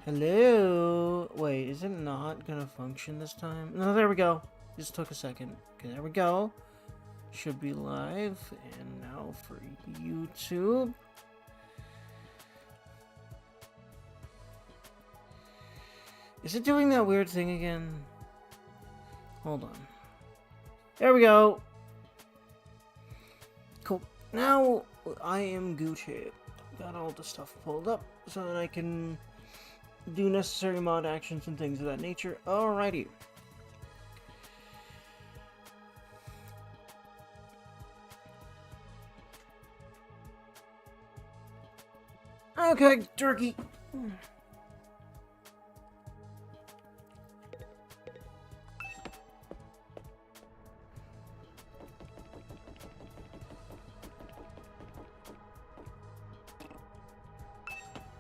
Hello? Wait, is it not gonna function this time? No, there we go. Just took a second. Okay, there we go. Should be live. And now for YouTube. Is it doing that weird thing again? Hold on. There we go. Cool. Now I am Gucci. Got all the stuff pulled up so that I can do necessary mod actions and things of that nature. Alrighty. Okay, turkey.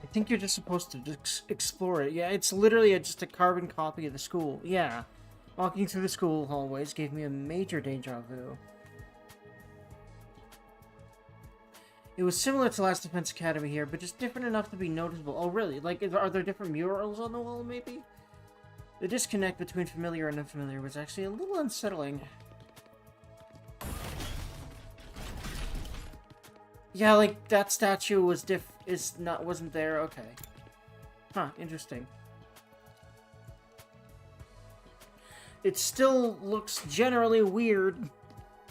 I think you're just supposed to just explore it. Yeah, it's literally just a carbon copy of the school. Yeah. Walking through the school hallways gave me a major deja vu. It was similar to Last Defense Academy here, but just different enough to be noticeable. Oh, really? Like, are there different murals on the wall, maybe? The disconnect between familiar and unfamiliar was actually a little unsettling. Yeah, like, that statue was wasn't there? Okay. Huh, interesting. It still looks generally weird.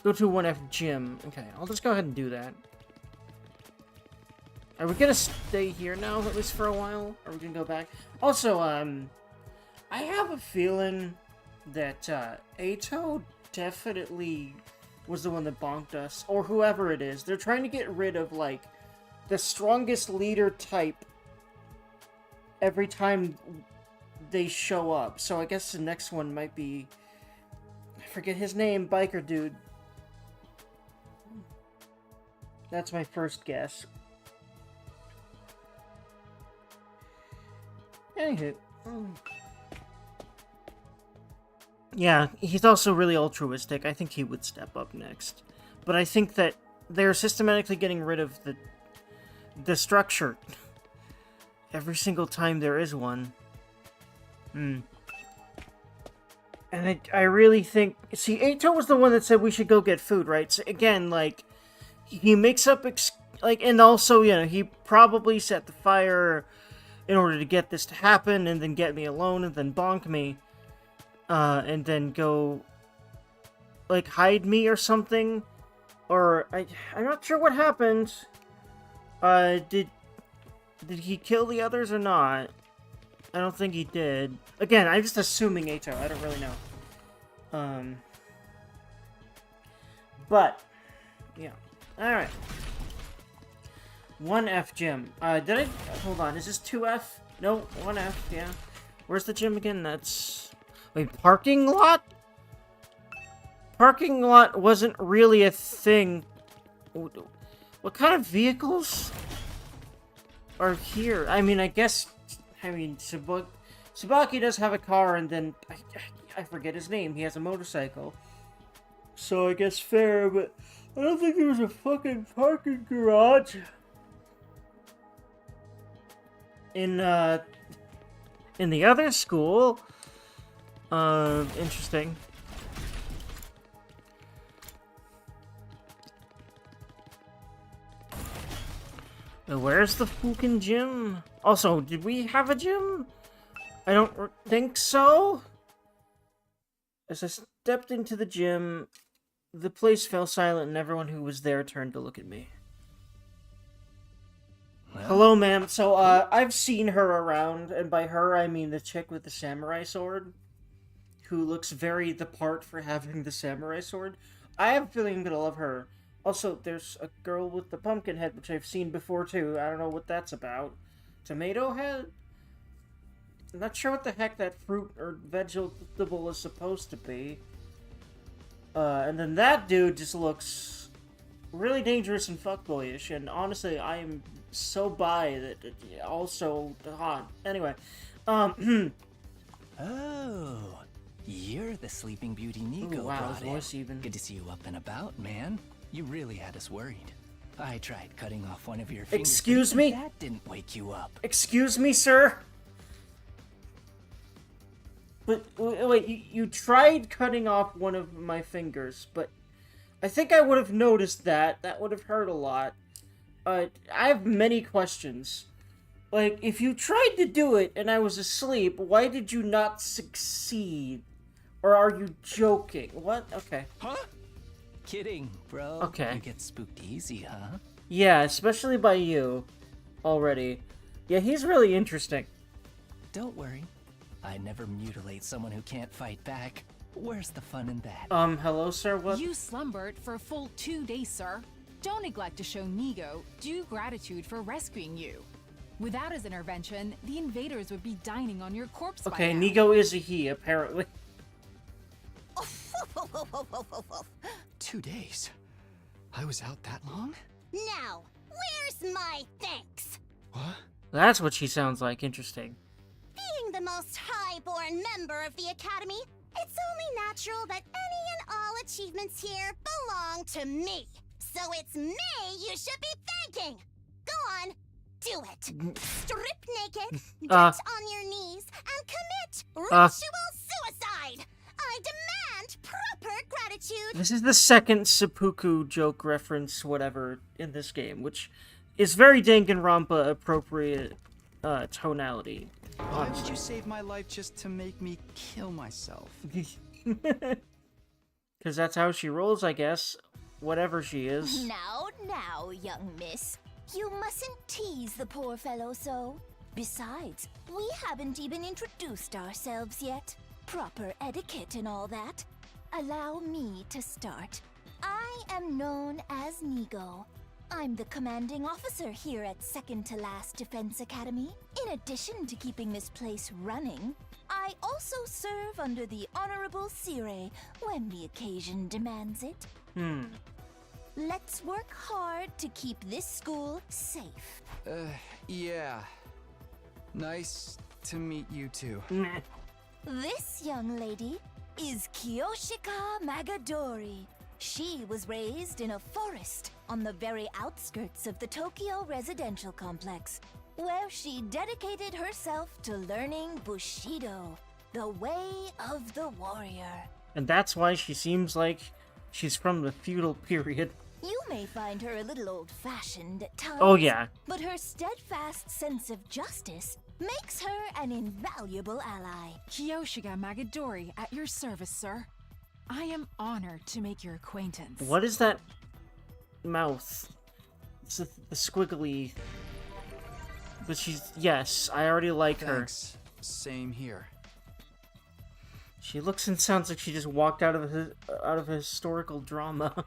Go to 1F gym. Okay, I'll just go ahead and do that. Are we gonna stay here now, at least for a while? Or are we gonna go back? Also, I have a feeling that, Ato definitely was the one that bonked us. Or whoever it is. They're trying to get rid of, like, the strongest leader type every time they show up. So I guess the next one might be... I forget his name, biker dude. That's my first guess. Anywho. Yeah, he's also really altruistic. I think he would step up next. But I think that they're systematically getting rid of the structure every single time there is one. And I really think... See, Ato was the one that said we should go get food, right? So again, like, he makes up... and also, you know, he probably set the fire in order to get this to happen, and then get me alone, and then bonk me. And then go... like, hide me or something. Or, I'm not sure what happened. Did he kill the others or not? I don't think he did. Again, I'm just assuming Ato. I don't really know. But, yeah. Alright. 1F gym. Did I... Hold on, is this 2F? No, 1F, yeah. Where's the gym again? That's... Wait, parking lot? Parking lot wasn't really a thing. What kind of vehicles are here? I mean, I guess... Tsubaki does have a car, and then... I forget his name. He has a motorcycle. So I guess fair, but... I don't think there was a fucking parking garage. In the other school... interesting. Where's the fucking gym? Also, did we have a gym? I don't think so. As I stepped into the gym, the place fell silent and everyone who was there turned to look at me. Well, hello, ma'am. So, I've seen her around, and by her, I mean the chick with the samurai sword, who looks very the part for having the samurai sword. I have a feeling I'm gonna love her. Also, there's a girl with the pumpkin head, which I've seen before, too. I don't know what that's about. Tomato head? I'm not sure what the heck that fruit or vegetable is supposed to be. And then that dude just looks really dangerous and fuckboyish, and honestly, I am so bi that also hot. Anyway, Oh, you're the Sleeping Beauty Nico brought in. Even. Good to see you up and about, man. You really had us worried. I tried cutting off one of your fingers. Excuse me? That didn't wake you up. Excuse me, sir? But wait, you tried cutting off one of my fingers, but I think I would have noticed that. That would have hurt a lot. I have many questions. Like, if you tried to do it and I was asleep, why did you not succeed? Or are you joking? What? Okay. Huh? Kidding, bro. Okay. You get spooked easy, huh? Yeah, especially by you. Already. Yeah, he's really interesting. Don't worry. I never mutilate someone who can't fight back. Where's the fun in that? Hello, sir? What? You slumbered for a full 2 days, sir. Don't neglect to show Nigo due gratitude for rescuing you. Without his intervention, the invaders would be dining on your corpse by Okay, now. Nigo is a he, apparently. 2 days? I was out that long? Now, where's my thanks? What? That's what she sounds like. Interesting. Being the most high-born member of the Academy, it's only natural that any and all achievements here belong to me. So it's me you should be thanking. Go on, do it. Strip naked, get on your knees, and commit ritual suicide. I demand proper gratitude. This is the second seppuku joke reference, whatever, in this game, which is very Danganronpa appropriate tonality. Why would you save my life just to make me kill myself? Because that's how she rolls, I guess. Whatever she is. Now, young miss. You mustn't tease the poor fellow so. Besides, we haven't even introduced ourselves yet. Proper etiquette and all that. Allow me to start. I am known as Nigo. I'm the commanding officer here at Second to Last Defense Academy. In addition to keeping this place running, I also serve under the Honorable Sire when the occasion demands it. Let's work hard to keep this school safe. Yeah. Nice to meet you too. This young lady is Kiyoshika Magadori. She was raised in a forest on the very outskirts of the Tokyo residential complex, where she dedicated herself to learning Bushido, the way of the warrior. And that's why she seems like she's from the feudal period. You may find her a little old-fashioned at times. Oh, yeah. But her steadfast sense of justice makes her an invaluable ally. Kiyoshika Magadori at your service, sir. I am honored to make your acquaintance. What is that mouth? It's the squiggly... But she's... Yes, I already like her. Thanks. Same here. She looks and sounds like she just walked out of a historical drama.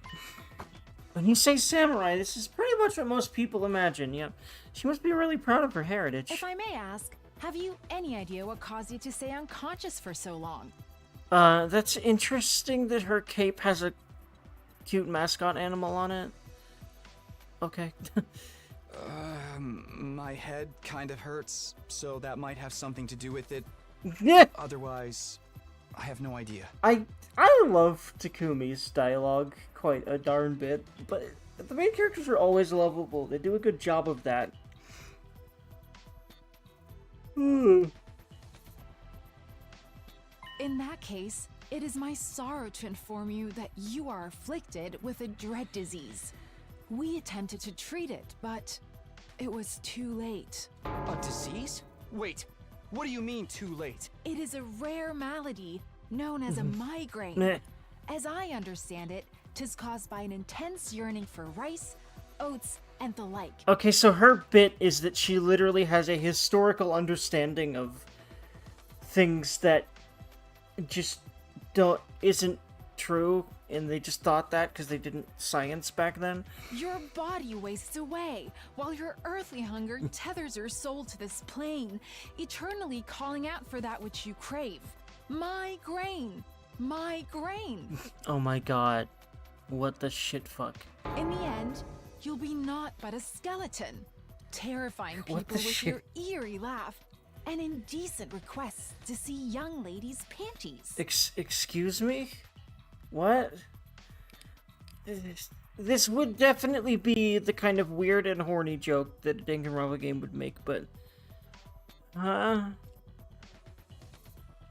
When you say samurai, this is pretty much what most people imagine, yeah. She must be really proud of her heritage. If I may ask, have you any idea what caused you to stay unconscious for so long? That's interesting that her cape has a cute mascot animal on it. Okay. My head kind of hurts, so that might have something to do with it. Yeah. Otherwise, I have no idea. I love Takumi's dialogue quite a darn bit, but the main characters are always lovable. They do a good job of that. In that case, it is my sorrow to inform you that you are afflicted with a dread disease. We attempted to treat it, but it was too late. A disease? Wait, what do you mean too late? It is a rare malady known as a migraine. Meh. As I understand it, 'tis caused by an intense yearning for rice, oats, and the like. Okay, so her bit is that she literally has a historical understanding of things that just isn't true, and they just thought that because they didn't science back then. Your body wastes away, while your earthly hunger tethers your soul to this plane, eternally calling out for that which you crave. My grain! My grain! Oh my god. What the shit fuck? In the end, you'll be naught but a skeleton, terrifying What people the with shit? your eerie laugh and indecent requests to see young ladies' panties. Excuse me? What? This would definitely be the kind of weird and horny joke that a Danganronpa game would make, but...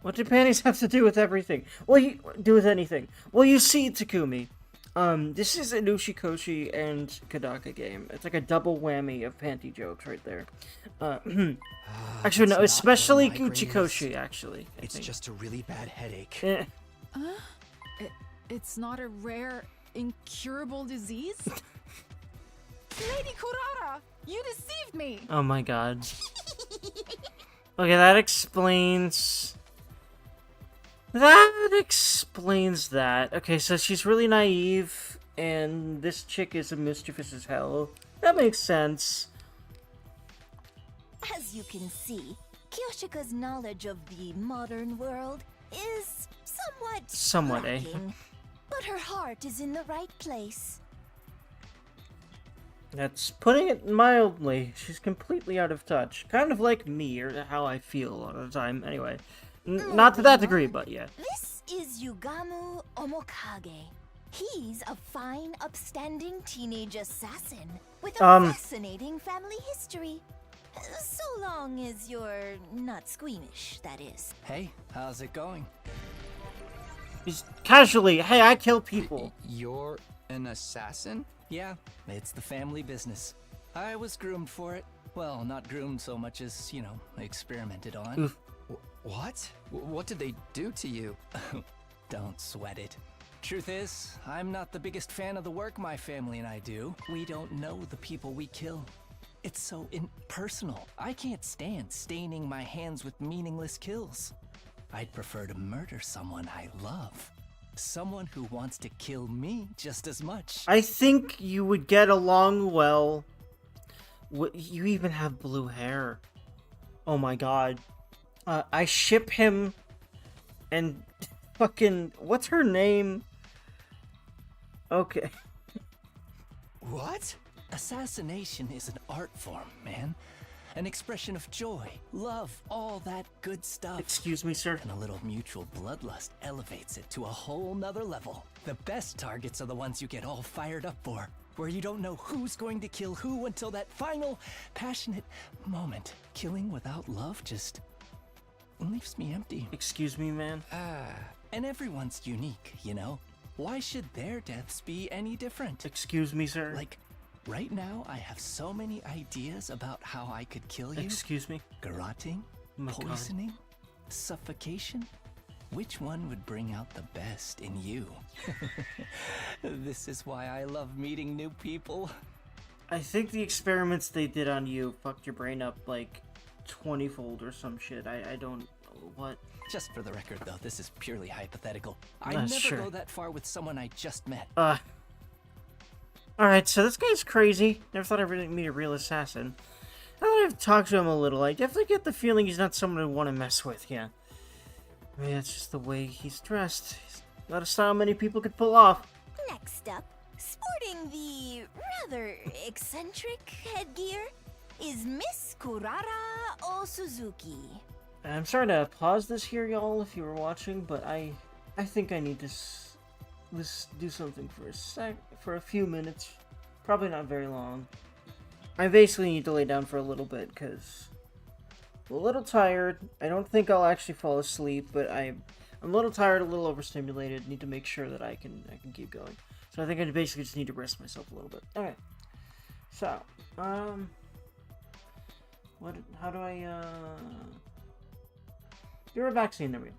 What do panties have to do with everything? Well, do with anything. Well, you see, Takumi. This is an Ushikoshi and Kadaka game. It's like a double whammy of panty jokes right there. Actually, no, especially Uchikoshi, actually. I It's think. just a really bad headache. Eh. It's not a rare, incurable disease? Lady Kurara, you deceived me! Oh my god. Okay, that explains... That explains that. Okay, so she's really naive, and this chick is mischievous as hell. That makes sense. As you can see, Kyoshika's knowledge of the modern world is somewhat eh? lacking, but her heart is in the right place. That's putting it mildly. She's completely out of touch. Kind of like me, or how I feel a lot of the time. Anyway, not to that degree, but yeah. This is Yugamu Omokage. He's a fine, upstanding teenage assassin with a fascinating family history. So long as you're not squeamish, that is. Hey, how's it going? Just casually, hey, I kill people. You're an assassin? Yeah, it's the family business. I was groomed for it. Well, not groomed so much as, you know, experimented on. Oof. What? What did they do to you? Don't sweat it. Truth is, I'm not the biggest fan of the work my family and I do. We don't know the people we kill. It's so impersonal. I can't stand staining my hands with meaningless kills. I'd prefer to murder someone I love. Someone who wants to kill me just as much. I think you would get along well. You even have blue hair. Oh my god. I ship him and fucking... What's her name? Okay. What? Assassination is an art form, man. An expression of joy, love, all that good stuff. Excuse me, sir. And a little mutual bloodlust elevates it to a whole nother level. The best targets are the ones you get all fired up for, where you don't know who's going to kill who until that final, passionate moment. Killing without love just leaves me empty. Excuse me, man. And everyone's unique, you know? Why should their deaths be any different? Excuse me, sir. Like, right now, I have so many ideas about how I could kill you. Excuse me. Garroting? Oh my God. Poisoning? Suffocation? Which one would bring out the best in you? This is why I love meeting new people. I think the experiments they did on you fucked your brain up like 20-fold or some shit. I don't... What? Just for the record, though, this is purely hypothetical. I Ah, never sure. go that far with someone I just met. Alright, so this guy's crazy. Never thought I'd really meet a real assassin. Now that I've talked to him a little, I definitely get the feeling he's not someone I want to mess with, yeah. I mean, that's just the way he's dressed. He's not a style many people could pull off. Next up, sporting the rather eccentric headgear, is Miss Kurara Osuzuki. I'm sorry to pause this here, y'all, if you were watching, but I think I need to let's do something for a few minutes. Probably not very long. I basically need to lay down for a little bit, because I'm a little tired. I don't think I'll actually fall asleep, but I'm a little tired, a little overstimulated. Need to make sure that I can keep going. So I think I basically just need to rest myself a little bit. Okay. So, how do I, You're a vaccine, there we go.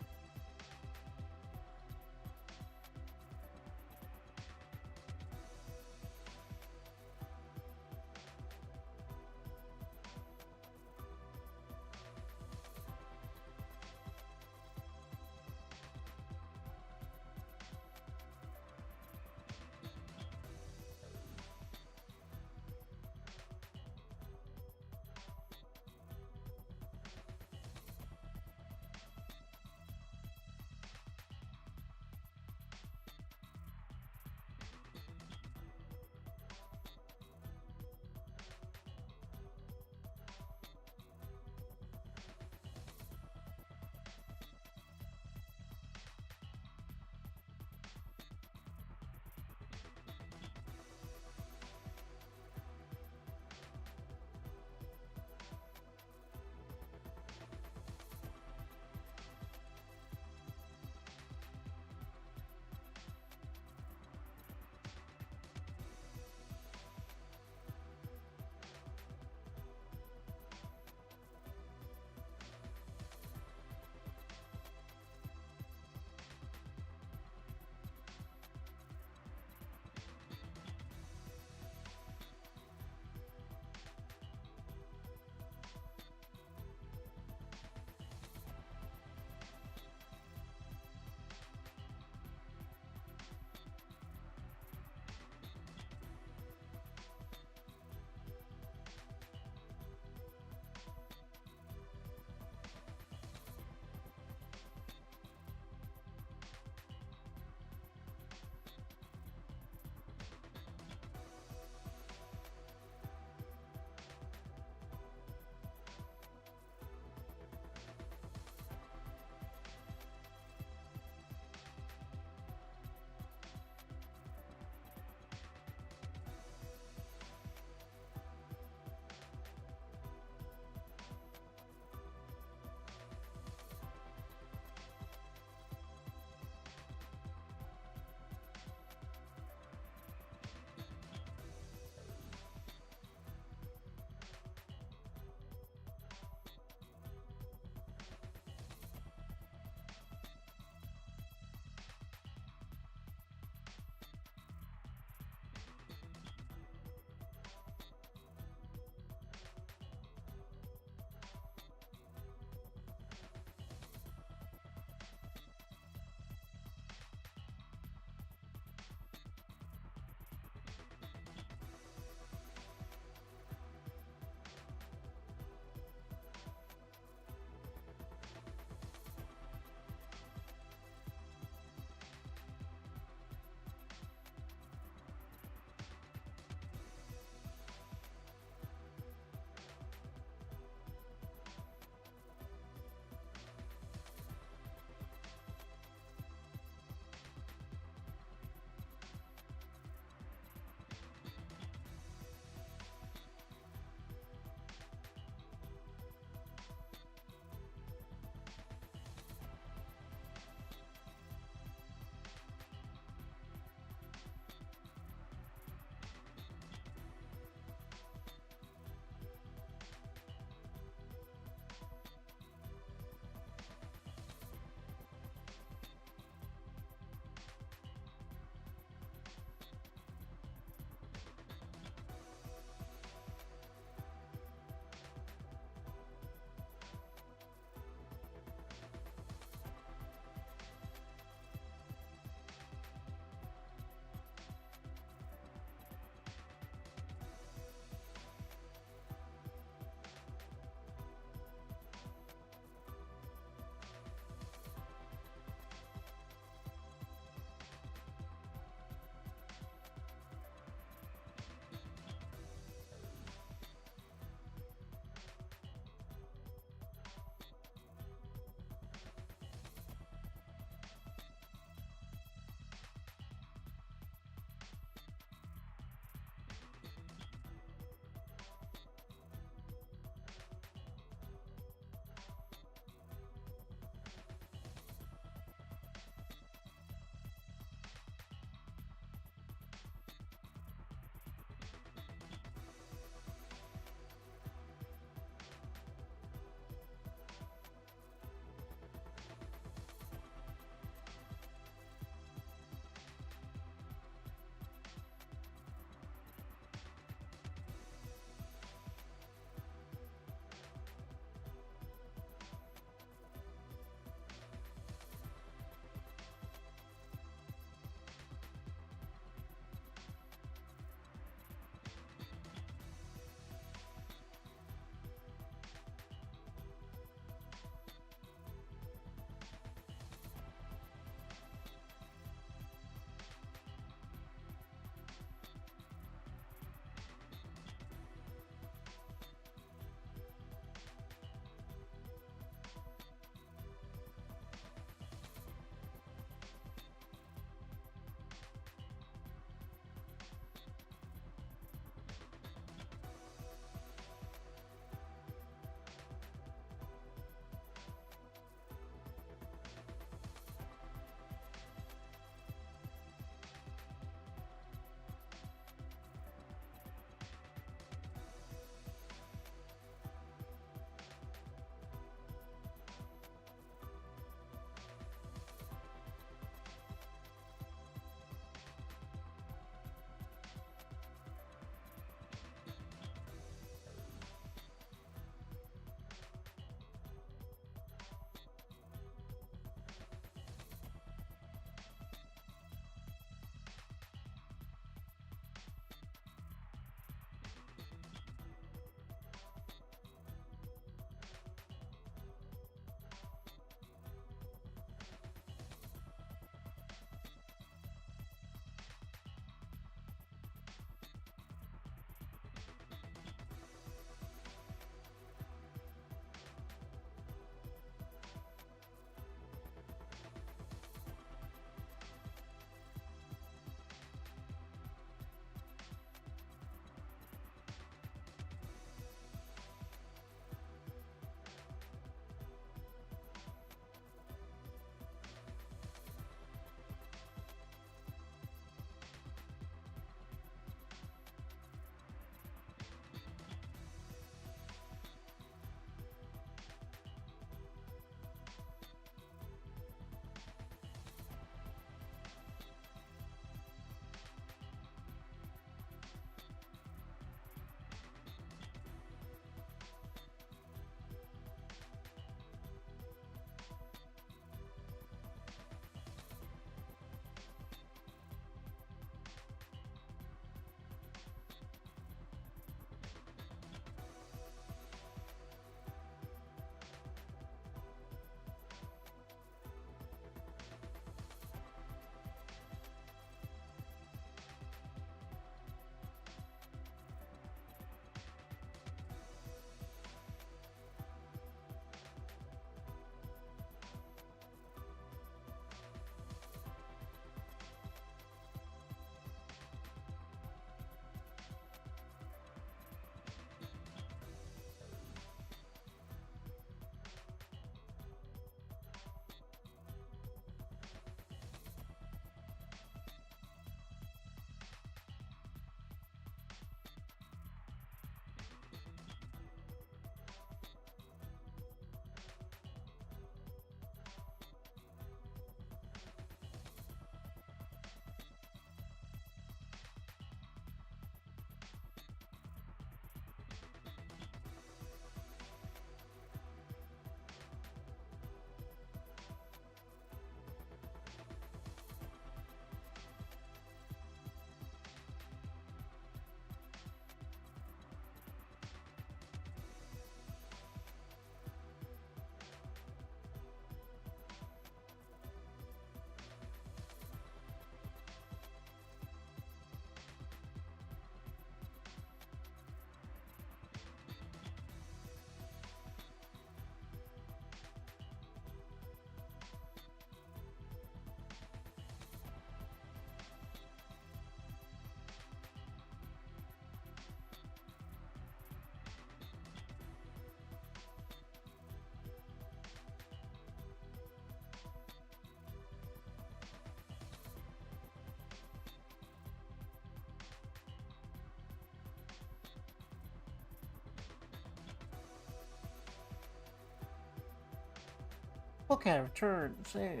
Okay, return. Save.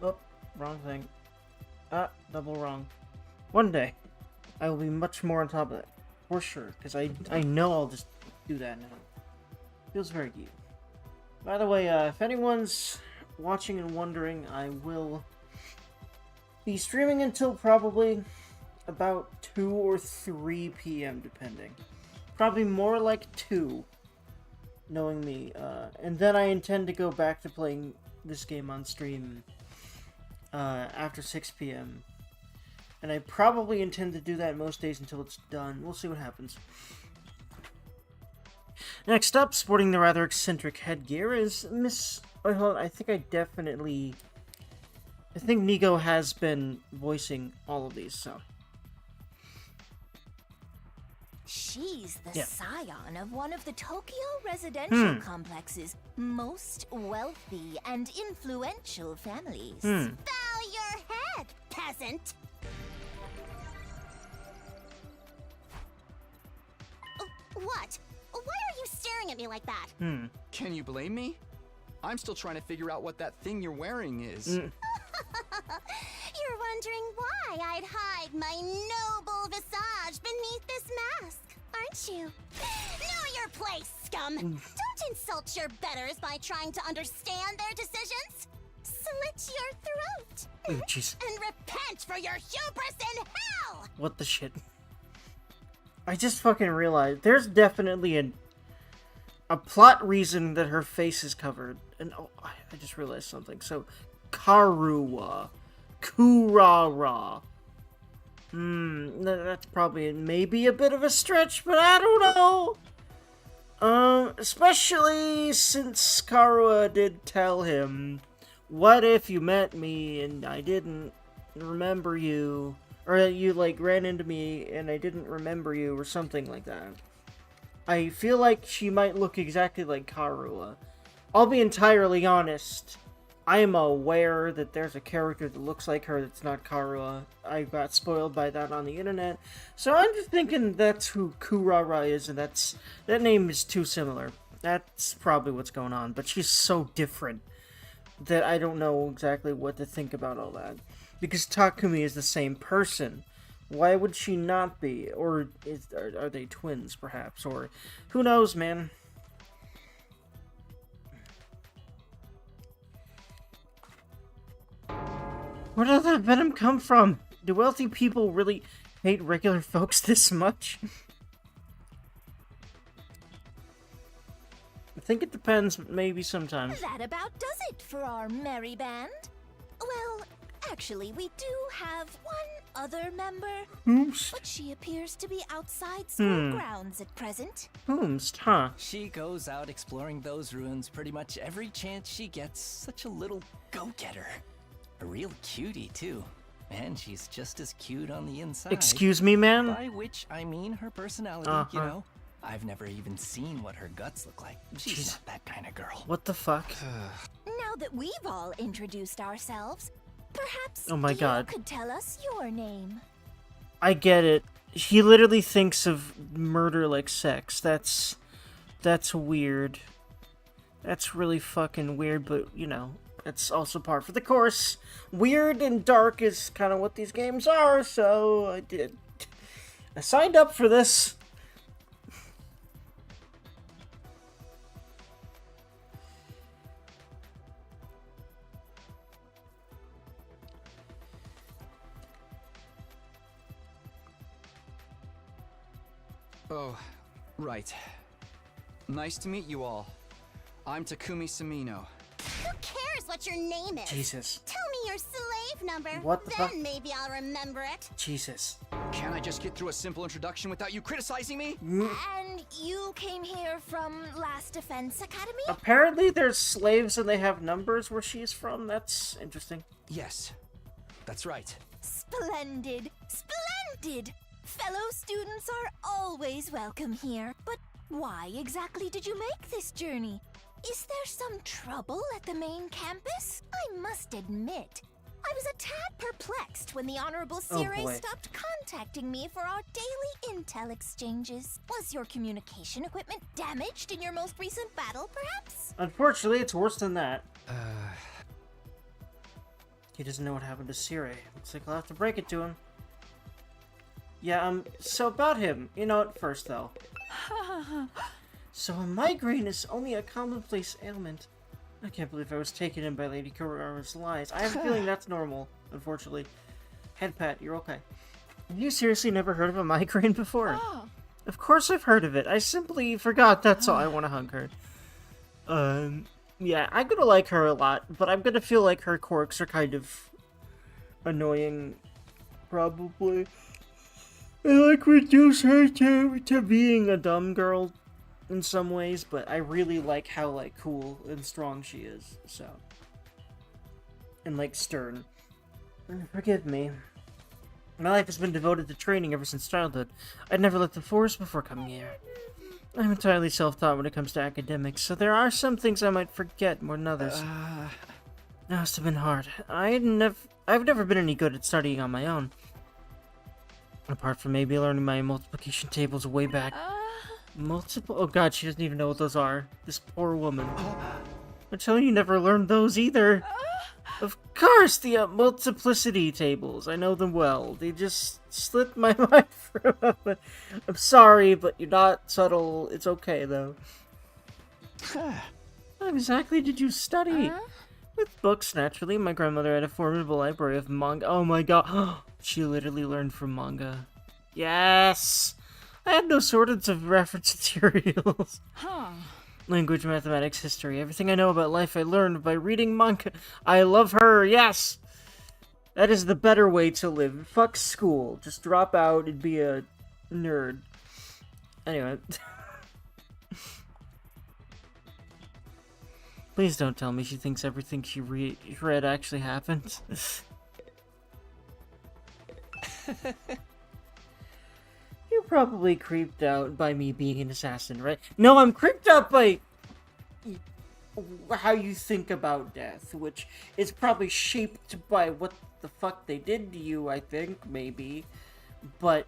Oh, wrong thing. Double wrong. One day, I will be much more on top of that. For sure, because I know I'll just do that now. Feels very cute. By the way, if anyone's watching and wondering, I will be streaming until probably about 2 or 3 p.m. depending. Probably more like 2, knowing me. And then I intend to go back to playing this game on stream after 6 p.m. And I probably intend to do that most days until it's done. We'll see what happens. Next up, sporting the rather eccentric headgear is Miss... Oh, hold on, I think Nico has been voicing all of these, so... She's the Yeah. scion of one of the Tokyo residential complex's most wealthy and influential families. Bow your head, peasant! What? Why are you staring at me like that? Can you blame me? I'm still trying to figure out what that thing you're wearing is. You're wondering why I'd hide my noble visage beneath this mask, aren't you? Know your place, scum! Don't insult your betters by trying to understand their decisions! Slit your throat! Oh, jeez. And repent for your hubris in hell! What the shit? I just fucking realized there's definitely a plot reason that her face is covered. And oh, I just realized something. So, Kurara. That's probably maybe a bit of a stretch, but I don't know. Especially since Karua did tell him, what if you met me and I didn't remember you? Or you, like, ran into me and I didn't remember you, or something like that. I feel like she might look exactly like Karua. I'll be entirely honest. I am aware that there's a character that looks like her that's not Karua. I got spoiled by that on the internet. So I'm just thinking that's who Kurara is, and that name is too similar. That's probably what's going on. But she's so different that I don't know exactly what to think about all that. Because Takumi is the same person. Why would she not be? Or are they twins, perhaps? Or who knows, man? Where did that venom come from? Do wealthy people really hate regular folks this much? I think it depends, maybe sometimes. That about does it for our merry band. Well, actually, we do have one other member, Whomst? but she appears to be outside school grounds at present. Whomst, huh? She goes out exploring those ruins pretty much every chance she gets. Such a little go-getter. A real cutie, too. And she's just as cute on the inside. Excuse me, man? By which I mean her personality, you know? I've never even seen what her guts look like. She's not that kind of girl. What the fuck? Now that we've all introduced ourselves, perhaps Oh my God. you could tell us your name. I get it. He literally thinks of murder like sex. That's weird. That's really fucking weird, but, you know, it's also par for the course. Weird and dark is kind of what these games are, so I did. I signed up for this. Oh, right. Nice to meet you all. I'm Takumi Samino. Who cares what your name is? Jesus. Tell me your slave number. What the then fuck? maybe I'll remember it. Jesus. Can't I just get through a simple introduction without you criticizing me? And you came here from Last Defense Academy? Apparently there's slaves and they have numbers where she's from. That's interesting. Yes, that's right. Splendid! Splendid! Fellow students are always welcome here. But why exactly did you make this journey? Is there some trouble at the main campus? I must admit, I was a tad perplexed when the Honorable Oh, Sire boy. stopped contacting me for our daily intel exchanges. Was your communication equipment damaged in your most recent battle, perhaps? Unfortunately, it's worse than that. He doesn't know what happened to Sire. Looks like I'll have to break it to him. Yeah, so about him. You know what, first, though. So a migraine is only a commonplace ailment. I can't believe I was taken in by Lady Kurara's lies. I have a feeling that's normal, unfortunately. Head pat, you're okay. Have you seriously never heard of a migraine before? Oh, Of course I've heard of it. I simply forgot, that's all. I want to hug her. Yeah, I'm gonna like her a lot, but I'm gonna feel like her quirks are kind of annoying, probably. I like reduce her to being a dumb girl in some ways, but I really like how, like, cool and strong she is, so. And, like, stern. Forgive me. My life has been devoted to training ever since childhood. I'd never left the forest before coming here. I'm entirely self-taught when it comes to academics, so there are some things I might forget more than others. That must have been hard. I've never been any good at studying on my own. Apart from maybe learning my multiplication tables way back. Multiple? Oh god, she doesn't even know what those are. This poor woman. I'm telling you, never learned those either. Of course, the multiplicity tables. I know them well. They just slipped my mind for a moment. I'm sorry, but you're not subtle. It's okay, though. What exactly did you study? With books, naturally. My grandmother had a formidable library of manga. Oh my god. She literally learned from manga. Yes! I had no shortage of reference materials. Language, mathematics, history. Everything I know about life I learned by reading manga. I love her, yes! That is the better way to live. Fuck school. Just drop out and be a nerd. Anyway. Please don't tell me she thinks everything she read actually happened. You're probably creeped out by me being an assassin, right? No, I'm creeped out by how you think about death, which is probably shaped by what the fuck they did to you, I think, maybe. But,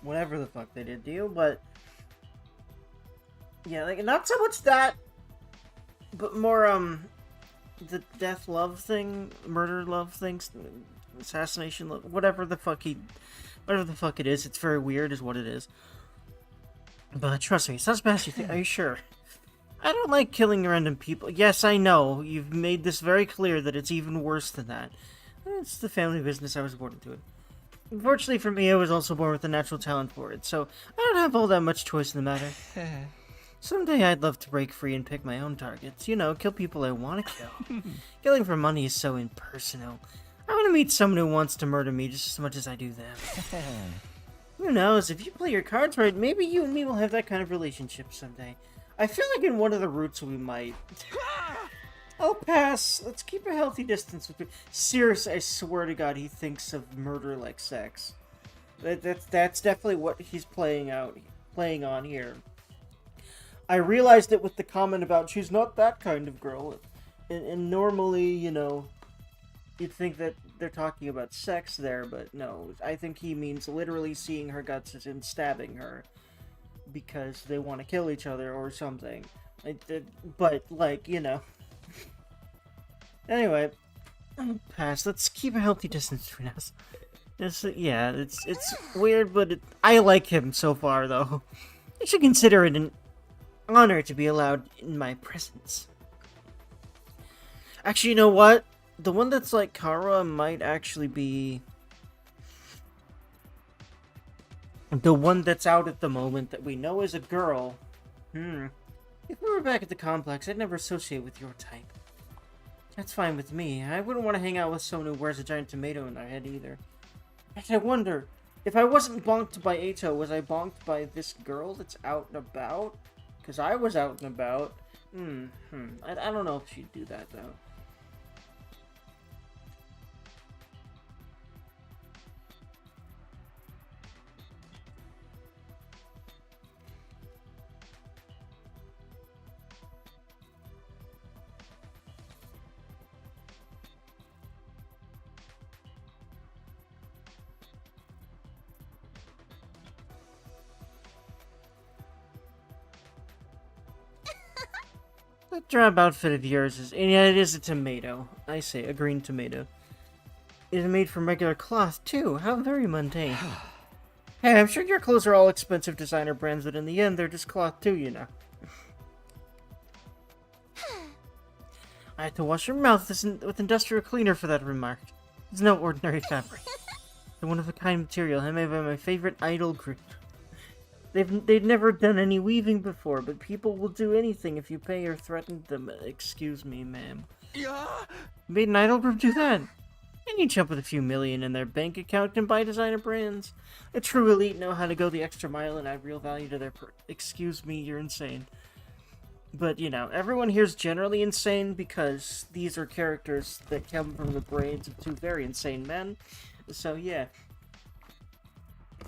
whatever the fuck they did to you, but yeah, like, not so much that, but more, the death love thing, murder love things, assassination love, whatever the fuck it is, it's very weird is what it is. But trust me, it's not as bad as you think. Are you sure? I don't like killing random people. Yes, I know, you've made this very clear that it's even worse than that. It's the family business, I was born into it. Unfortunately for me, I was also born with a natural talent for it, so I don't have all that much choice in the matter. Someday I'd love to break free and pick my own targets. You know, kill people I want to kill. Killing for money is so impersonal. I want to meet someone who wants to murder me just as much as I do them. Who knows, if you play your cards right, maybe you and me will have that kind of relationship someday. I feel like in one of the routes we might. I'll pass. Let's keep a healthy distance between. Seriously, I swear to God, he thinks of murder like sex. That's definitely what he's playing on here. I realized it with the comment about she's not that kind of girl, and normally, you know, you'd think that they're talking about sex there, but no, I think he means literally seeing her guts and stabbing her because they want to kill each other or something. But like, you know. Anyway, pass. Let's keep a healthy distance between us. Yeah, it's weird, but I like him so far, though. You should consider it an honor to be allowed in my presence. Actually, you know what? The one that's like Kara might actually be the one that's out at the moment that we know is a girl. If we were back at the complex, I'd never associate with your type. That's fine with me. I wouldn't want to hang out with someone who wears a giant tomato in their head either. In fact, I wonder, if I wasn't bonked by Ato, was I bonked by this girl that's out and about? Because I was out and about. I don't know if she'd do that, though. That drab outfit of yours is... And yeah, it is a tomato. I say, a green tomato. It is made from regular cloth, too. How very mundane. Hey, I'm sure your clothes are all expensive designer brands, but in the end, they're just cloth, too, you know. I had to wash your mouth with industrial cleaner for that remark. It's no ordinary fabric. They're one-of-a-kind material, handmade by my favorite idol group. They'd never done any weaving before, but people will do anything if you pay or threaten them. Excuse me, ma'am. Yeah. Made an idol group do that? Any chump with a few million in their bank account can buy designer brands. A true elite know how to go the extra mile and add real value to their excuse me, you're insane. But, you know, everyone here's generally insane because these are characters that come from the brains of two very insane men. So, yeah.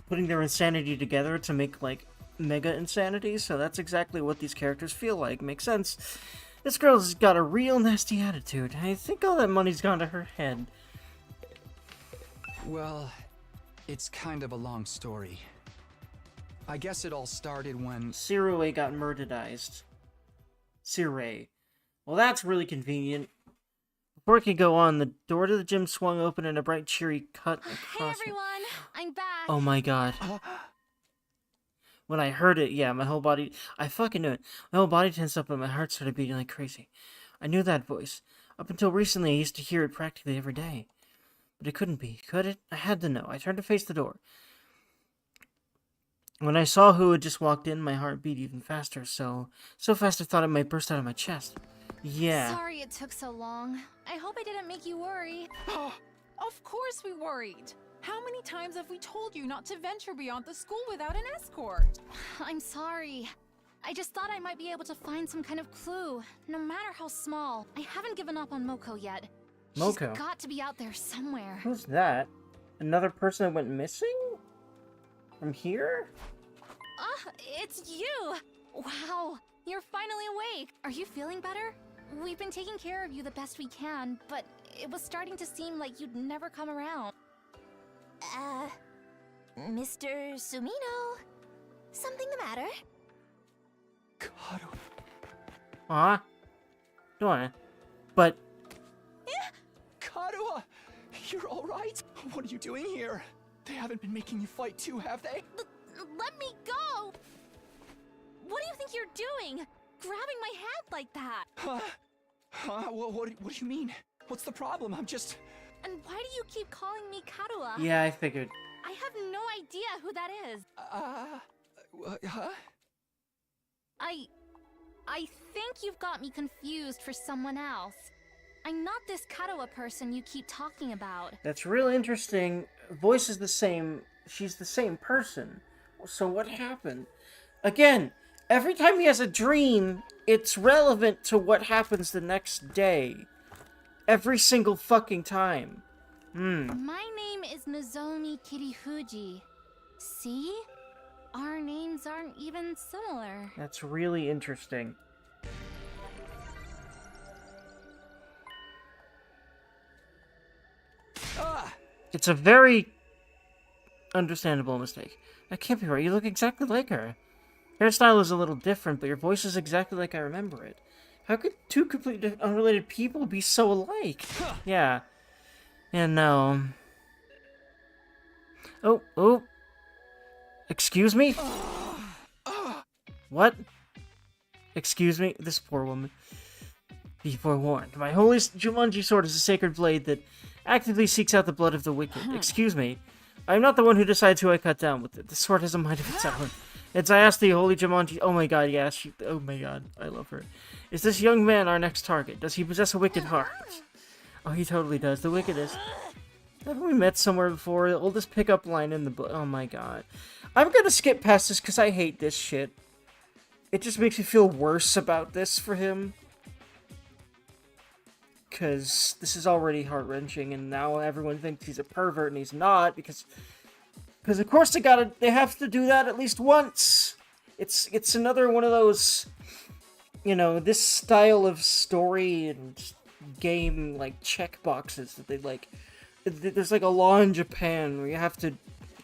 Putting their insanity together to make, like, mega insanity, so that's exactly what these characters feel like. Makes sense. This girl's got a real nasty attitude. I think all that money's gone to her head. Well, it's kind of a long story. I guess it all started when... Sirue got murderized. Sirue. Well, that's really convenient. Before it could go on, the door to the gym swung open and a bright, cheery cut across Hey everyone, I'm back. Oh my god. When I heard it, yeah, my whole body... I fucking knew it. My whole body tensed up and my heart started beating like crazy. I knew that voice. Up until recently, I used to hear it practically every day. But it couldn't be, could it? I had to know. I turned to face the door. When I saw who had just walked in, my heart beat even faster, so fast I thought it might burst out of my chest. Yeah. Sorry it took so long. I hope I didn't make you worry. Of course we worried. How many times have we told you not to venture beyond the school without an escort? I'm sorry. I just thought I might be able to find some kind of clue, no matter how small. I haven't given up on Moko yet. Moko? She's got to be out there somewhere. Who's that? Another person that went missing? From here? It's you! Wow, you're finally awake. Are you feeling better? We've been taking care of you the best we can, but it was starting to seem like you'd never come around. Mr. Sumino? Something the matter? Karu. Huh? Don't. But... Karua! You're alright? What are you doing here? They haven't been making you fight too, have they? Let me go! What do you think you're doing? Grabbing my hand like that? What do you mean? What's the problem? I'm just... And why do you keep calling me Karua? Yeah, I figured. I have no idea who that is. Huh? I think you've got me confused for someone else. I'm not this Karua person you keep talking about. That's real interesting. Voice is the same. She's the same person. So what happened? Again, every time he has a dream, it's relevant to what happens the next day. Every single fucking time. My name is Nozomi Kirifuji. See? Our names aren't even similar. That's really interesting. It's a very understandable mistake. That can't be right. You look exactly like her. Hairstyle is a little different, but your voice is exactly like I remember it. How could two completely unrelated people be so alike? Yeah. And no. Oh. Excuse me? What? Excuse me? This poor woman. Be forewarned. My holy Jumanji sword is a sacred blade that actively seeks out the blood of the wicked. Excuse me. I'm not the one who decides who I cut down with it. The sword has a mind of its own. It's I asked the holy Jumanji. Oh my god, yeah, oh my god, I love her. Is this young man our next target? Does he possess a wicked heart? Oh, he totally does. The wickedest. Haven't we met somewhere before? The oldest pickup line in the book. Oh my god. I'm gonna skip past this because I hate this shit. It just makes me feel worse about this for him. Because this is already heart-wrenching, and now everyone thinks he's a pervert, and he's not, because of course they have to do that at least once. It's another one of those, you know, this style of story and game, like, check boxes that they, like, there's like a law in Japan where you have to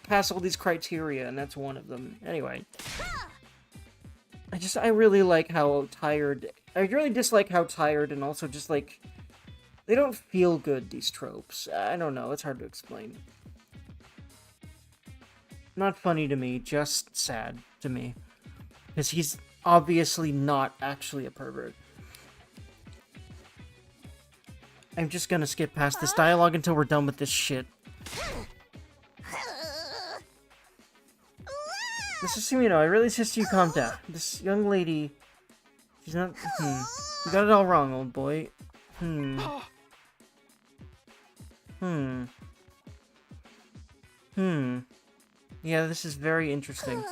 pass all these criteria, and that's one of them. Anyway. I really like how tired. I really dislike how tired, and also just like they don't feel good. These tropes. I don't know. It's hard to explain. Not funny to me. Just sad to me, because he's obviously not actually a pervert. I'm just gonna skip past this dialogue until we're done with this shit. Mr. Sumino, I really insist you calm down. This young lady... She's not... You got it all wrong, old boy. Yeah, this is very interesting.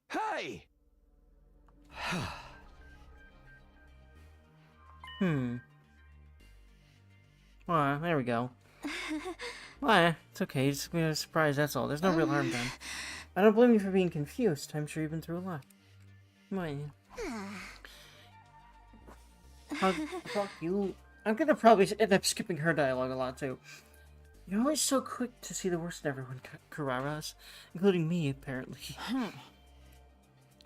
Hey! Well, there we go. Well, it's okay. Just be a surprise, that's all. There's no real harm done. I don't blame you for being confused. I'm sure you've been through a lot. Why? Fuck you. I'm gonna probably end up skipping her dialogue a lot, too. You're always so quick to see the worst in everyone, Kararas. Including me, apparently.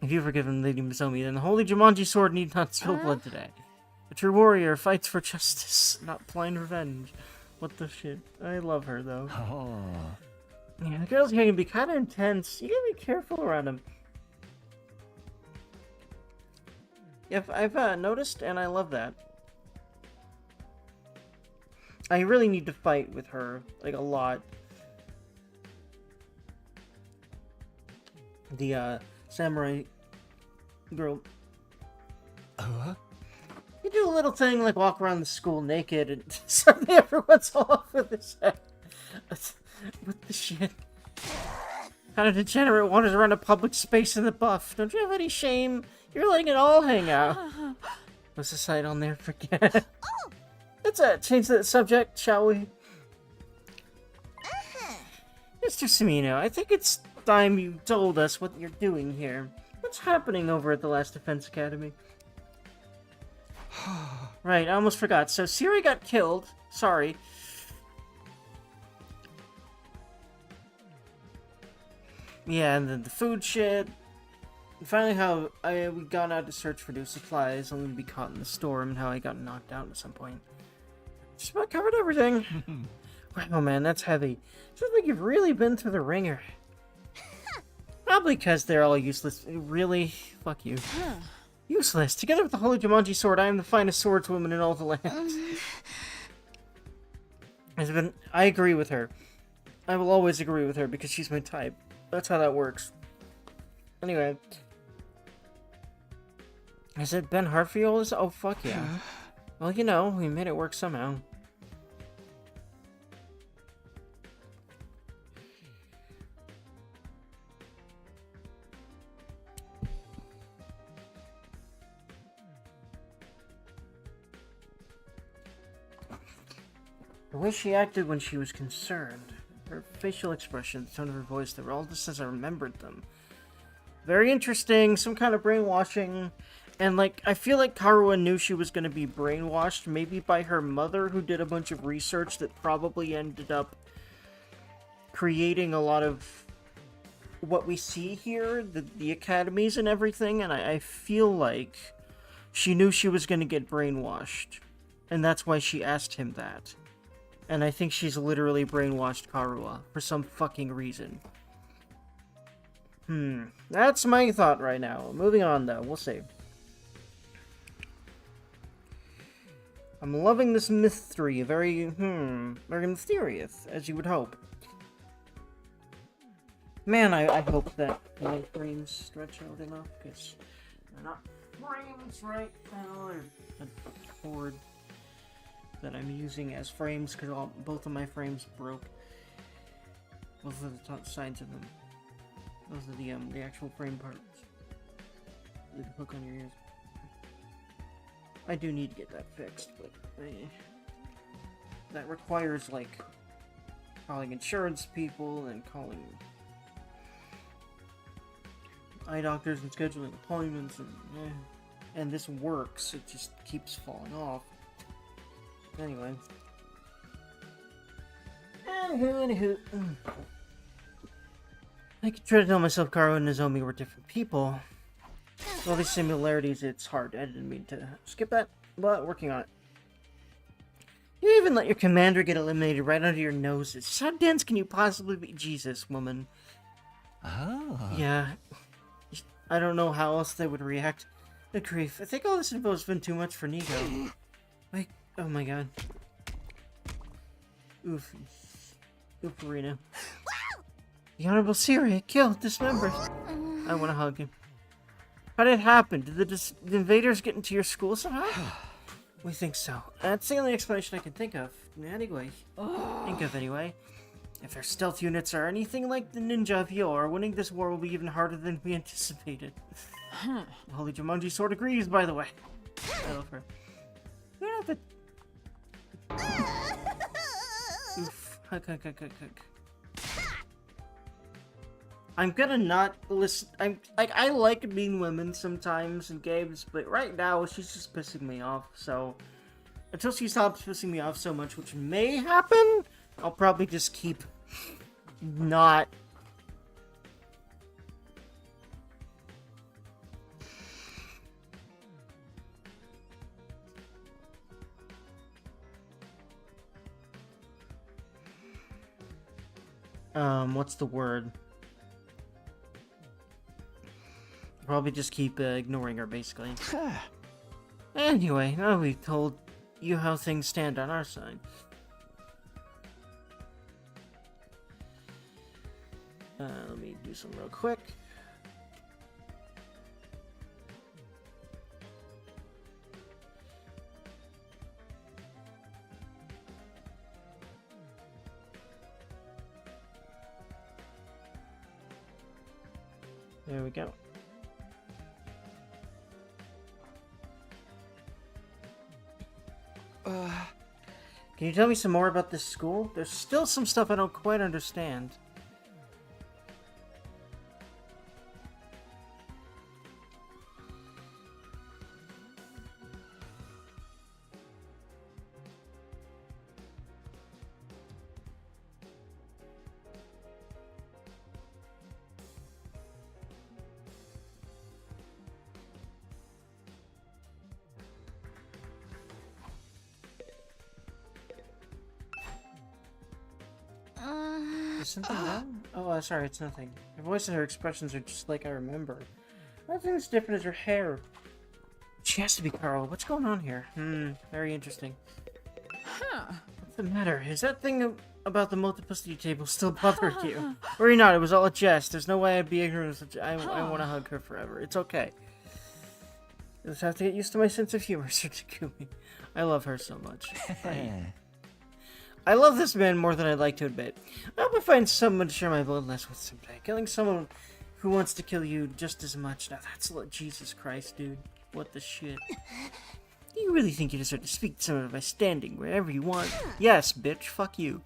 If you've forgiven Lady Mizomi, then the Holy Jumanji Sword need not spill blood today. A true warrior fights for justice, not blind revenge. What the shit? I love her, though. Oh. Yeah, the girls here can be kind of intense. You gotta be careful around them. Yep, I've noticed, and I love that. I really need to fight with her, like, a lot. The, samurai girl. You do a little thing like walk around the school naked, and suddenly everyone's all off with this head. What the shit? Kind of degenerate wanders around a public space in the buff. Don't you have any shame? You're letting it all hang out. What's the site I'll never forget? Let's change the subject, shall we? Mr. Sumino, I think it's time you told us what you're doing here. What's happening over at the Last Defense Academy? Right, I almost forgot. So, Siri got killed. Sorry. Yeah, and then the food shit. And finally, how we got out to search for new supplies, only to be caught in the storm, and how I got knocked out at some point. Just about covered everything. Wow, man, that's heavy. Sounds like you've really been through the ringer. Probably because they're all useless. Really? Fuck you. Useless. Together with the Holy Jumanji Sword, I am the finest swordswoman in all the land. I agree with her. I will always agree with her because she's my type. That's how that works. Anyway. Is it Ben Hartfield? Oh, fuck yeah. Well, you know, we made it work somehow. The way she acted when she was concerned, her facial expression, the tone of her voice, they were all just as I remembered them. Very interesting, some kind of brainwashing, and like, I feel like Karuha knew she was going to be brainwashed, maybe by her mother, who did a bunch of research that probably ended up creating a lot of what we see here, the academies and everything, and I feel like she knew she was going to get brainwashed, and that's why she asked him that. And I think she's literally brainwashed Karuha for some fucking reason. That's my thought right now. Moving on, though. We'll see. I'm loving this mystery. Very mysterious, as you would hope. Man, I hope that my frames stretch out enough, because they're not frames right now. They're a cord that I'm using as frames, because both of my frames broke. Both of the top sides of them. Those are the actual frame parts. The hook on your ears. I do need to get that fixed, but that requires, like, calling insurance people and calling eye doctors and scheduling appointments, and this works. It just keeps falling off. Anyway. Anywho. I could try to tell myself Karo and Nozomi were different people. With all these similarities, it's hard. I didn't mean to skip that, but working on it. You even let your commander get eliminated right under your noses. How dense can you possibly be? Jesus, woman. Oh. Yeah. I don't know how else they would react. Good grief. I think all this info has been too much for Nico. Like, oh my god. Oof. Oofarina. The Honorable Siri killed, dismembered. I want to hug him. How did it happen? Did the invaders get into your school somehow? We think so. That's the only explanation I can think of. Anyway. If their stealth units are anything like the ninja of yore, winning this war will be even harder than we anticipated. The Holy Jumanji sword agrees, by the way. I love her. You don't have to... Oof. Hug. I'm gonna not listen. I like mean women sometimes in games, but right now she's just pissing me off. So until she stops pissing me off so much, which may happen, I'll probably just keep not. What's the word? Probably just keep ignoring her, basically. Anyway, now we've told you how things stand on our side. Let me do some real quick. There we go. Can you tell me some more about this school? There's still some stuff I don't quite understand. Is something wrong? Oh, sorry, it's nothing. Her voice and her expressions are just like I remember. Nothing's different as her hair. She has to be Carl. What's going on here? Very interesting. Huh. What's the matter? Is that thing about the multiplicity table still bothering you? Worry not, it was all a jest. There's no way I'd be ignorant of such. I want to hug her forever. It's okay. I just have to get used to my sense of humor, Sir Takumi. I love her so much. I love this man more than I'd like to admit. I hope I find someone to share my bloodlust with someday. Killing someone who wants to kill you just as much. Now that's Jesus Christ, dude. What the shit? Do you really think you deserve to speak to someone by standing wherever you want? Yes, bitch. Fuck you.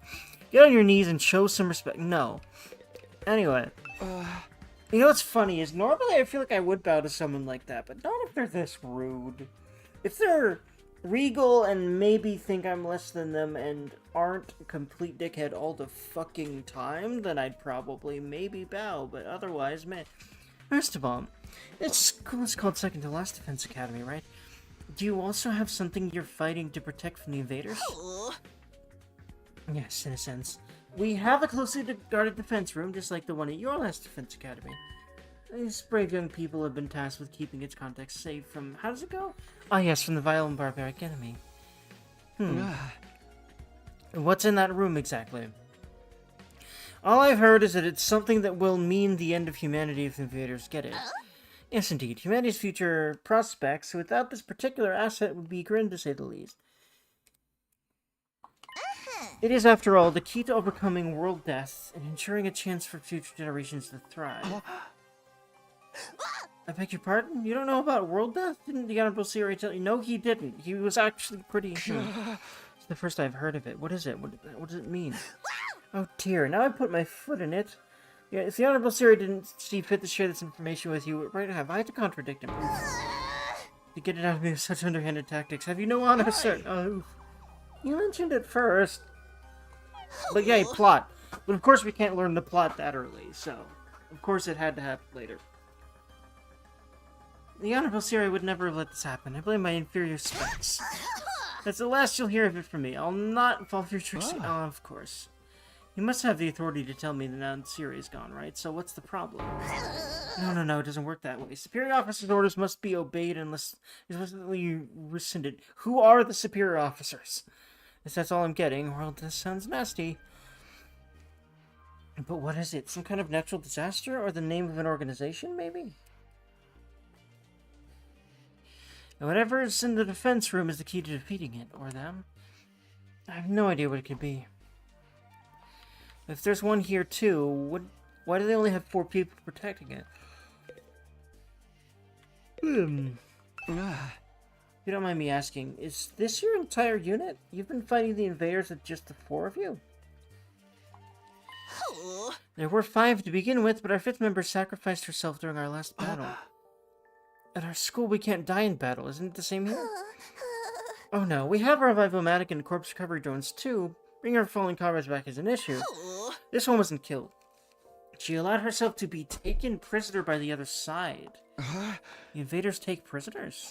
Get on your knees and show some respect. No. Anyway. You know what's funny is normally I feel like I would bow to someone like that, but not if they're this rude. If they're regal and maybe think I'm less than them and aren't a complete dickhead all the fucking time, then I'd probably maybe bow, but otherwise, man. First of all, it's called Second to Last Defense Academy, right? Do you also have something you're fighting to protect from the invaders? Yes, in a sense. We have a closely guarded defense room, just like the one at your last defense academy. These brave young people have been tasked with keeping its contacts safe from... How does it go? Ah, yes, from the vile and barbaric enemy. What's in that room, exactly? All I've heard is that it's something that will mean the end of humanity if the invaders get it. Yes, indeed. Humanity's future prospects without this particular asset would be grim, to say the least. It is, after all, the key to overcoming world death and ensuring a chance for future generations to thrive. I beg your pardon? You don't know about world death? Didn't the Honorable Siri tell you? No, he didn't. He was actually pretty... It's the first I've heard of it. What is it? What does it mean? Oh dear, now I put my foot in it. Yeah, if the Honorable Siri didn't see fit to share this information with you, right, have I to contradict him? To get it out of me with such underhanded tactics. Have you no honor, sir? Oh, you mentioned it first. But yeah, plot. But of course we can't learn the plot that early, so... Of course, it had to happen later. The Honorable Siri would never have let this happen. I blame my inferior specs. That's the last you'll hear of it from me. I'll not fall for your tricks. Oh, of course. You must have the authority to tell me that now Siri is gone, right? So what's the problem? No, it doesn't work that way. Superior officers' orders must be obeyed unless explicitly rescinded. Who are the superior officers? If that's all I'm getting, well, this sounds nasty. But what is it? Some kind of natural disaster? Or the name of an organization, maybe? And whatever's in the defense room is the key to defeating it, or them. I have no idea what it could be. If there's one here too, why do they only have 4 people protecting it? If you don't mind me asking, is this your entire unit? You've been fighting the invaders with just the 4 of you? There were 5 to begin with, but our 5th member sacrificed herself during our last battle. At our school, we can't die in battle. Isn't it the same here? Oh no, we have our Revivomatic and corpse recovery drones too. Bringing our fallen comrades back is an issue. This one wasn't killed. She allowed herself to be taken prisoner by the other side. The invaders take prisoners?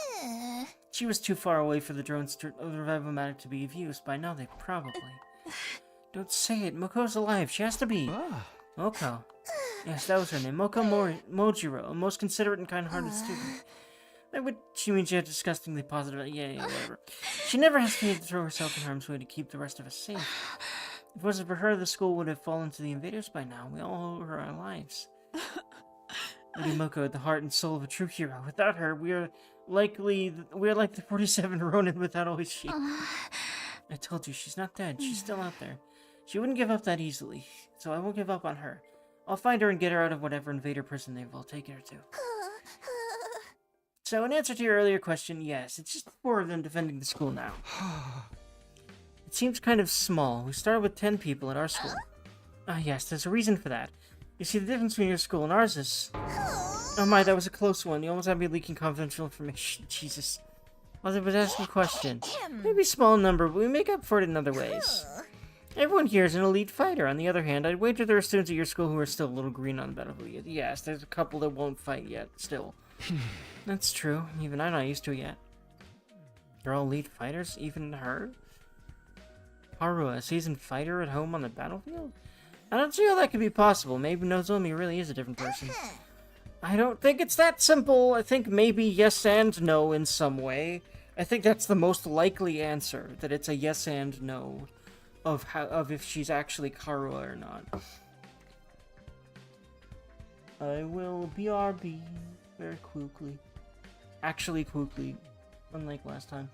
She was too far away for the drones of the Revivomatic to be of use. By now, they probably... Don't say it. Moko's alive. She has to be. Moko. Yes, that was her name. Moko Mojiro, a most considerate and kind-hearted student. By which she means she had disgustingly positive... Yeah, whatever. She never hesitated to throw herself in harm's way to keep the rest of us safe. If it wasn't for her, the school would have fallen to the invaders by now. We all owe her our lives. Lady Moko had the heart and soul of a true hero. Without her, we are like the 47 Ronin without always she. I told you, she's not dead. She's still out there. She wouldn't give up that easily, so I won't give up on her. I'll find her and get her out of whatever invader prison they've all taken her to. So, in answer to your earlier question, yes, it's just the 4 of them defending the school now. It seems kind of small. We started with 10 people at our school. Ah, yes, there's a reason for that. You see, the difference between your school and ours is... Oh my, that was a close one. You almost had me leaking confidential information. Jesus. I was asking a question. Maybe a small number, but we make up for it in other ways. Everyone here is an elite fighter. On the other hand, I'd wager there are students at your school who are still a little green on the battlefield. Yes, there's a couple that won't fight yet, still. That's true. Even I'm not used to it yet. They're all elite fighters? Even her? Haru, a seasoned fighter at home on the battlefield? I don't see how that could be possible. Maybe Nozomi really is a different person. I don't think it's that simple. I think maybe yes and no in some way. I think that's the most likely answer, that it's a yes and no of if she's actually Karua or not. I will BRB very quickly. Actually quickly, unlike last time.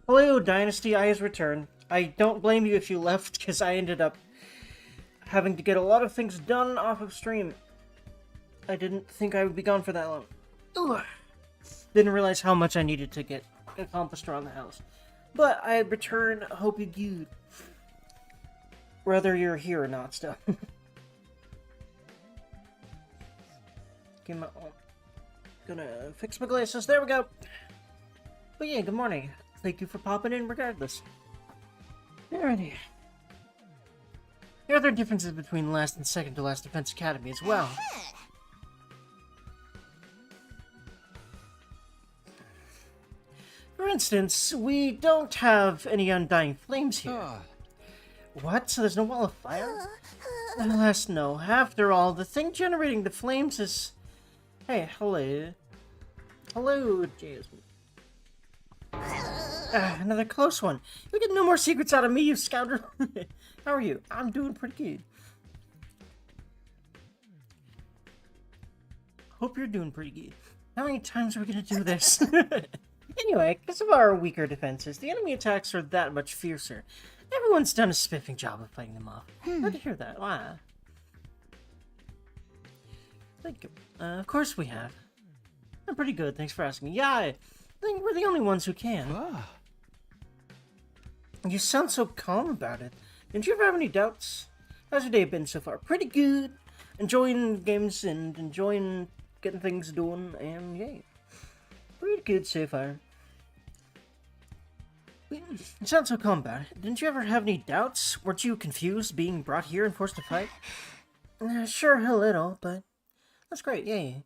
Hello, Dynasty Eyes Return. I don't blame you if you left, because I ended up having to get a lot of things done off of stream. I didn't think I would be gone for that long. Ugh. Didn't realize how much I needed to get accomplished around the house. But I return, hope you're good. Whether you're here or not, still. Gonna fix my glasses. There we go. But yeah, good morning. Thank you for popping in regardless. Alrighty. There are other differences between last and second to last Defense Academy as well. For instance, we don't have any undying flames here. What? So there's no wall of fire? Alas, no. After all, the thing generating the flames is... Hey, hello. Hello, Jasmine. Another close one. You get no more secrets out of me, you scoundrel. How are you? I'm doing pretty good. Hope you're doing pretty good. How many times are we gonna do this? Anyway, because of our weaker defenses, the enemy attacks are that much fiercer. Everyone's done a spiffing job of fighting them off. Glad to hear that. Wow. Thank you. Of course we have. I'm pretty good, thanks for asking. Yeah, I think we're the only ones who can. You sound so calm about it. Didn't you ever have any doubts? How's your day been so far? Pretty good. Enjoying games and enjoying getting things done, and yeah. Pretty good so far. You sound so calm about it. Didn't you ever have any doubts? Weren't you confused being brought here and forced to fight? Sure, a little, but that's great, yeah.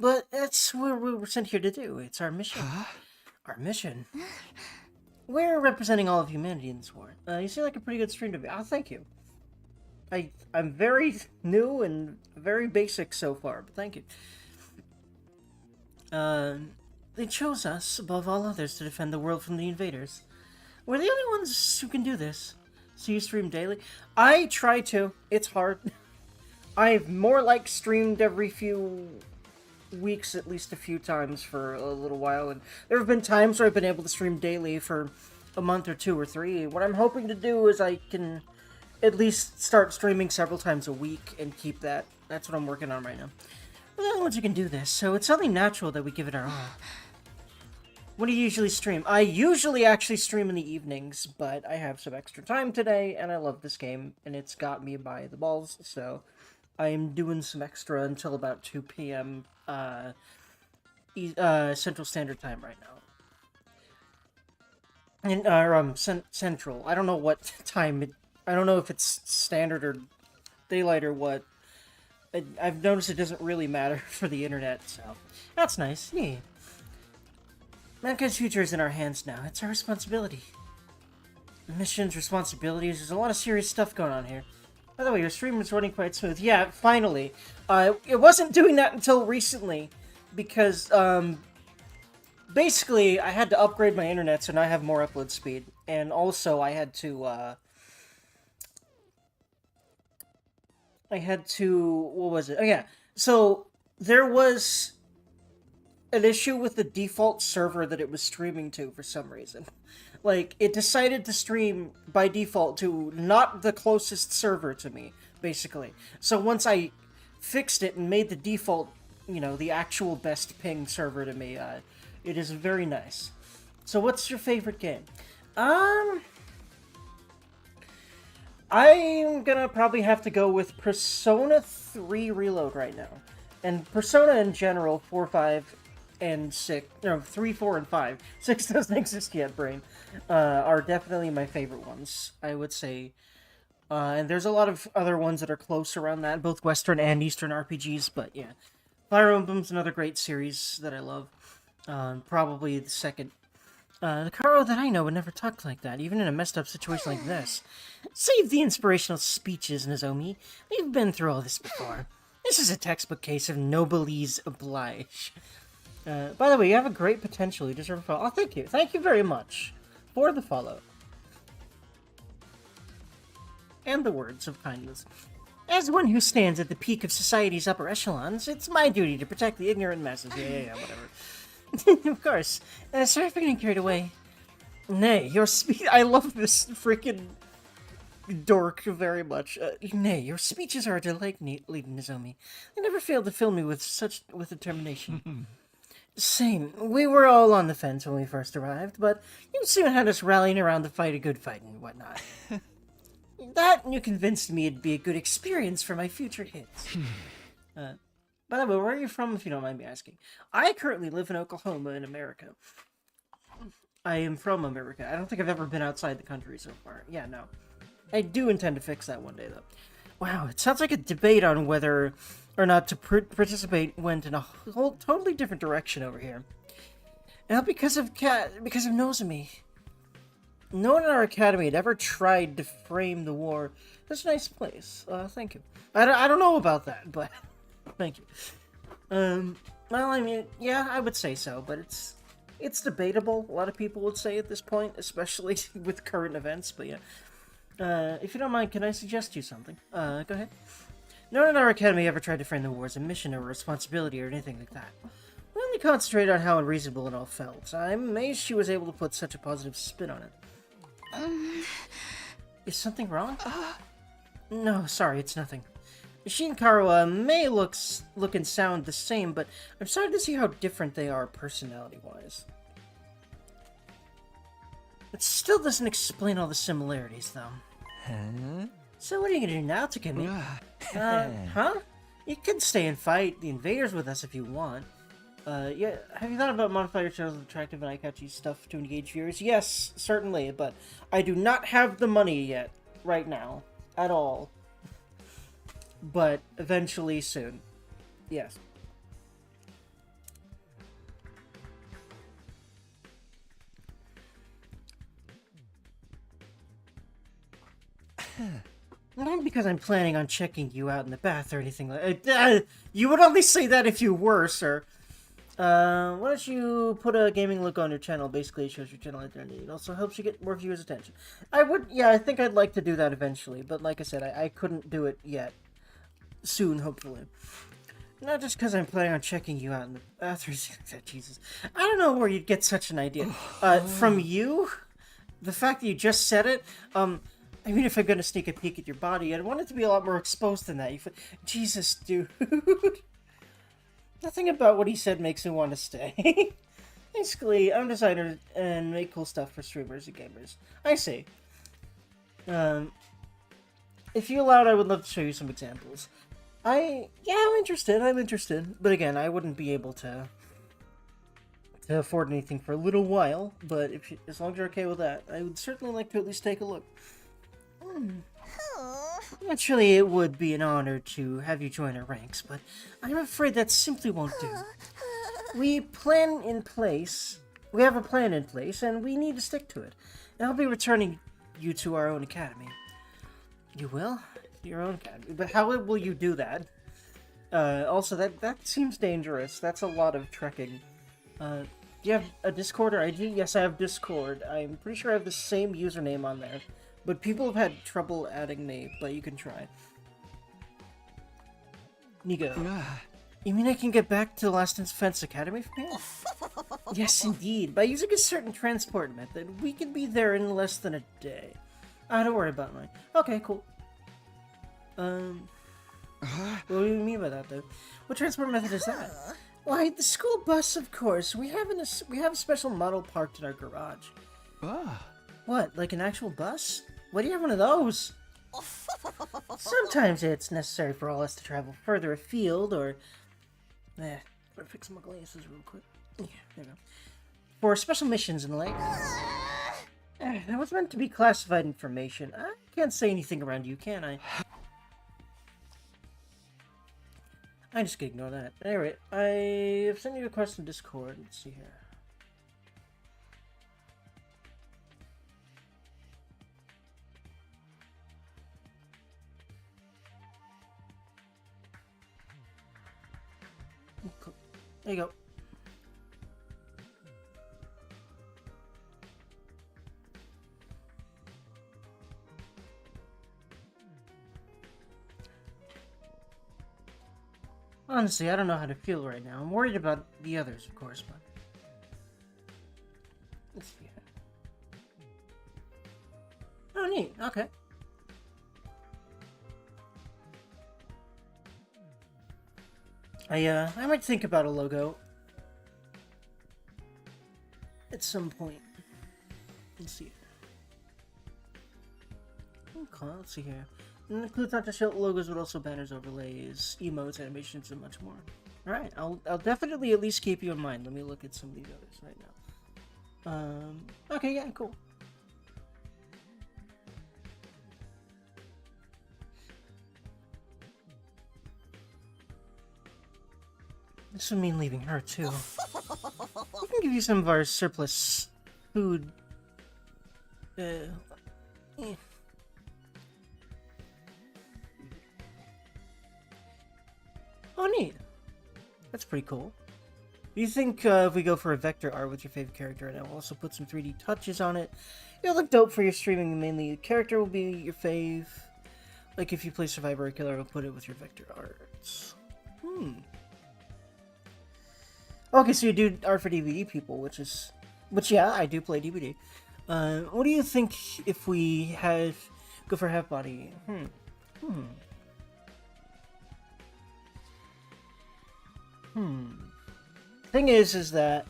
But that's what we were sent here to do. It's our mission. Our mission? We're representing all of humanity in this war. You seem like a pretty good stream to be. Oh, thank you. I'm very new and very basic so far, but thank you. They chose us, above all others, to defend the world from the invaders. We're the only ones who can do this. So you stream daily? I try to. It's hard. I've more like streamed every few weeks, at least a few times for a little while, and there have been times where I've been able to stream daily for a month or 2 or 3. What I'm hoping to do is I can at least start streaming several times a week and keep that. That's what I'm working on right now. We're the only ones who can do this, so it's only natural that we give it our all. What do you usually stream? I usually actually stream in the evenings, but I have some extra time today, and I love this game, and it's got me by the balls, so I am doing some extra until about 2 p.m. Central Standard Time right now. And, Central. I don't know what time I don't know if it's standard or daylight or what. I've noticed it doesn't really matter for the internet, so that's nice. Yeah. Mankind's future is in our hands now. It's our responsibility. Missions, responsibilities, there's a lot of serious stuff going on here. By the way, your stream is running quite smooth. Yeah, finally. It wasn't doing that until recently, because, basically, I had to upgrade my internet so now I have more upload speed. And also, I had to, what was it? Oh, yeah. So, there was an issue with the default server that it was streaming to for some reason. Like, it decided to stream by default to not the closest server to me, basically. So once I fixed it and made the default, you know, the actual best ping server to me, it is very nice. So what's your favorite game? I'm gonna probably have to go with Persona 3 Reload right now. And Persona in general, 4, 5, and 6, no, 3, 4, and 5. 6 doesn't exist yet, brain. Are definitely my favorite ones, I would say. And there's a lot of other ones that are close around that, both Western and Eastern RPGs, but yeah. Fire Emblem's another great series that I love. Probably the second. The Karo that I know would never talk like that, even in a messed up situation like this. Save the inspirational speeches, Nozomi. We've been through all this before. This is a textbook case of noblesse oblige. By the way, you have a great potential. You deserve a follow. Oh, thank you. Thank you very much for the follow. And the words of kindness. As one who stands at the peak of society's upper echelons, it's my duty to protect the ignorant masses. Yeah, whatever. Of course. Sorry for getting carried away. Nay, your speech. I love this freaking dork very much. Nay, your speeches are a delight, Lady Nozomi. They never fail to fill me with determination. Same. We were all on the fence when we first arrived, but you soon had us rallying around to fight a good fight and whatnot. That and you convinced me it'd be a good experience for my future hits. By the way, where are you from, if you don't mind me asking? I currently live in Oklahoma in America. I am from America. I don't think I've ever been outside the country so far. Yeah, no. I do intend to fix that one day, though. Wow, it sounds like a debate on whether or not to participate went in a whole totally different direction over here. Now, because of Nozomi. No one in our academy had ever tried to frame the war. That's a nice place. Thank you. I don't know about that, but thank you. Well, I mean, yeah, I would say so, but it's debatable. A lot of people would say at this point, especially with current events, but yeah. If you don't mind, can I suggest you something? Go ahead. No one in our academy ever tried to frame the war as a mission or a responsibility or anything like that. We only concentrated on how unreasonable it all felt. I'm amazed she was able to put such a positive spin on it. Is something wrong? No, sorry, it's nothing. Shinkawa may look and sound the same, but I'm starting to see how different they are personality-wise. It still doesn't explain all the similarities, though. Huh? So what are you gonna do now, Takumi? Huh? You can stay and fight the invaders with us if you want. Yeah, have you thought about modifying your channels with attractive and eye-catchy stuff to engage viewers? Yes, certainly, but I do not have the money yet, right now, at all. But eventually soon. Yes. Not because I'm planning on checking you out in the bath or anything like that. You would only say that if you were, sir. Why don't you put a gaming look on your channel? Basically, it shows your channel identity. It also helps you get more viewers' attention. Yeah, I think I'd like to do that eventually. But like I said, I couldn't do it yet. Soon, hopefully. Not just because I'm planning on checking you out in the bathroom. Jesus. I don't know where you'd get such an idea. From you? The fact that you just said it? I mean, if I'm gonna sneak a peek at your body, I'd want it to be a lot more exposed than that. Jesus, dude. Nothing about what he said makes me want to stay. Basically, I'm a designer and make cool stuff for streamers and gamers. I see. If you allowed, I would love to show you some examples. I'm interested. But again, I wouldn't be able to afford anything for a little while. But as long as you're okay with that, I would certainly like to at least take a look. Naturally, it would be an honor to have you join our ranks, but I'm afraid that simply won't do. We have a plan in place, and we need to stick to it. And I'll be returning you to our own academy. You will? Your own academy? But how will you do that? Also, that seems dangerous. That's a lot of trekking. Do you have a Discord or IG? Yes, I have Discord. I'm pretty sure I have the same username on there. But people have had trouble adding me, but you can try. Nigo. You mean I can get back to the Last Defense Academy from here? Yes, indeed. By using a certain transport method, we can be there in less than a day. Don't worry about mine. Okay, cool. What do you mean by that, though? What transport method is that? Why, the school bus, of course. We have a special model parked in our garage. What, like an actual bus? Why do you have one of those? Sometimes it's necessary for all us to travel further afield, or... better fix my glasses real quick. Yeah, there we go. For special missions and the like. That was meant to be classified information. I can't say anything around you, can I? I'm just gonna ignore that. Anyway, I have sent you a request in Discord. Let's see here. Cool. There you go. Honestly, I don't know how to feel right now. I'm worried about the others, of course, but... let's see. Oh, neat. Okay. I might think about a logo at some point. Let's see. Okay, let's see here. It includes not just logos, but also banners, overlays, emotes, animations, and much more. Alright, I'll definitely at least keep you in mind. Let me look at some of these others right now. Okay, yeah, cool. This would mean leaving her, too. We can give you some of our surplus food. Oh, neat. That's pretty cool. Do you think if we go for a vector art with your favorite character and I'll also put some 3D touches on it, it'll look dope for your streaming? Mainly the character will be your fave. Like if you play Survivor or Killer, I'll put it with your vector arts. Okay, so you do art for DVD people, which yeah, I do play DVD. What do you think if we go for half body? Thing is that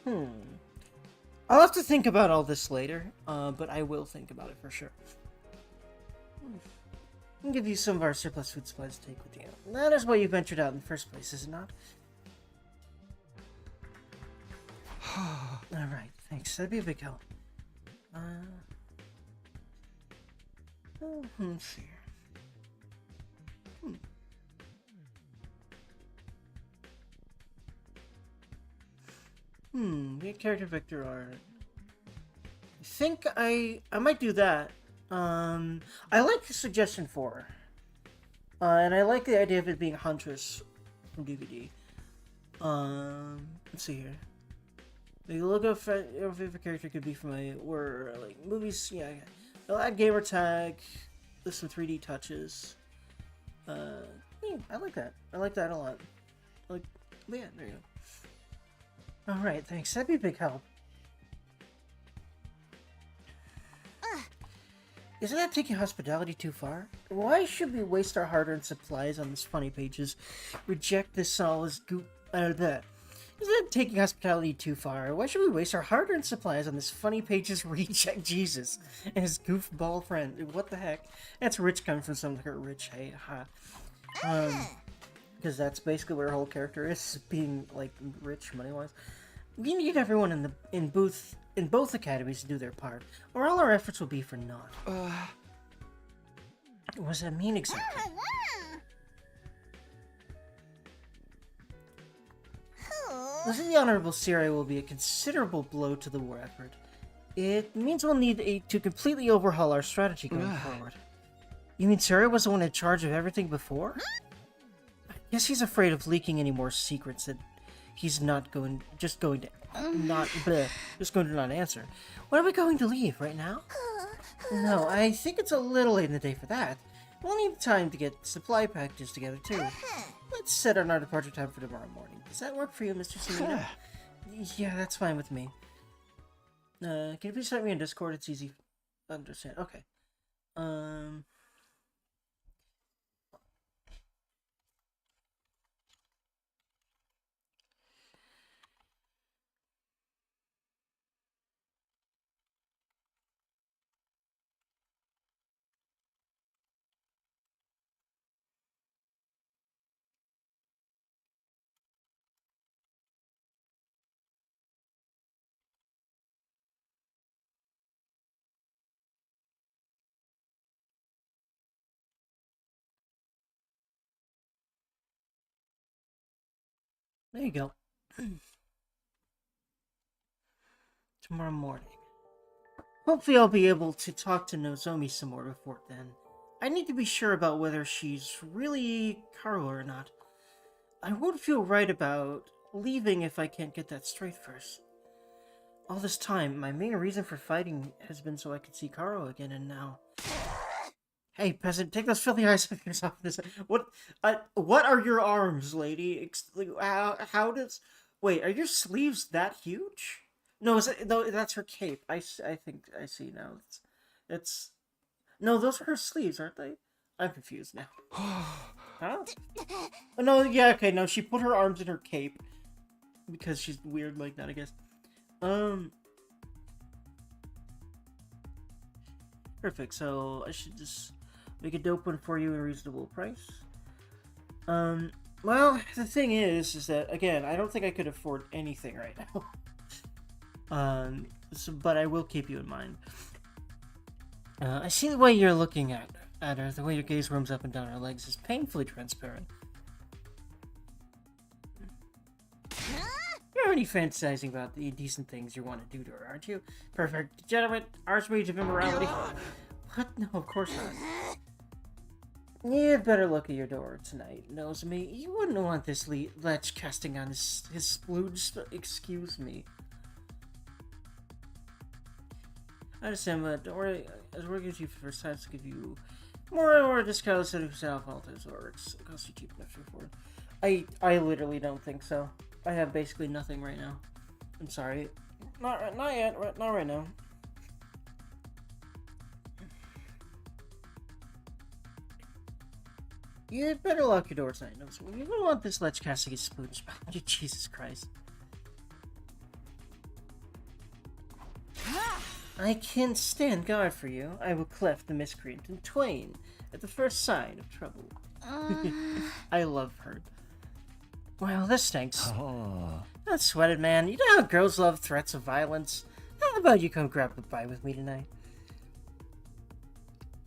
I'll have to think about all this later, but I will think about it for sure. I'll give you some of our surplus food supplies to take with you. That is why you ventured out in the first place, is it not? Alright, thanks. That'd be a big help. Let's see here. Get character vector art. I think I might do that. I like the suggestion for her. And I like the idea of it being Huntress from DVD. Let's see here. The logo for your favorite character could be from like movies. Yeah, I'll add gamer tag. There's some 3D touches. Yeah, I like that. I like that a lot. Like, yeah, there you go. All right, thanks. That'd be a big help. Isn't that taking hospitality too far? Why should we waste our hard-earned supplies on these funny pages? Reject this all as that. Isn't that taking hospitality too far? Why should we waste our hard-earned supplies on this funny pages? Reject Jesus and his goofball friend. What the heck? That's rich coming from some rich. Hey, ha. Because that's basically what her whole character is, being like rich money-wise. We need everyone in both academies to do their part, or all our efforts will be for naught. What does that mean exactly? Losing the Honorable Siri will be a considerable blow to the war effort. It means we'll need to completely overhaul our strategy going forward. You mean Siri was the one in charge of everything before? I guess he's afraid of leaking any more secrets that he's just going to not answer. When are we going to leave? Right now? No, I think it's a little late in the day for that. We'll need time to get supply packages together too. Let's set our departure time for tomorrow morning. Does that work for you, Mr. Semino? Yeah, that's fine with me. Can you please type me in Discord? It's easy to understand. Okay. There you go. Tomorrow morning. Hopefully I'll be able to talk to Nozomi some more before then. I need to be sure about whether she's really Karo or not. I won't feel right about leaving if I can't get that straight first. All this time, my main reason for fighting has been so I could see Karo again, and now... Hey, peasant, take those filthy eyes of yours off this. What are your arms, lady? How does... Wait, are your sleeves that huge? No, no, that's her cape. I think I see now. It's... No, those are her sleeves, aren't they? I'm confused now. Huh? Oh, no, yeah, okay, no, she put her arms in her cape. Because she's weird like that, I guess. Perfect, so I should just make a dope one for you at a reasonable price. Well, the thing is that, again, I don't think I could afford anything right now. But I will keep you in mind. I see the way you're looking at her, the way your gaze roams up and down her legs is painfully transparent. You're already fantasizing about the indecent things you want to do to her, aren't you? Perfect. Degenerate, archmage of immorality. What? No, of course not. You'd better look at your door tonight, Nozomi. You wouldn't want this lech casting on his splooge. Excuse me. I understand, but don't worry. As we're giving you for the first time to give you more discount instead of self-alters, or it costs you cheap enough to afford. I literally don't think so. I have basically nothing right now. I'm sorry. Not yet. Not right now. You'd better lock your door tonight. You don't want this lech casting his splooge. Jesus Christ. I can't stand guard for you. I will cleft the miscreant in twain at the first sign of trouble. I love her. Well, this stinks. Oh. Don't sweat it, man. You know how girls love threats of violence. How about you come grab a bite with me tonight?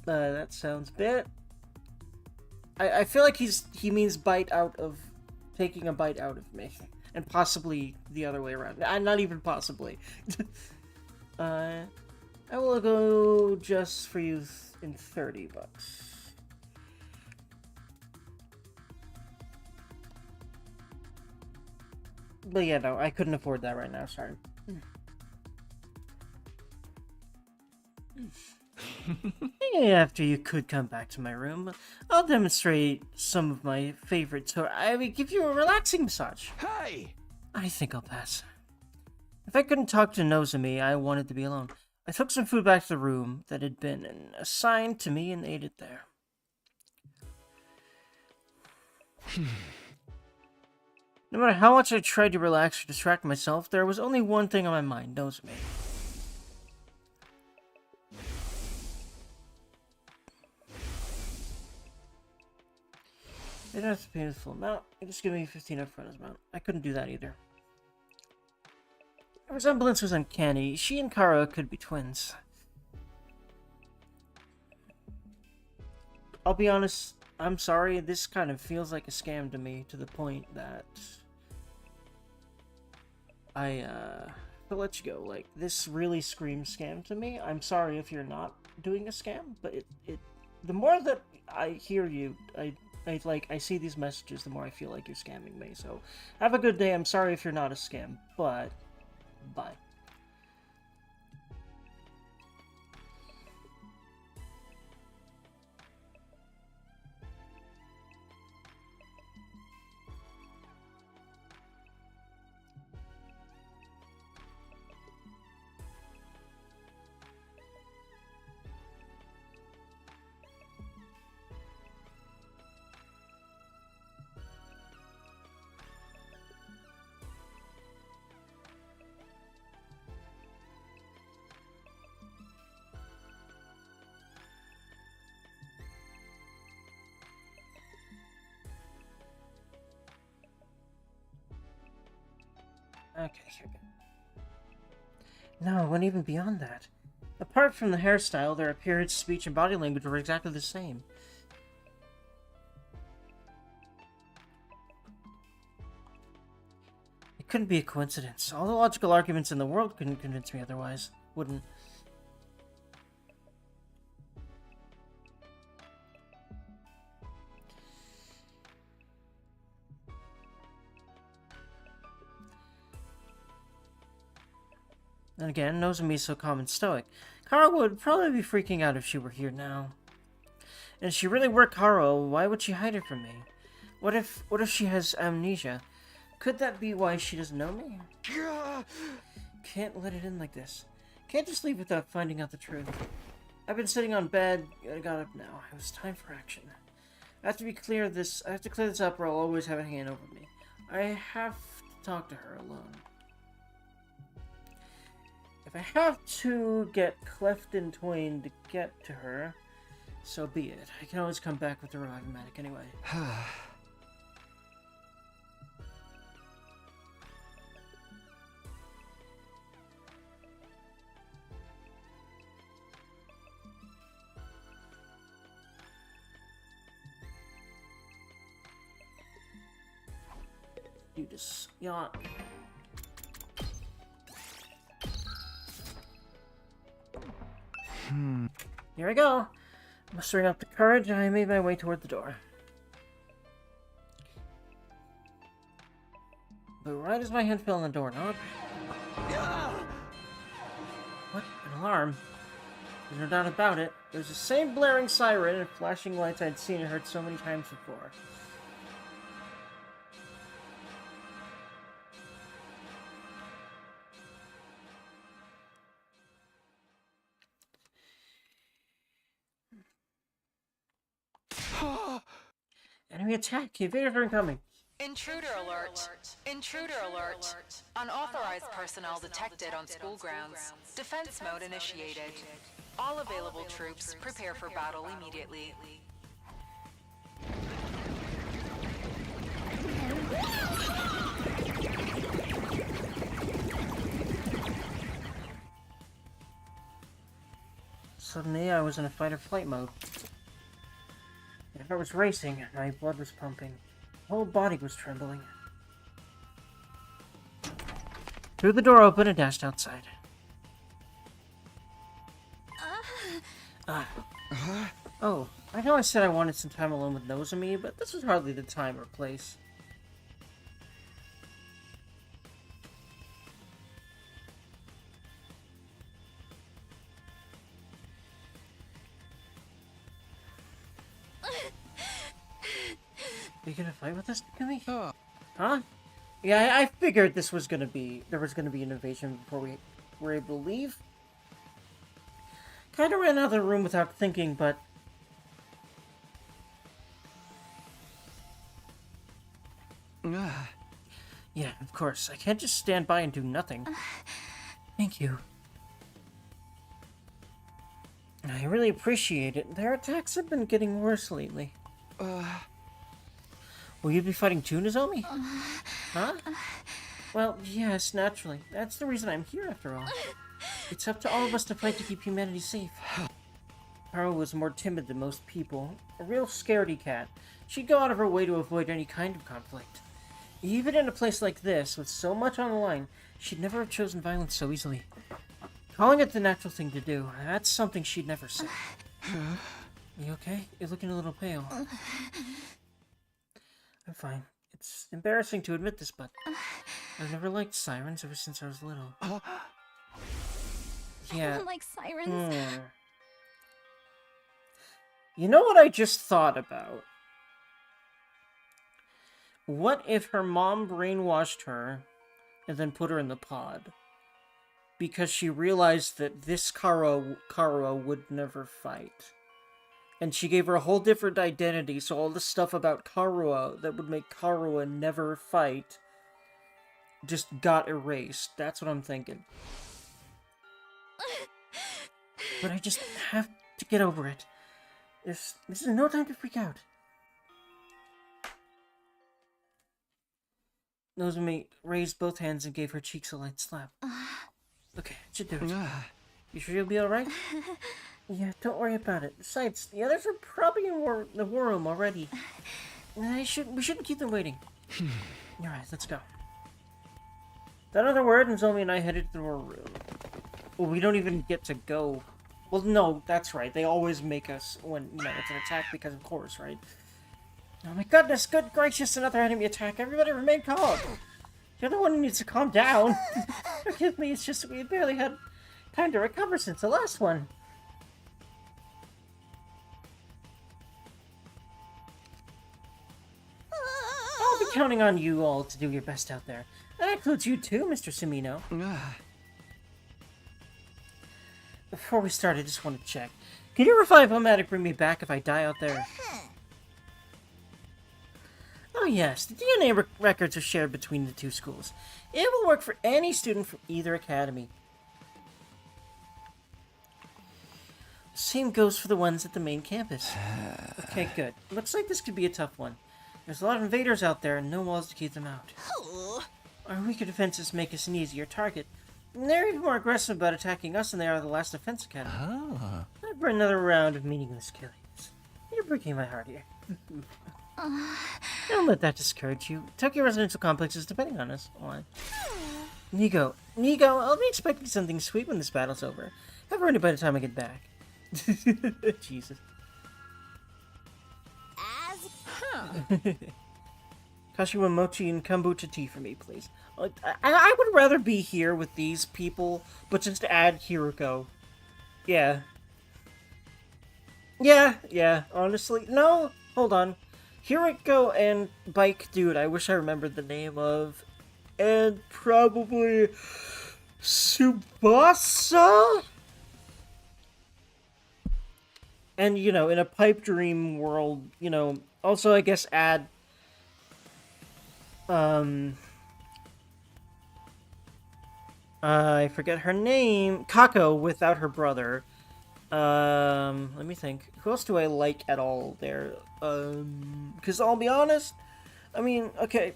That sounds a bit... I feel like he means bite out of... taking a bite out of me. And possibly the other way around. Not even possibly. I will go just for you in $30. But yeah, no, I couldn't afford that right now, sorry. After you could come back to my room, I'll demonstrate some of my favorites, or I will give you a relaxing massage. Hey! I think I'll pass. If I couldn't talk to Nozomi, I wanted to be alone. I took some food back to the room that had been assigned to me and ate it there. No matter how much I tried to relax or distract myself, there was only one thing on my mind, Nozomi. You don't have to pay the full amount. You just give me 15 upfront as amount. I couldn't do that either. The resemblance was uncanny. She and Kara could be twins. I'll be honest, I'm sorry, this kind of feels like a scam to me, to the point that to let you go. Like, this really screams scam to me. I'm sorry if you're not doing a scam, but the more that I hear you, I see these messages, the more I feel like you're scamming me. So, have a good day. I'm sorry if you're not a scam, but bye. Okay, here we go. No, it went even beyond that. Apart from the hairstyle, their appearance, speech, and body language were exactly the same. It couldn't be a coincidence. All the logical arguments in the world couldn't convince me otherwise. Wouldn't. And again, Nozomi's so calm and stoic. Kara would probably be freaking out if she were here now. And if she really were Kara, why would she hide it from me? What if she has amnesia? Could that be why she doesn't know me? Can't let it in like this. Can't just leave without finding out the truth. I've been sitting on bed. I got up now. It was time for action. I have to clear this up, or I'll always have a hand over me. I have to talk to her alone. If I have to get cleft in twain to get to her, so be it. I can always come back with the Revive-O-Matic anyway. You just yawn. Here I go. Mustering up the courage, I made my way toward the door. But right as my hand fell on the doorknob... What? An alarm? There's no doubt about it. It was the same blaring siren and flashing lights I'd seen and heard so many times before. Enemy attack! Invaders are incoming! Intruder alert! Intruder alert! Unauthorized personnel detected on school grounds. Defense mode initiated. All available troops prepare for battle immediately. Suddenly, I was in a fight-or-flight mode. My heart was racing, my blood was pumping. My whole body was trembling. Threw the door open and dashed outside. Oh, I know I said I wanted some time alone with Nozomi, but this was hardly the time or place. Are you gonna fight with us, Takumi? Huh? Yeah, I figured there was gonna be an invasion before we were able to leave. Kinda ran out of the room without thinking, but... Yeah, of course. I can't just stand by and do nothing. Thank you. I really appreciate it. Their attacks have been getting worse lately. Will you be fighting too, Nozomi? Huh? Well, yes, naturally. That's the reason I'm here, after all. It's up to all of us to fight to keep humanity safe. Haru was more timid than most people. A real scaredy cat. She'd go out of her way to avoid any kind of conflict. Even in a place like this, with so much on the line, she'd never have chosen violence so easily. Calling it the natural thing to do, that's something she'd never say. You okay? You're looking a little pale. I'm fine. It's embarrassing to admit this, but I've never liked sirens ever since I was little. Yeah. I don't like sirens. You know what I just thought about? What if her mom brainwashed her and then put her in the pod? Because she realized that this Kara would never fight. And she gave her a whole different identity, so all the stuff about Karua that would make Karua never fight just got erased. That's what I'm thinking. But I just have to get over it. This is no time to freak out. Nozomi raised both hands and gave her cheeks a light slap. Okay, it should do it. You sure you'll be alright? Yeah, don't worry about it. Besides, the others are probably in the war room already. We shouldn't keep them waiting. Alright, let's go. That other word, Nozomi and I headed to the war room. Well, we don't even get to go. Well, no, that's right. They always make us when, it's an attack because of course, right? Oh my goodness, good gracious, another enemy attack. Everybody remain calm. You're the one who needs to calm down. Forgive me, it's just we barely had time to recover since the last one. I'll be counting on you all to do your best out there. That includes you too, Mr. Sumino. before we start, I just want to check. Can you revive Homematic bring me back if I die out there? Oh yes, the DNA records are shared between the two schools. It will work for any student from either academy. Same goes for the ones at the main campus. Okay, good. Looks like this could be a tough one. There's a lot of invaders out there and no walls to keep them out. Our weaker defenses make us an easier target. And they're even more aggressive about attacking us than they are the last defense academy. Oh. Time for another round of meaningless killings. You're breaking my heart here. Don't let that discourage you. Tokyo residential complexes depending on us. Why? Nigo, I'll be expecting something sweet when this battle's over. Have ready by the time I get back. Jesus. Kashiwa mochi and kombucha tea for me, please. I would rather be here with these people, but just add Hiroko. Yeah. Yeah, honestly. No, hold on. Hiroko and Bike Dude, I wish I remembered the name of. And probably Tsubasa? And, you know, in a pipe dream world, you know, also I guess add I forget her name. Kako without her brother. Let me think. Who else do I like at all there? Because I'll be honest, I mean, okay,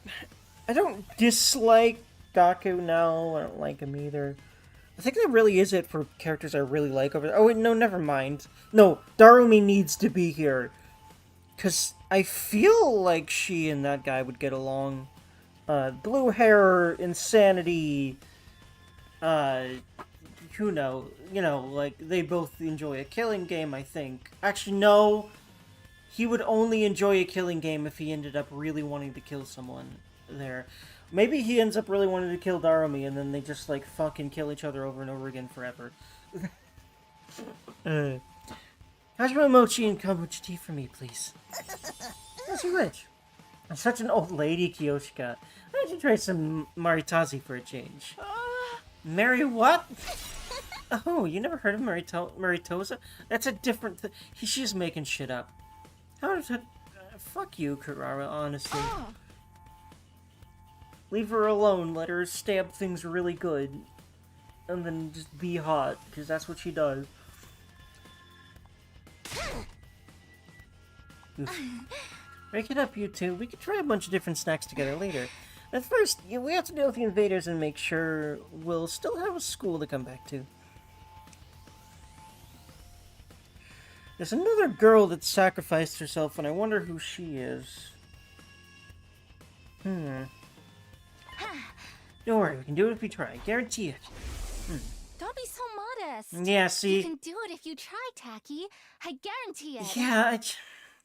I don't dislike Gaku now. I don't like him either. I think that really is it for characters I really like over there. Oh, wait, no, never mind. No, Darumi needs to be here. Because I feel like she and that guy would get along. Blue hair, insanity, you know, like, they both enjoy a killing game, I think. Actually, no. He would only enjoy a killing game if he ended up really wanting to kill someone there. Maybe he ends up really wanting to kill Darumi, and then they just, like, fucking kill each other over and over again forever. Hajime mochi and kombucha tea for me, please. That's rich. I'm such an old lady, Kiyoshika. Why don't you try some Maritazi for a change? Mary what? Oh, you never heard of Maritosa? That's a different she's making shit up. How does that... fuck you, Kurara, honestly. Leave her alone, let her stab things really good. And then just be hot, because that's what she does. Break it up, you two. We could try a bunch of different snacks together later. At first, we have to deal with the invaders and make sure we'll still have a school to come back to. There's another girl that sacrificed herself, and I wonder who she is. Don't worry, we can do it if we try. Guarantee it. Don't be so modest. Yeah, see? You can do it if you try, Taki. I guarantee it. Yeah,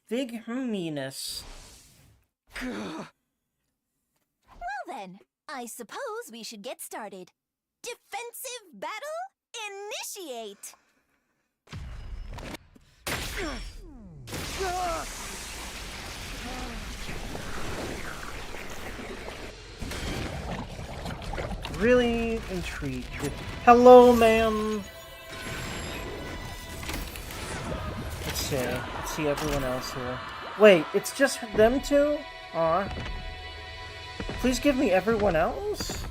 big meanness. Well then, I suppose we should get started. Defensive battle? Initiate! Really intrigued. Hello, ma'am. Let's see everyone else here. Wait, it's just them two? Aw. Please give me everyone else?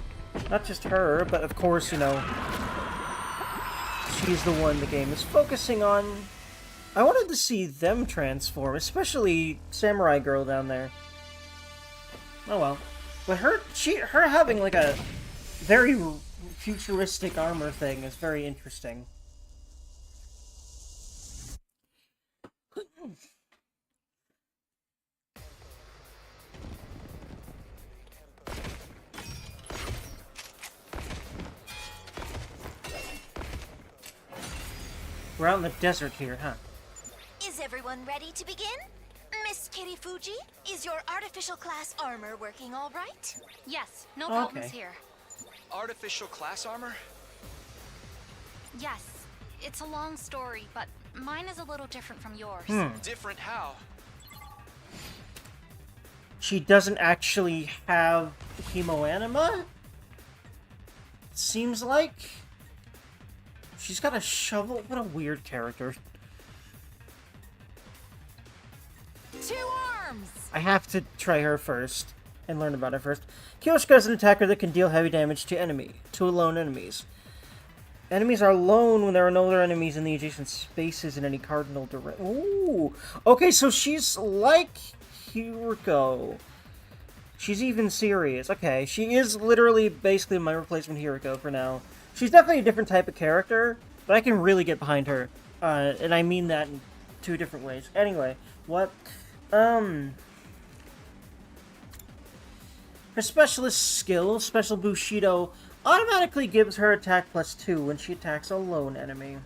Not just her, but of course, you know, she's the one the game is focusing on. I wanted to see them transform, especially Samurai Girl down there. Oh well. But her having like a very futuristic armor thing is very interesting. We're out in the desert here, huh? Is everyone ready to begin? Miss Kirifuji, is your artificial class armor working all right? Yes, no problems here. Artificial class armor? Yes, it's a long story, but mine is a little different from yours. Different how? She doesn't actually have hemoanima? Seems like. She's got a shovel. What a weird character. 2 arms! I have to try her first and learn about her first. Kyoshka is an attacker that can deal heavy damage to lone enemies. Enemies are lone when there are no other enemies in the adjacent spaces in any cardinal direction. Ooh! Okay, so she's like Hiriko. She's even serious. Okay, she is literally basically my replacement Hiriko for now. She's definitely a different type of character, but I can really get behind her. And I mean that in 2 different ways. Anyway, what? Her specialist skill, Special Bushido, automatically gives her attack +2 when she attacks a lone enemy.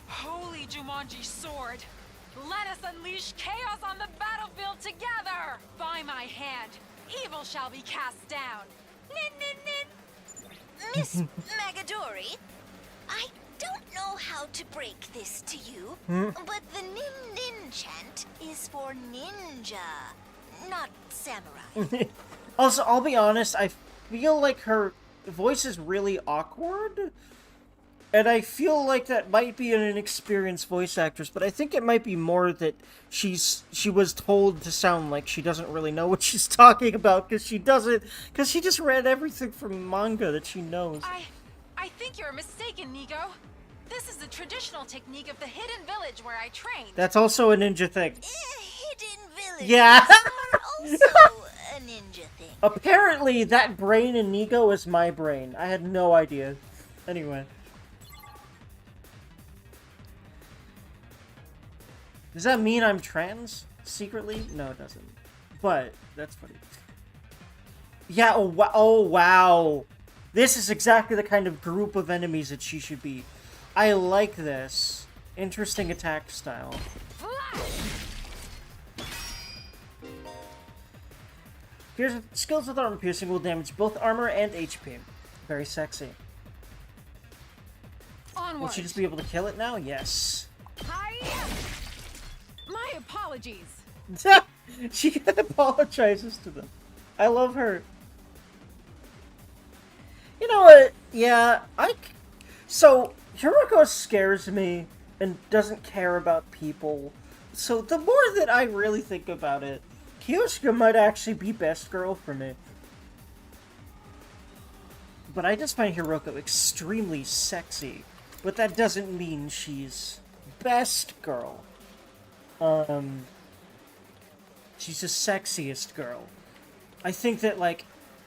Holy Jumanji sword! Let us unleash chaos on the battlefield together! By my hand, evil shall be cast down! Nin, nin, nin. Miss Magadori, I don't know how to break this to you, but the nin nin chant is for ninja, not samurai. Also, I'll be honest, I feel like her voice is really awkward. And I feel like that might be an inexperienced voice actress, but I think it might be more that she was told to sound like she doesn't really know what she's talking about, because she just read everything from manga that she knows. I think you're mistaken, Nigo. This is the traditional technique of the hidden village where I trained. That's also a ninja thing. Hidden villages Yeah. are also a ninja thing. Apparently, that brain in Nigo is my brain. I had no idea. Anyway. Does that mean I'm trans? Secretly? No, it doesn't. But, that's funny. Yeah, oh wow. This is exactly the kind of group of enemies that she should be. I like this. Interesting attack style. Here's skills with armor piercing will damage both armor and HP. Very sexy. Onward. Will she just be able to kill it now? Yes. Hi-ya! My apologies. She apologizes to them. I love her. You know what? Yeah, So, Hiroko scares me and doesn't care about people. So, the more that I really think about it, Kyoshka might actually be best girl for me. But I just find Hiroko extremely sexy. But that doesn't mean she's best girl. She's the sexiest girl. I think that, like,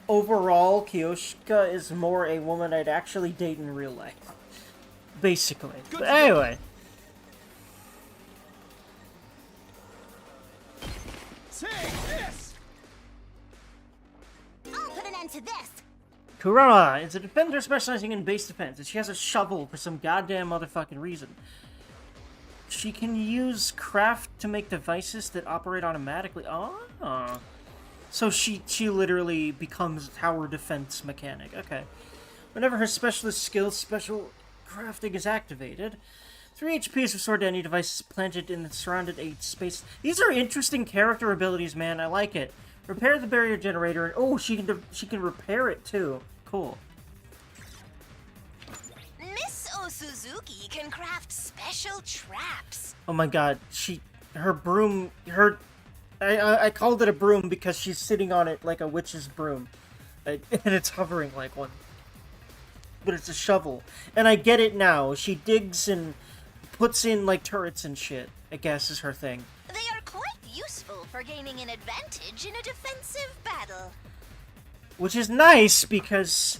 overall, Kyoshka is more a woman I'd actually date in real life. Basically. But anyway. Take this! I'll put an end to this! Kurama is a defender specializing in base defense, and she has a shovel for some goddamn motherfucking reason. She can use craft to make devices that operate automatically. Ah. So she literally becomes a tower defense mechanic. Okay. Whenever her specialist skill, special crafting is activated, 3 HP is restored to any devices planted in the surrounded 8 space. These are interesting character abilities, man. I like it. Repair the barrier generator, and oh, she can repair it too. Cool. Miss Osuzuki can craft special traps. Oh my god, her broom, I called it a broom because she's sitting on it like a witch's broom. And it's hovering like one. But it's a shovel. And I get it now. She digs and puts in, like, turrets and shit, I guess is her thing. They are quite useful for gaining an advantage in a defensive battle. Which is nice because,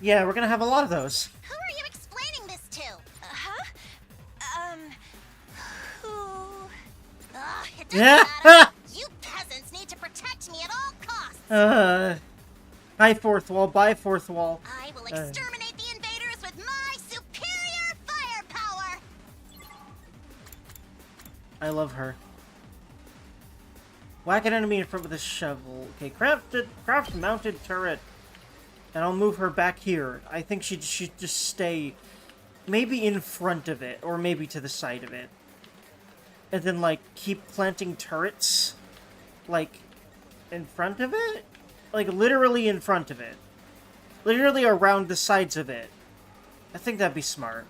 yeah, we're gonna have a lot of those. Who are you explaining this to? Who? It doesn't matter. You peasants need to protect me at all costs. Hi, fourth wall. Bye, fourth wall. I will exterminate the invaders with my superior firepower. I love her. Whack an enemy in front with a shovel. Okay, craft mounted turret. And I'll move her back here. I think she should just stay maybe in front of it, or maybe to the side of it. And then, like, keep planting turrets, like, in front of it? Like, literally in front of it. literally around the sides of it. I think that'd be smart.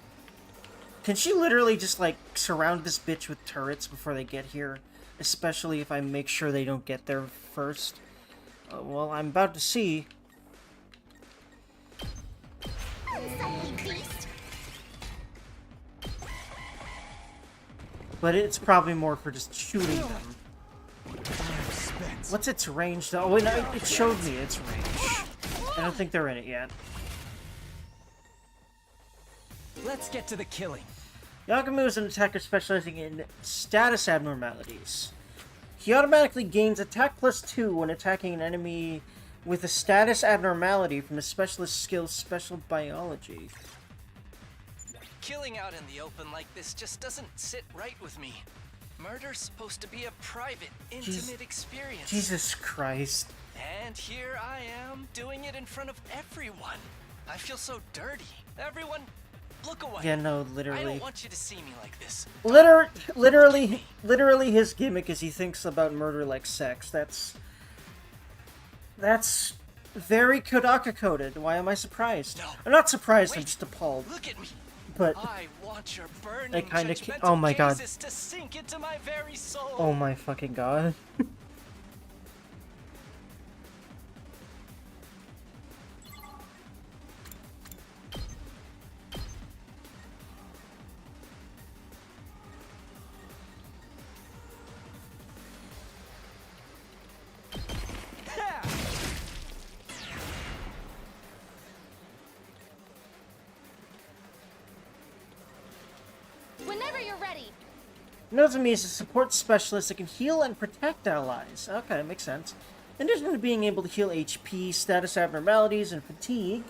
Can she literally just, like, surround this bitch with turrets before they get here? Especially if I make sure they don't get there first. Well, I'm about to see. But it's probably more for just shooting them. What's its range, though? Oh, wait, no, it showed me its range. I don't think they're in it yet. Let's get to the killing. Yagamu is an attacker specializing in status abnormalities. He automatically gains attack plus 2 when attacking an enemy with a status abnormality from the specialist skill Special Biology. Killing out in the open like this just doesn't sit right with me. Murder's supposed to be a private, intimate experience. Jesus Christ. And here I am, doing it in front of everyone. I feel so dirty. Everyone, look away. Yeah, no, I literally. don't want you to see me like this. Literally, his gimmick is he thinks about murder like sex. That's very Kodaka coded. Why am I surprised? No. I'm not surprised. I'm Wait. just appalled. Look at me. But I want your burning, I kinda judgmental oh my god. gazes to sink into my very soul. oh my fucking god. Whenever you're ready. Nozomi is a support specialist that can heal and protect allies. Okay, makes sense. In addition to being able to heal HP, status abnormalities, and fatigue,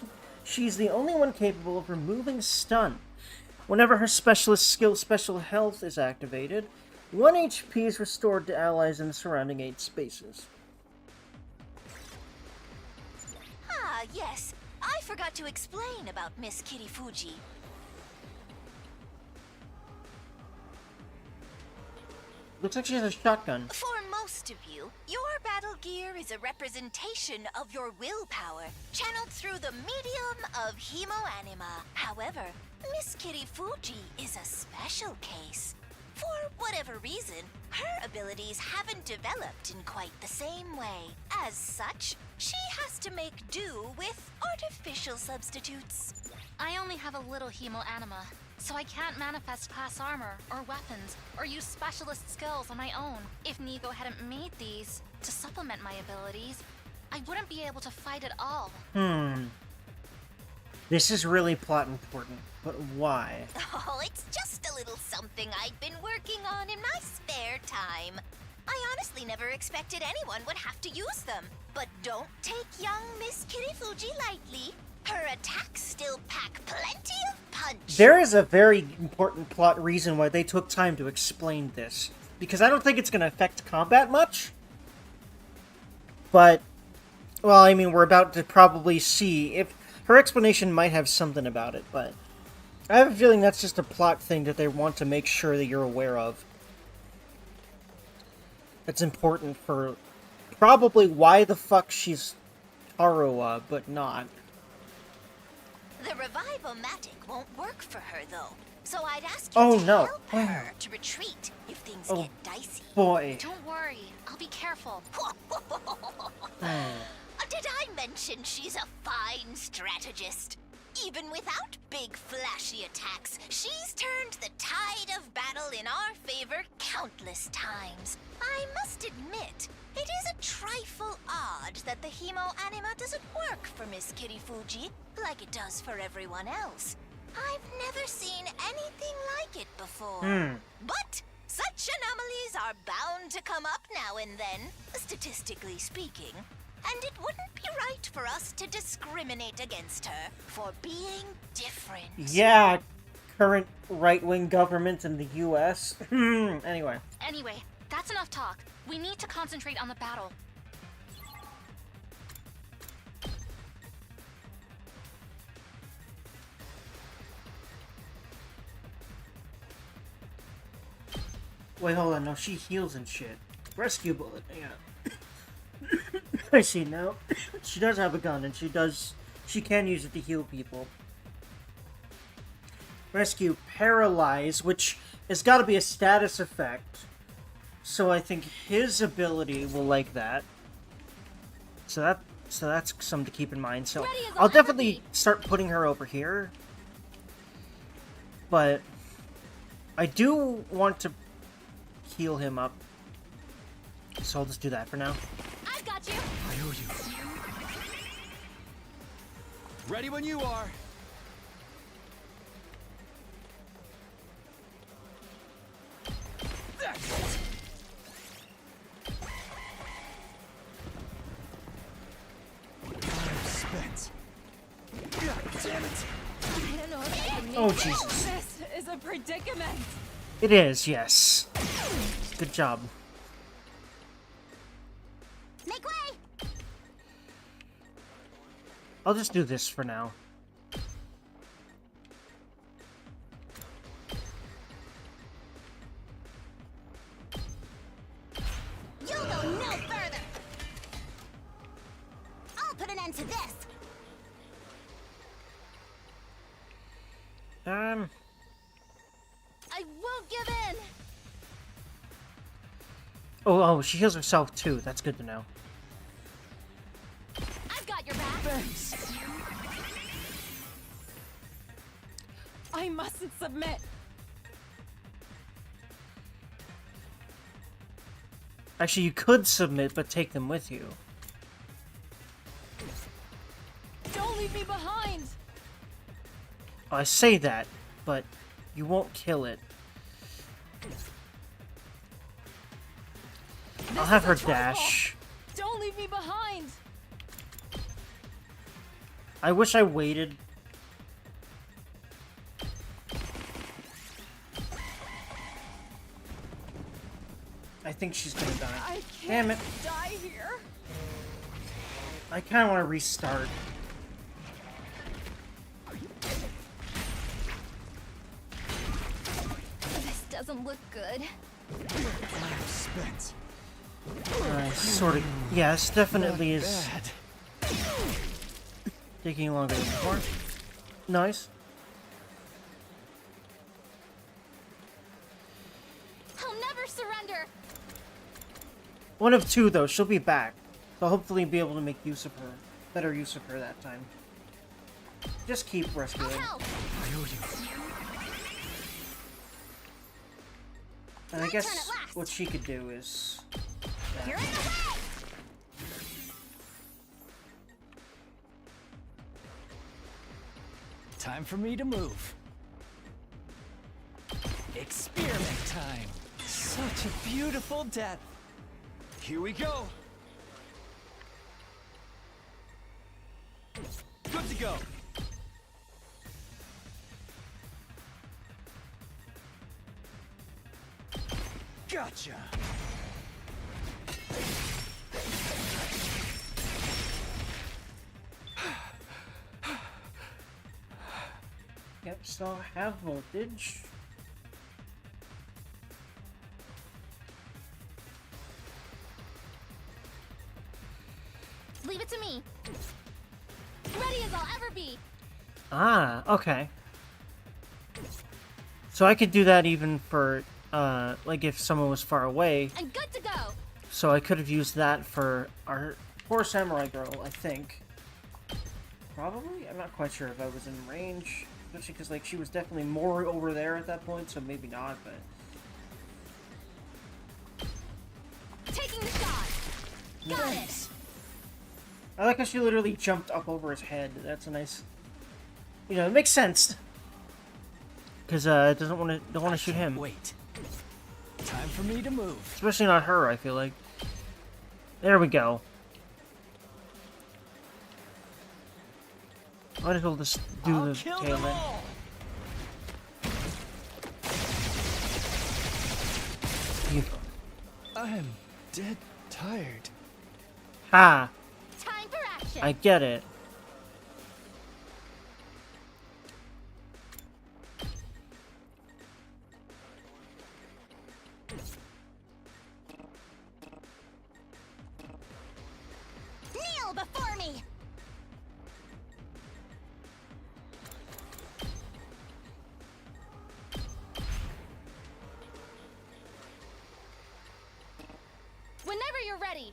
she's the only one capable of removing stun. Whenever her specialist skill Special Health is activated, 1 HP is restored to allies in the surrounding 8 spaces. Ah, yes. I forgot to explain about Miss Kitty Fuji. Looks like she has a shotgun. For most of you, your battle gear is a representation of your willpower, channeled through the medium of Hemoanima. However, Miss Kitty Fuji is a special case. For whatever reason, her abilities haven't developed in quite the same way. As such, she has to make do with artificial substitutes. I only have a little hemoanima, so I can't manifest class armor or weapons or use specialist skills on my own. If Nigo hadn't made these to supplement my abilities, I wouldn't be able to fight at all. This is really plot important, but why? Oh, it's just a little something I'd been working on in my spare time. I honestly never expected anyone would have to use them. But don't take young Miss Kitty Fuji lightly. Her attacks still pack plenty of punch. There is a very important plot reason why they took time to explain this. Because I don't think it's going to affect combat much. But, well, I mean, we're about to probably see if her explanation might have something about it, but I have a feeling that's just a plot thing that they want to make sure that you're aware of. That's important for probably why the fuck she's Taroa, but not. The Revive-O-Matic won't work for her, though. So I'd ask Oh, you to no. help her to retreat if things Oh. get dicey. Boy. Don't worry, I'll be careful. Did I mention she's a fine strategist? Even without big flashy attacks, she's turned the tide of battle in our favor countless times. I must admit, it is a trifle odd that the Hemoanima doesn't work for Miss Kitty Fuji like it does for everyone else. I've never seen anything like it before. But such anomalies are bound to come up now and then, statistically speaking. And it wouldn't be right for us to discriminate against her for being different. Yeah, current right-wing government in the US. Anyway. Anyway, that's enough talk. We need to concentrate on the battle. Wait, hold on. No, she heals and shit. Rescue bullet. Yeah. I see now. She does have a gun, and she she can use it to heal people. Rescue Paralyze, which has got to be a status effect. So I think his ability will like that. So that's something to keep in mind. So I'll definitely start putting her over here. But I do want to heal him up. So I'll just do that for now. I've got you. I owe you. Ready when you are. Damn it! I don't know if I can make Oh, it. Jesus. This is a predicament. It is, yes. Good job. Make way. I'll just do this for now. You'll go no further. I'll put an end to this. I won't give in. Oh, she heals herself too. That's good to know. I've got your back. Thanks. I mustn't submit. Actually, you could submit, but take them with you. Don't leave me behind. I say that, but you won't kill it. I'll have her dash. Don't leave me behind. I wish I waited. I think she's gonna die. I can't Damn it. die here. I kind of want to restart. This doesn't look good. I'm spent. Sort of. Yes, definitely Not is bad. taking longer than before. Nice. I'll never surrender. One of two, though. She'll be back. So hopefully be able to make use of her. Better use of her that time. Just keep I'll rescuing. help. I owe you. And I My turn guess at last. what she could do is... You're in the way. Time for me to move. Experiment time. Such a beautiful death. Here we go. Good to go. Gotcha. Yep, still have voltage. Leave it to me. Ready as I'll ever be. Ah, okay. So I could do that even for, like if someone was far away. I'm good to go. So I could have used that for our poor samurai girl, I think. Probably? I'm not quite sure if I was in range. Especially because, like, she was definitely more over there at that point, so maybe not, but... Taking the shot. Got it. I like how she literally jumped up over his head. That's a nice... You know, it makes sense. Because, it don't want to shoot him. Wait. Time for me to move. Especially not her, I feel like. There we go. Might as well just do I'll the kill tail them end. all. You... I'm dead tired. Ha! Time for action. I get it. Kneel before me. Whenever you're ready.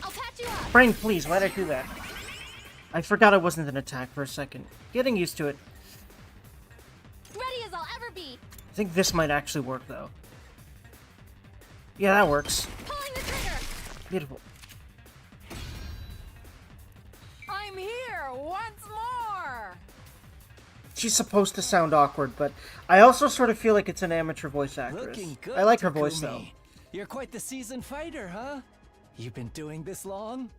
I'll patch you up. Brain, please, why'd I do that? I forgot it wasn't an attack for a second. Getting used to it. Ready as I'll ever be. I think this might actually work, though. Yeah, that works. Pulling the trigger. Beautiful. I'm here once more. She's supposed to sound awkward, but I also sort of feel like it's an amateur voice actress. Looking good, I like her voice, though. Takumi. You're quite the seasoned fighter, huh? You've been doing this long?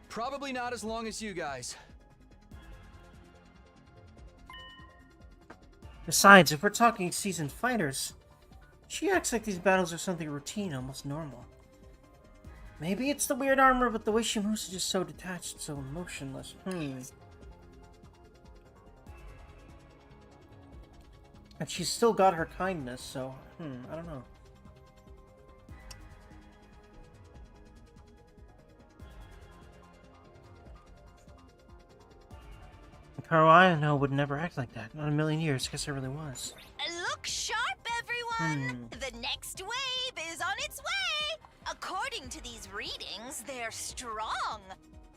Probably not as long as you guys. Besides, if we're talking seasoned fighters, she acts like these battles are something routine, almost normal. Maybe it's the weird armor, but the way she moves is just so detached, so emotionless. And she's still got her kindness, so, I don't know. Karo I know would never act like that. Not in a million years. Guess it really was. Look sharp, everyone! The next wave is on its way! According to these readings, they're strong.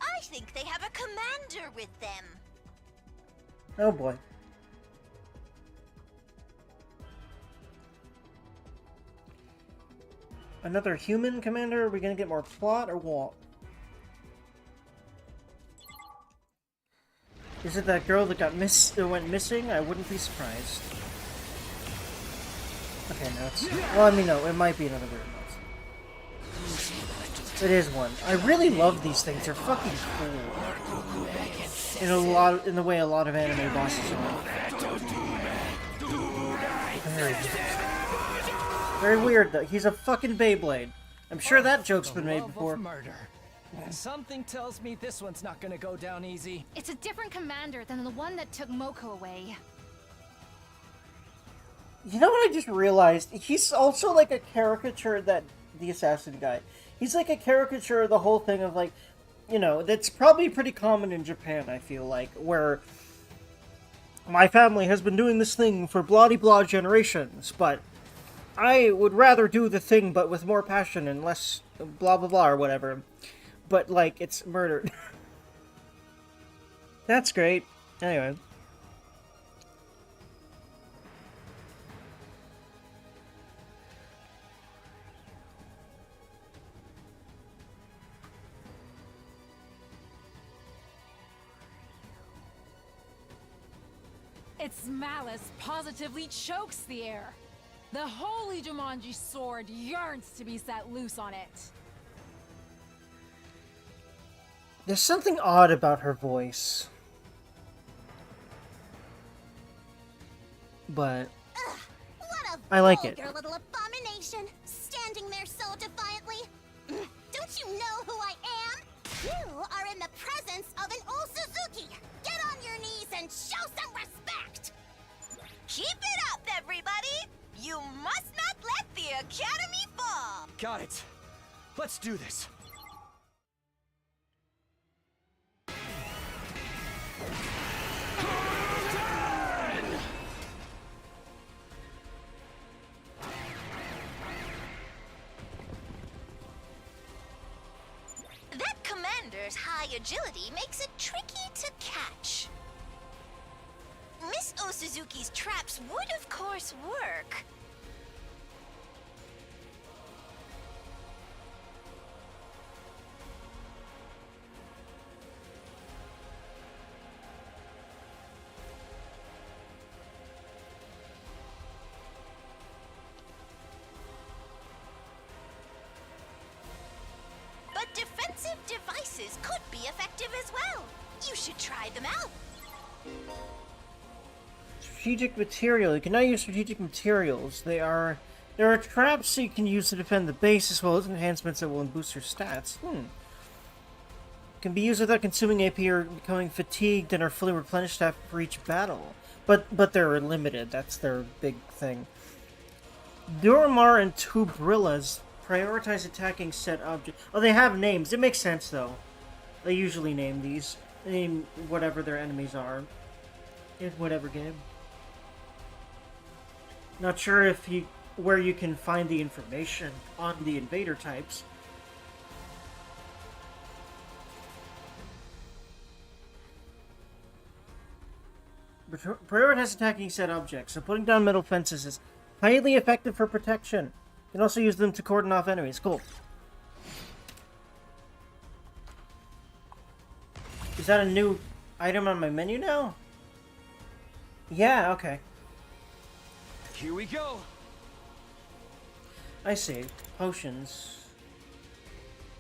I think they have a commander with them. Oh boy. Another human commander? Are we gonna get more plot or what? Is it that girl that went missing? I wouldn't be surprised. Okay, no, it's... Well, I mean, no, it might be another weird one. It is one. I really love these things. They're fucking cool. In the way a lot of anime bosses are. Very weird, though. He's a fucking Beyblade. I'm sure that joke's been made before. Murder. Something tells me this one's not gonna go down easy. It's a different commander than the one that took Moko away. You know what I just realized? He's also like a caricature that the assassin guy. He's like a caricature of the whole thing of like, you know, that's probably pretty common in Japan, I feel like, where my family has been doing this thing for blah-de-blah generations, but I would rather do the thing but with more passion and less blah-blah-blah or whatever. But, like, it's murdered. That's great. Anyway. Its malice positively chokes the air. The holy Jumanji sword yearns to be set loose on it. There's something odd about her voice. But I like it. Vulgar little abomination, standing there so defiantly. Don't you know who I am? You are in the presence of an old Suzuki. Get on your knees and show some respect. Keep it up, everybody. You must not let the Academy fall. Got it. Let's do this. That commander's high agility makes it tricky to catch. Miss Osuzuki's traps would, of course, work. But defensive devices could be effective as well. You should try them out. Strategic material. You can now use strategic materials. There are traps that you can use to defend the base, as well as enhancements that will boost your stats. Can be used without consuming AP or becoming fatigued and are fully replenished after each battle. But they're limited. That's their big thing. Duramar and two Brillas prioritize attacking set objects. Oh, they have names. It makes sense, though. They usually name whatever their enemies are in whatever game. Not sure if where you can find the information on the invader types. Prioritize attacking said objects, so putting down metal fences is highly effective for protection. You can also use them to cordon off enemies. Cool. Is that a new item on my menu now? Yeah, okay. Here we go. I see. Potions.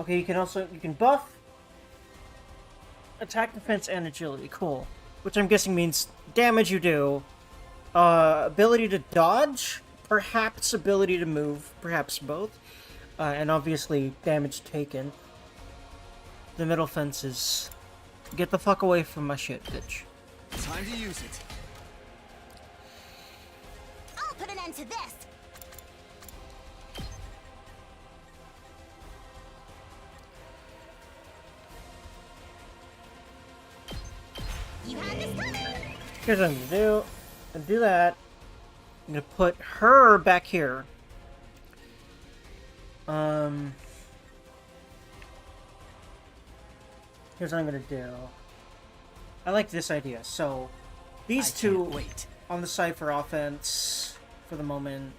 Okay, you can buff attack, defense, and agility. Cool. Which I'm guessing means damage you do. Ability to dodge. Perhaps ability to move. Perhaps both. And obviously damage taken. The middle fence is... Get the fuck away from my shit, bitch. Time to use it. I'll put an end to this. You had this coming. Here's what I'm gonna do. I'm gonna do that. I'm gonna put her back here. Here's what I'm gonna do. I like this idea. So, these two Wait. on the side for offense for the moment,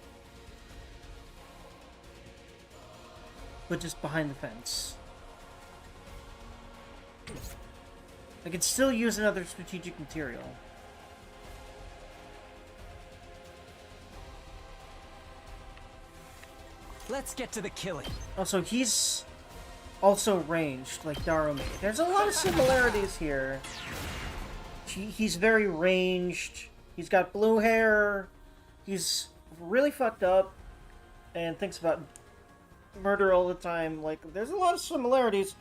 but just behind the fence. I could still use another strategic material. Let's get to the killing. Also, he's also ranged, like Darumi. There's a lot of similarities here. He's very ranged. He's got blue hair. He's really fucked up and thinks about murder all the time. Like, there's a lot of similarities.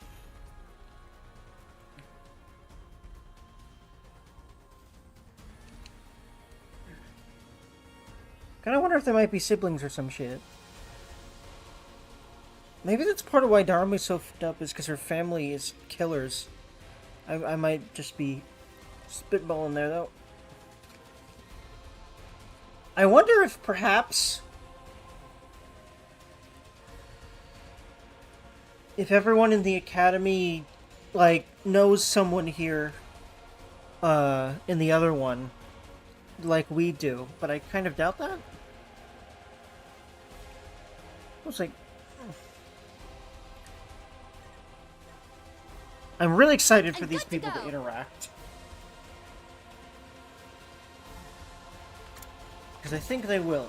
Kinda wonder if they might be siblings or some shit. Maybe that's part of why Darumi's so fucked up, is because her family is killers. I might just be spitballing there, though. I wonder if perhaps... if everyone in the academy, like, knows someone here, in the other one, like we do. But I kind of doubt that. I was like... I'm really excited for these people to interact. Because I think they will.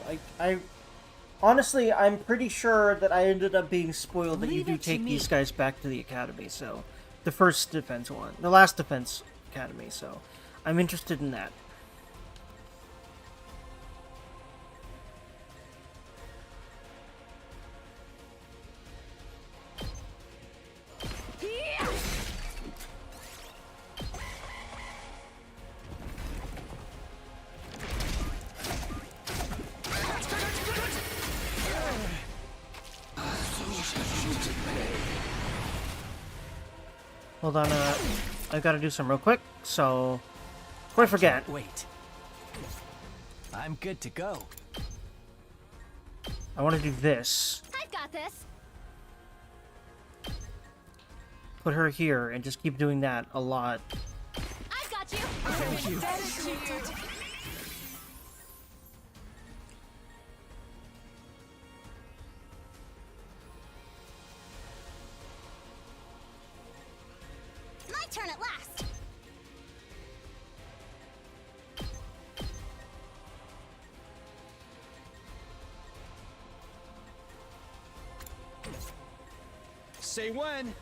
Honestly, I'm pretty sure that I ended up being spoiled that you Leave do it to take me. these guys back to the academy, so... The first defense one. The last defense academy, so... I'm interested in that. Hold on, I gotta do some real quick, so... Before I forget, Wait. I'm good to go. I want to do this. I've got this. Put her here, and just keep doing that a lot. I've got you. Thank you. My turn at last. Say when.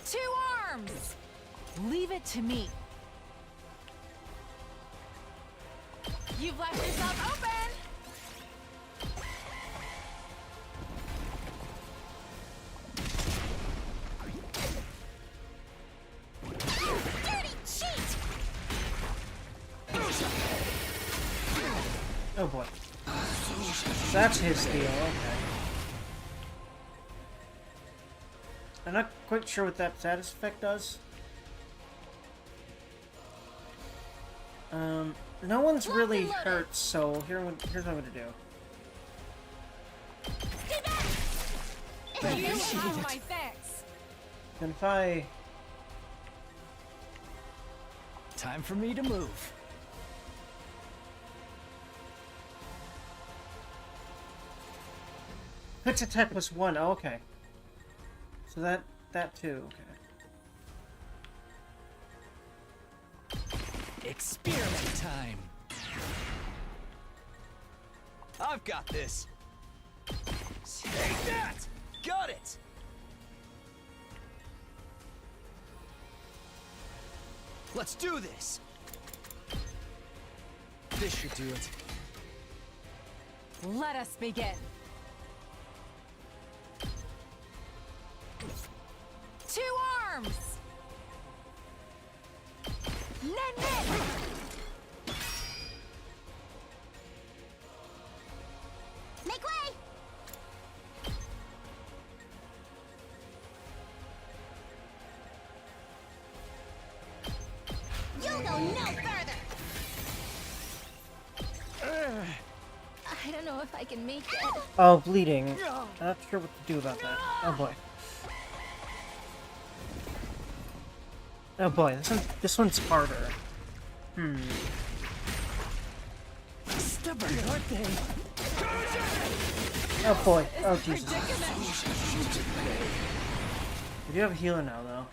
Two arms! Leave it to me. You've left yourself open! Dirty Oh boy. That's his deal, okay. I'm not quite sure what that status effect does. No one's really hurt, so here's what I'm gonna do. You have my thanks. Then if I... Time for me to move. Quick attack plus 1, oh, okay. So that too, okay. Experiment time. I've got this. Take that! Got it! Let's do this! This should do it. Let us begin. Two arms! Nen! Make way! You'll go no further! I don't know if I can make it. Oh, bleeding. I'm not sure what to do about that. Oh boy. Oh boy, this one's harder. Stubborn, aren't they? Oh boy. Oh Jesus. We do have a healer now, though.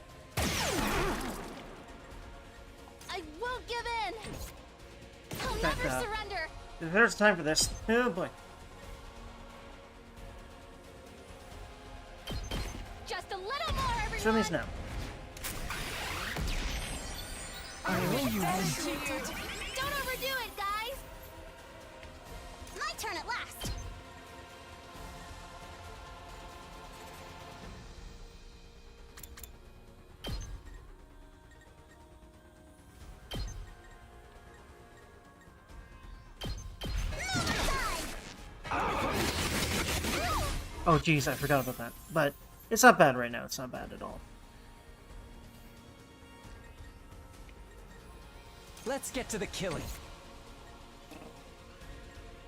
I won't give in! I'll Back never up. surrender! There's time for this. Oh boy. Just a little more, everyone! Show these now. Don't overdo it, guys! My turn at last! Oh geez, I forgot about that. But it's not bad right now. It's not bad at all. Let's get to the killing.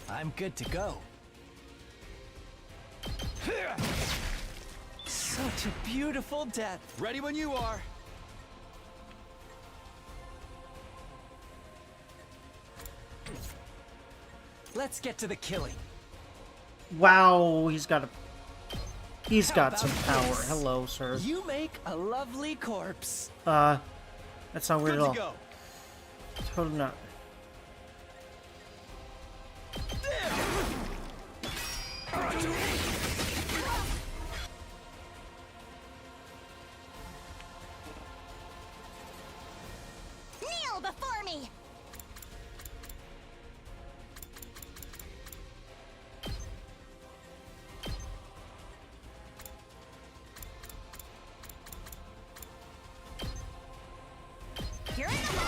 I'm good to go. Such a beautiful death. Ready when you are. Let's get to the killing. Wow, he's got How some about power. this? Hello, sir. You make a lovely corpse. That's not weird Good at all. to go. Totally not. Kneel before me! You're in the way!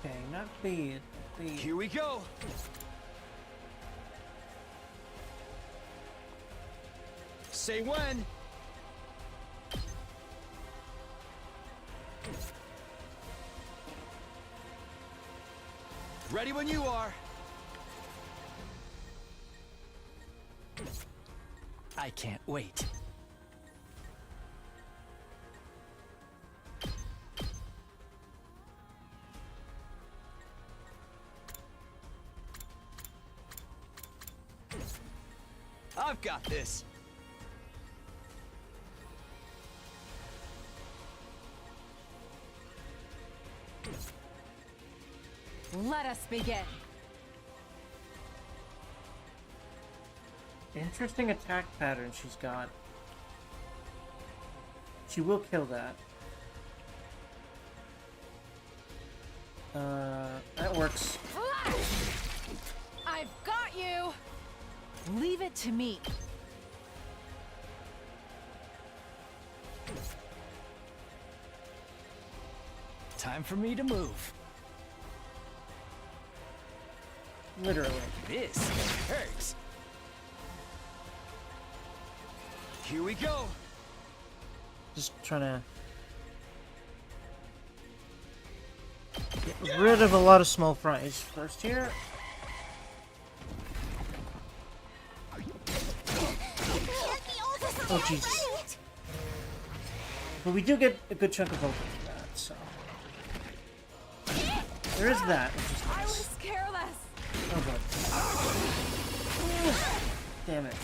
Okay, not bad. Not bad. Here we go. Say when. Ready when you are. I can't wait. I've got this. Let us begin. Interesting attack pattern she's got. She will kill that. That works. I've got you! Leave it to me. Time for me to move. Literally. This hurts. Here we go. Just trying to get rid of a lot of small fries first here. Oh Jesus! But we do get a good chunk of open for that, so there is that, which is I nice. was careless. Oh good. Damn it!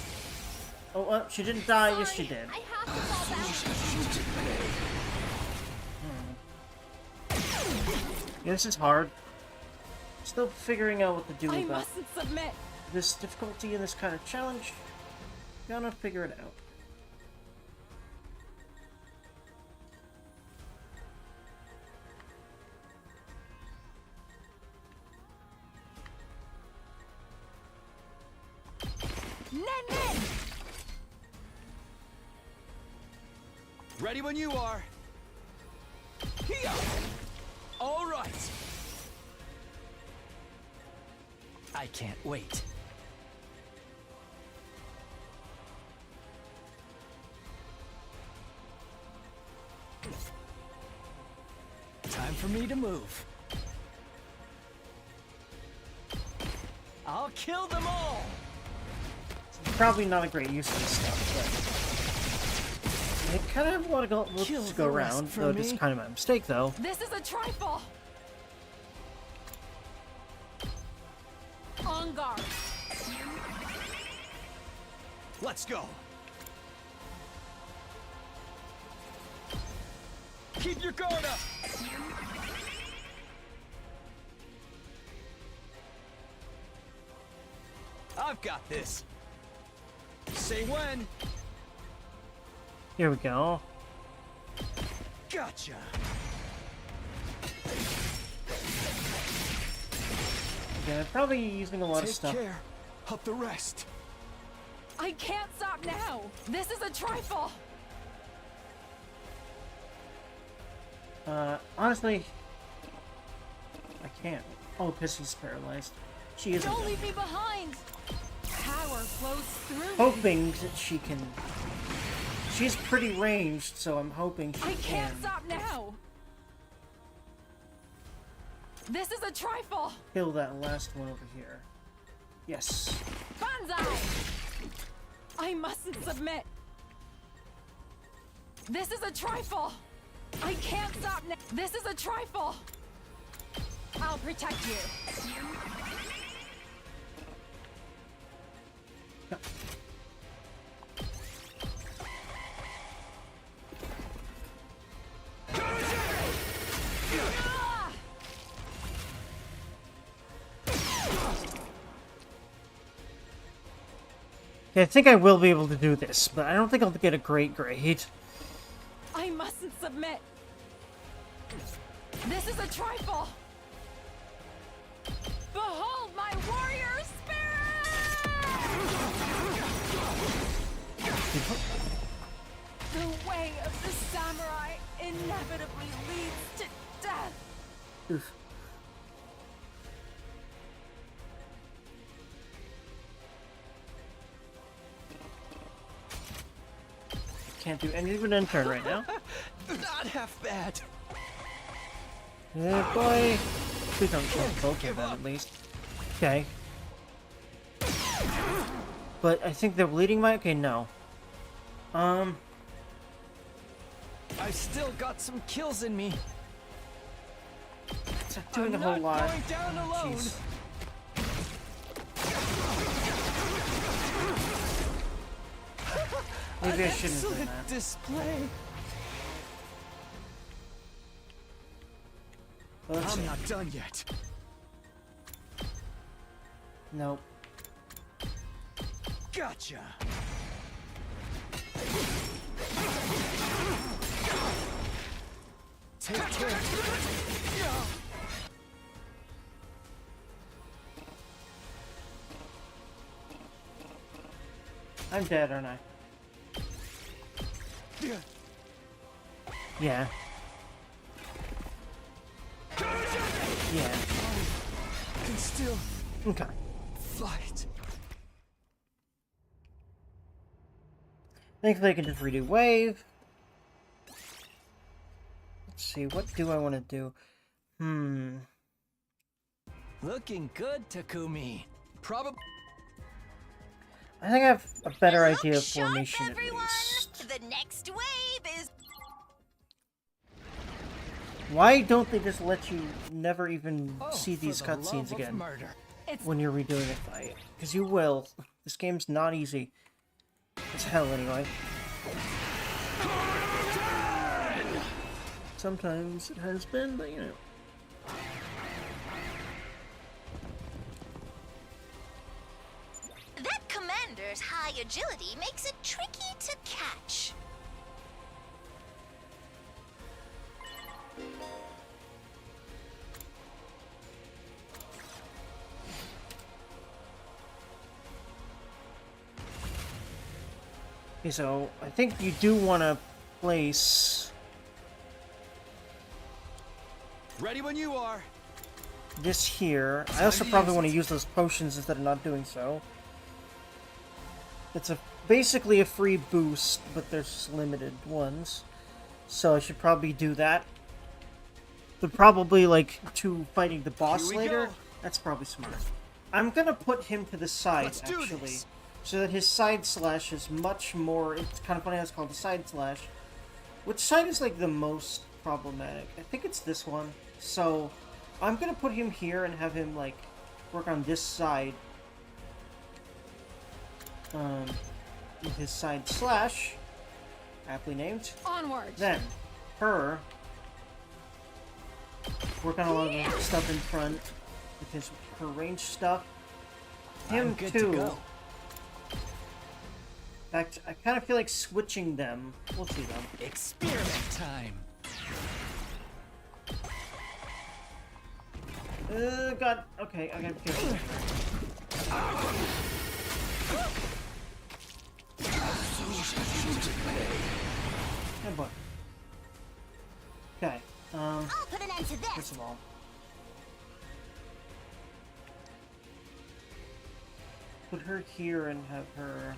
Oh, well, she didn't die. Yes, she did. I have to fall back. Yeah, this is hard. Still figuring out what to do I about mustn't submit. this difficulty in this kind of challenge. Gotta figure it out. Nen! Ready when you are. Here. All right. I can't wait. Time for me to move. I'll kill them all. Probably not a great use of this stuff, but I kind of have a lot of go Kill to go the rest around. for Though it's me. kind of my mistake, though. This is a trifle. On guard. Let's go. Keep your guard up. I've got this. Say when. Here we go. Gotcha. Yeah, probably using a lot of Take stuff. care of the rest. I can't stop now. This is a trifle. Honestly, I can't. Oh, because he's paralyzed. She isn't. Don't leave me behind. Power flows through me. Hoping that she can. She's pretty ranged, so I'm hoping she I can't can stop now. This is a trifle. kill that last one over here. Yes. Banzai. I mustn't submit. This is a trifle. I can't stop now. This is a trifle. I'll protect you. Yep. Ah! Okay, I think I will be able to do this, but I don't think I'll get a great grade. I mustn't submit. This is a trifle. Behold my warrior spirit! The way of the samurai inevitably leads to death. Oof. Can't do anything but end turn right now. Not half bad. Yeah, boy. Please don't kill both of them, at least. Okay. But I think they're bleeding my... Okay, no. I've still got some kills in me. It's not doing I'm a whole not lot. going down alone. Jeez. Maybe I shouldn't have done Excellent that. display. Well, let's I'm see. not done yet. Nope. Gotcha. Take care. I'm dead, aren't I? Yeah. Yeah. I can still Okay. fight. Thankfully, I can just redo wave. Let's see, what do I want to do? Looking good, Takumi. Probably. I think I have a better idea Look of sharp, formation at everyone! least. The next wave is... Why don't they just let you never even Oh, see these for the cutscenes love of again murder. when you're redoing a fight? Because you will. This game's not easy. It's hell, anyway. Sometimes it has been, but you know. That commander's high agility makes it tricky to catch. Okay, so I think you do want to place Ready when you are. this here. I also probably want to use those potions instead of not doing so. It's basically a free boost, but there's limited ones. So I should probably do that. But probably, like, to fighting the boss Here we later. go. That's probably smart. I'm gonna put him to the side, Let's do actually. this. So that his side slash is much more... It's kind of funny how it's called a side slash. Which side is, like, the most problematic? I think it's this one. So, I'm gonna put him here and have him, like, work on this side. With his side slash, aptly named. Onward! Then, her work on a lot of the stuff in front with her range stuff. Him I'm good too. to go. In fact, I kind of feel like switching them. We'll see though. Experiment time. God. Okay, I gotta be careful. Good boy. Okay. I'll put an end to this. First of all, put her here and have her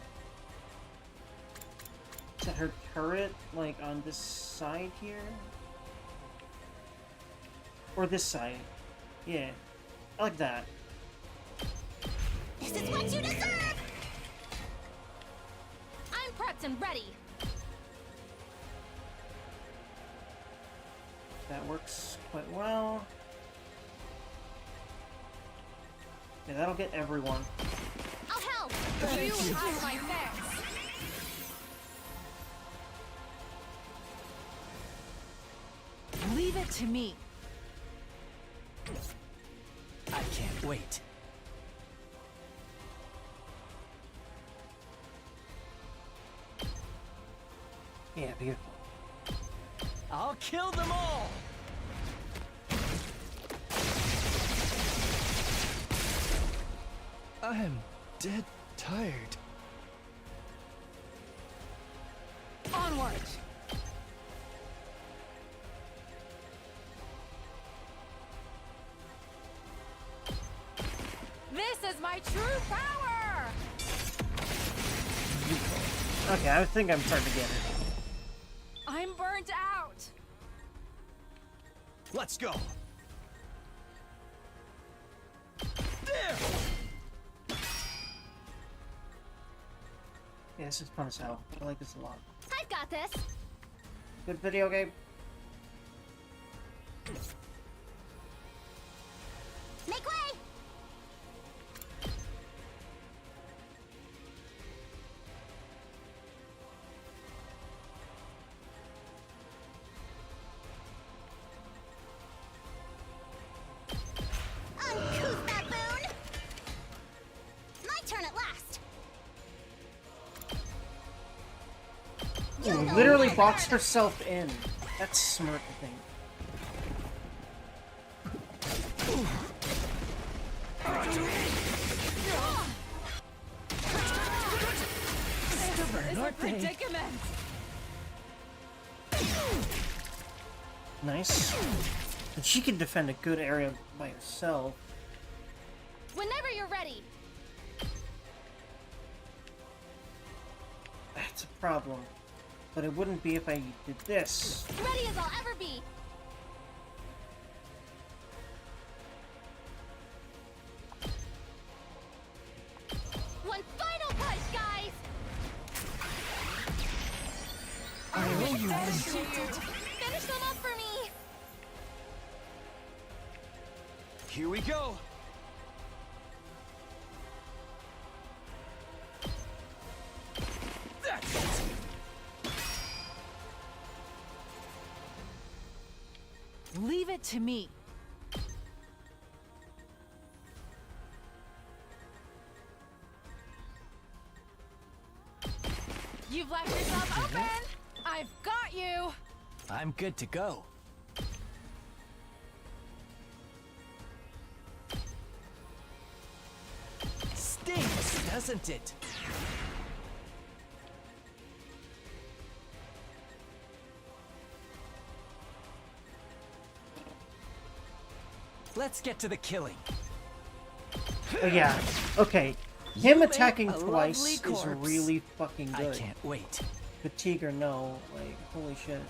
set her turret like on this side here, or this side. Yeah, I like that. This is what you deserve! I'm prepped and ready. That works quite well. Yeah, that'll get everyone. I'll help! You have my thanks! Leave it to me. I can't wait. Yeah, beautiful. I'll kill them all! I'm dead tired. Onward! This is my true power! Okay, I think I'm starting to get it. I'm burnt out! Let's go. There. Yeah, this is fun as hell. I like this a lot. I've got this. Good video game. Make way! Uncouth baboon! My turn at last. You know Literally better. boxed herself in. That's smart, I think. This is a predicament! Nice. And she can defend a good area by herself. Whenever you're ready. That's a problem. But it wouldn't be if I did this. Ready as I'll ever be. One final push, guys! I owe you one. Finish them up for me! Here we go. That's it. Leave it to me. You've left yourself open! I've got you! I'm good to go. Stings, doesn't it? Let's get to the killing. Oh yeah, okay. Him You attacking made a twice lovely is corpse. really fucking I good. can't wait. Fatigue or no, like, holy shit.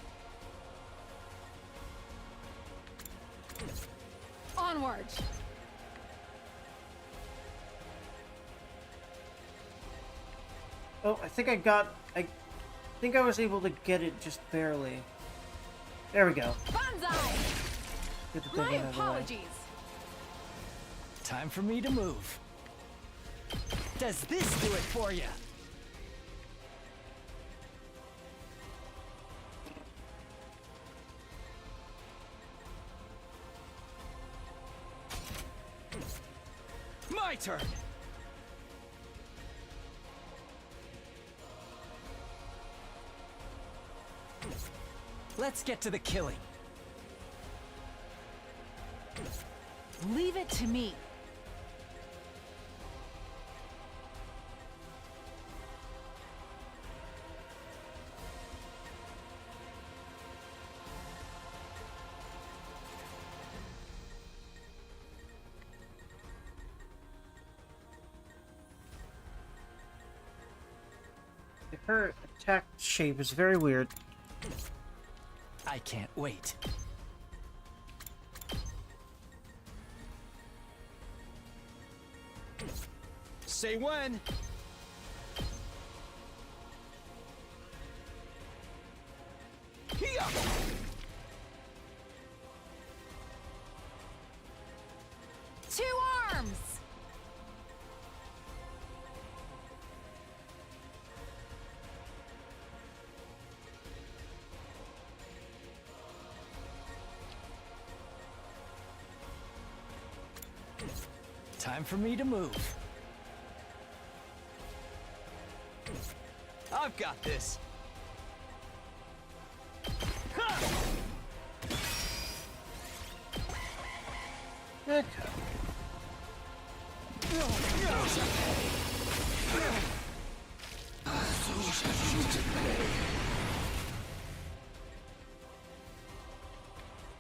Onward! Oh, I think I was able to get it just barely. There we go. Banzai! Get the thing My out of the way. apologies! Time for me to move. Does this do it for you? My turn. Let's get to the killing. Leave it to me. Her attack shape is very weird. I can't wait. Say when. Two arms! Time for me to move. I've got this. Okay.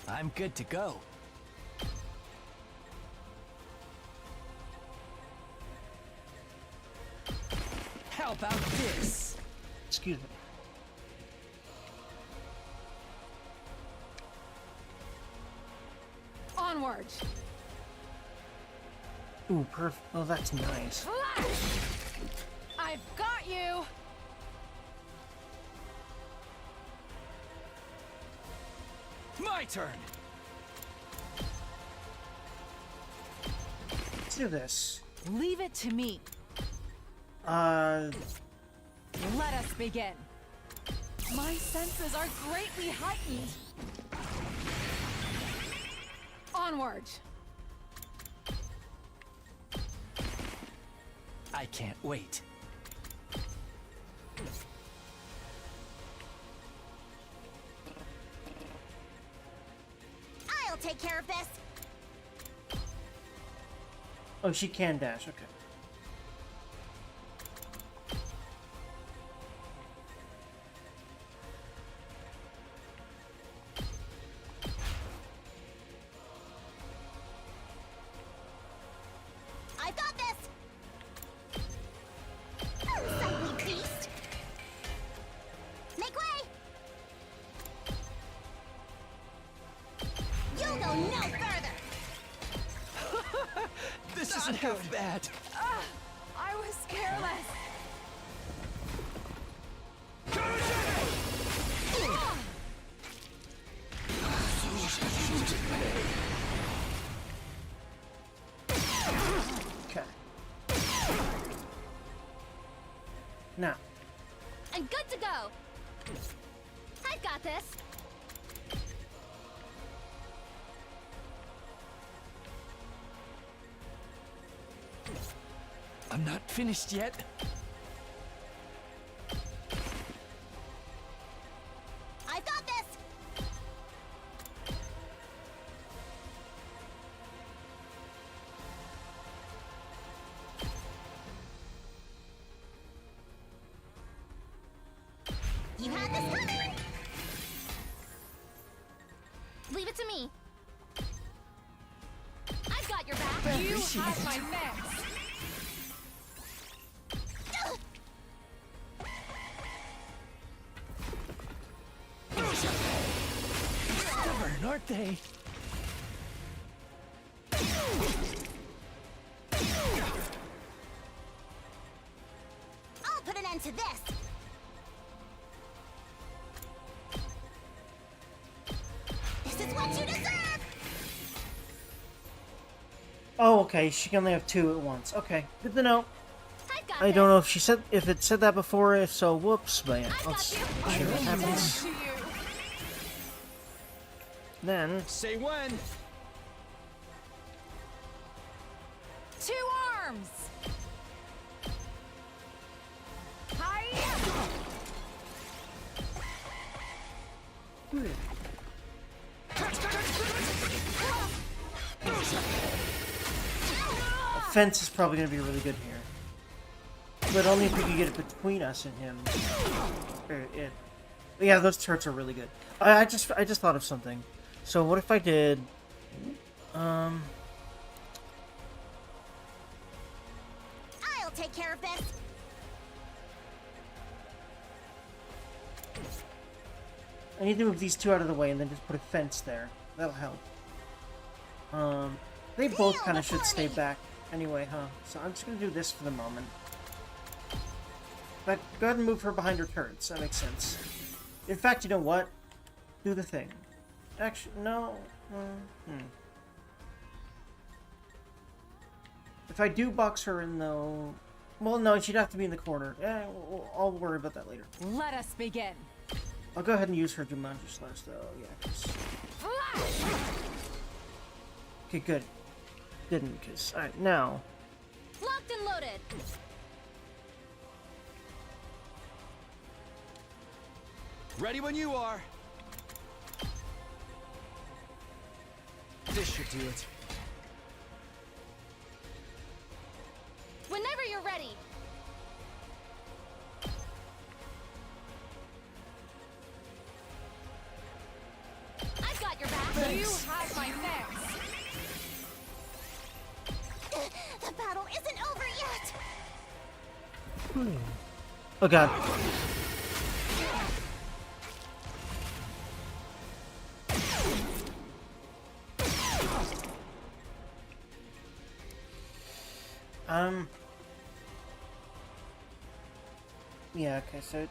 I'm good to go. How about this? Excuse me. Onward! Ooh, perfect. Oh, that's nice. Flash! I've got you! My turn. Let's do this. Leave it to me. Uh, Let us begin. My senses are greatly heightened. Onward! I can't wait. I'll take care of this. oh, she can dash. Okay. This isn't half bad. I was careless. Okay. Now, I'm good to go. I've got this. I'm not finished yet. I've got this. You had this coming. Leave it to me. I've got your back. You have my next. Stubborn, aren't they? I'll put an end to this. This is what you deserve. oh, okay. She can only have two at once. Okay, good to know. I've got I don't know if it said that before. If so, whoops. But yeah, let's see you. what happens. To you. Then, Say when. 2 arms. Hiya! a fence is probably going to be really good here, but only if we can get it between us and him. Yeah, those turrets are really good. I just thought of something. So what if I did, I'll take care of this. I need to move these two out of the way and then just put a fence there. That'll help. They both kind of should stay back anyway, huh? So I'm just gonna do this for the moment. But go ahead and move her behind her turrets. That makes sense. In fact, you know what? Do the thing. Actually, no. If I do box her in, though... Well, no, she'd have to be in the corner. I'll worry about that later. Let us begin. I'll go ahead and use her Jumanji Slash, though. Yeah, 'cause... Flash! Okay, good. Didn't, because... Alright, now... Locked and loaded. Ready when you are. This should do it. Whenever you're ready. I've got your back. You have my next. The battle isn't over yet. Oh, God. Yeah, okay, so...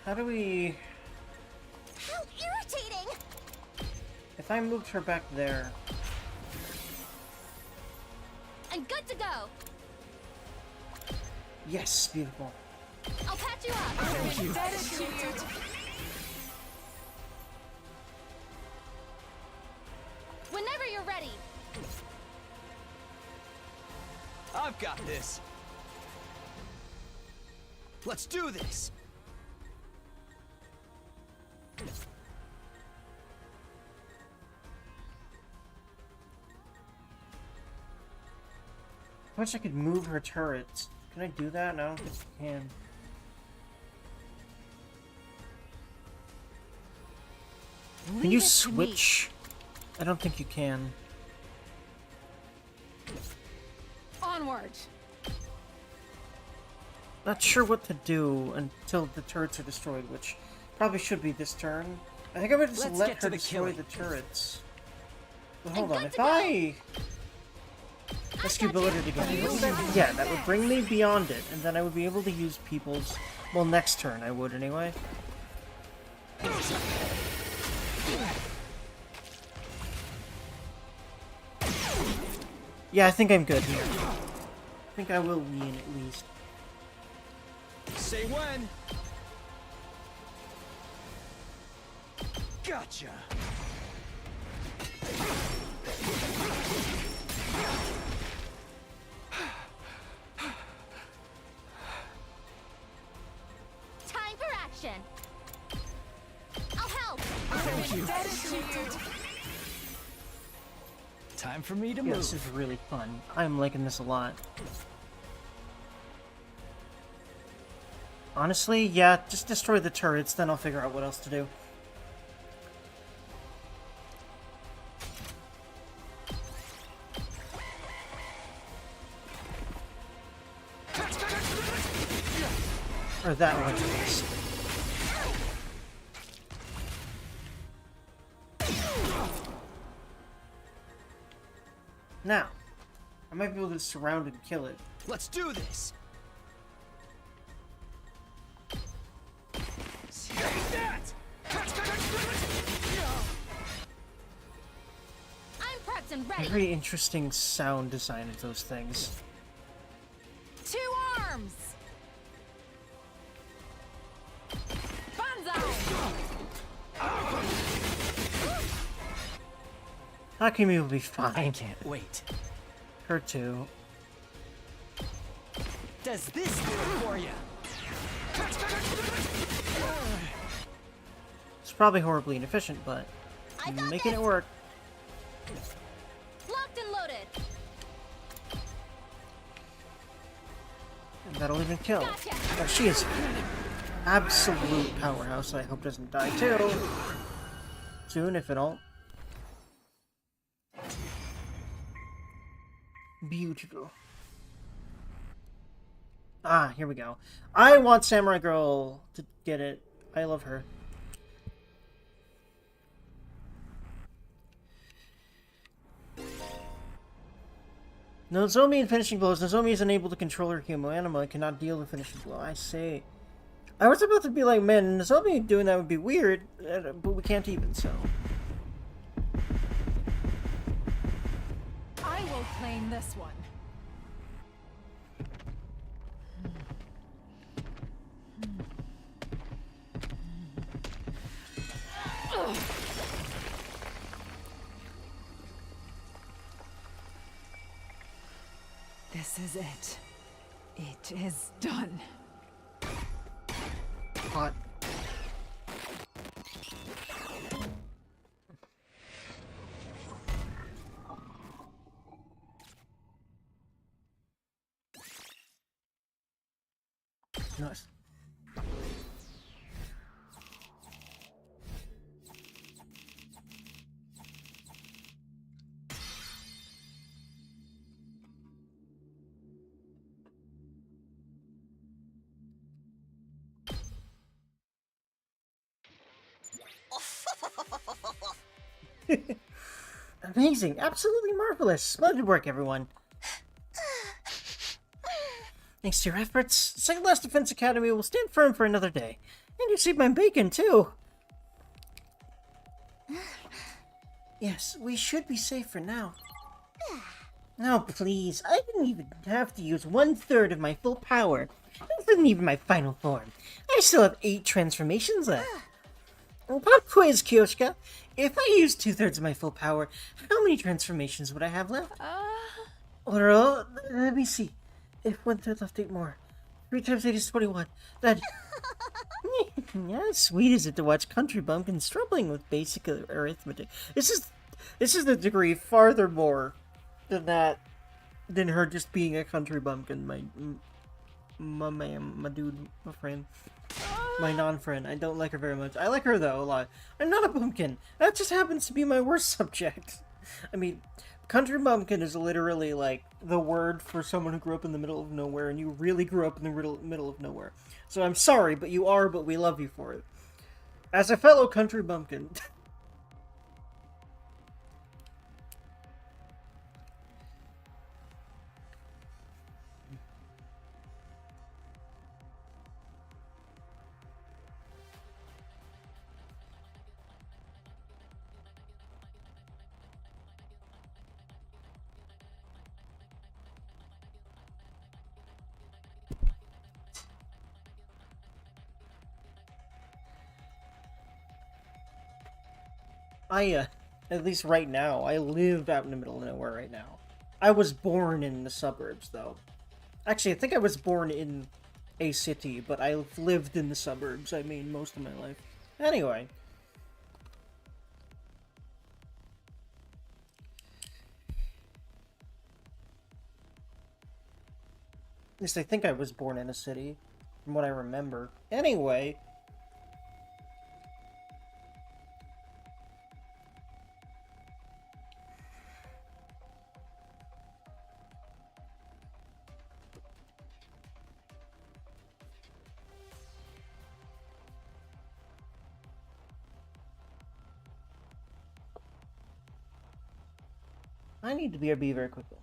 How do we... How irritating! If I moved her back there... I'm good to go. Yes, beautiful. I'll patch you up. Indebted to you. Whenever you're ready. I've got this. Let's do this. I wish I could move her turrets. Can I do that? No, I don't think I can. Can you switch? I don't think you can. Onward. Not sure what to do until the turrets are destroyed, which probably should be this turn. I think I would just Let's let get her to the destroy killing. the turrets. But hold on, good if to go. I rescue Billard again, wouldn't that, yeah, that would bring me beyond it, and then I would be able to use people's, well, next turn I would anyway. Yeah, I think I'm good here. I think I will win at least. Say when. Gotcha. Time for action. I'll help. Time for me to Yeah, move. this is really fun. I'm liking this a lot. Honestly, yeah, just destroy the turrets, then I'll figure out what else to do. Or that one, at least. Now, I might be able to surround and kill it. Let's do this. I'm prepped and ready. Very interesting sound design of those things. 2 arms! Banzai! Hakimi will be I fine. can't wait. Her too. Does this do it for you? It's probably horribly inefficient, but I got making this. it work. Locked and loaded. And that'll even kill. Gotcha. But she is absolute powerhouse. I hope doesn't die too. Soon, if at all. Beautiful. Ah, here we go. I want Samurai Girl to get it. I love her. Nozomi in finishing blows. Nozomi is unable to control her humo anima and cannot deal the finishing blow. I say. I was about to be like, man, Nozomi doing that would be weird, but we can't even, so. I will claim this one. This is it. It is done. Hot. Nice. Amazing, absolutely marvelous. Splendid work, everyone. Thanks to your efforts, Second Last Defense Academy will stand firm for another day. And you saved my bacon, too. Yes, we should be safe for now. Now, please, I didn't even have to use 1/3 of my full power. This isn't even my final form. I still have 8 transformations left. Pop quiz, Kyoshka. If I used 2/3 of my full power, how many transformations would I have left? Or, let me see. If 1/3 left, 8 more. 3 times 8 is 21. That... Yeah, how sweet is it to watch country bumpkins struggling with basic arithmetic? This is the degree farthermore than that, than her just being a country bumpkin, my dude, my friend. My non-friend. I don't like her very much. I like her, though, a lot. I'm not a bumpkin. That just happens to be my worst subject. I mean, country bumpkin is literally, like, the word for someone who grew up in the middle of nowhere, and you really grew up in the middle of nowhere. So I'm sorry, but you are, but we love you for it. As a fellow country bumpkin. At least right now, I live out in the middle of nowhere right now. I was born in the suburbs, though. Actually, I think I was born in a city, but I've lived in the suburbs, I mean, most of my life. Anyway. At least I think I was born in a city, from what I remember. Anyway. I need to be very quick, though.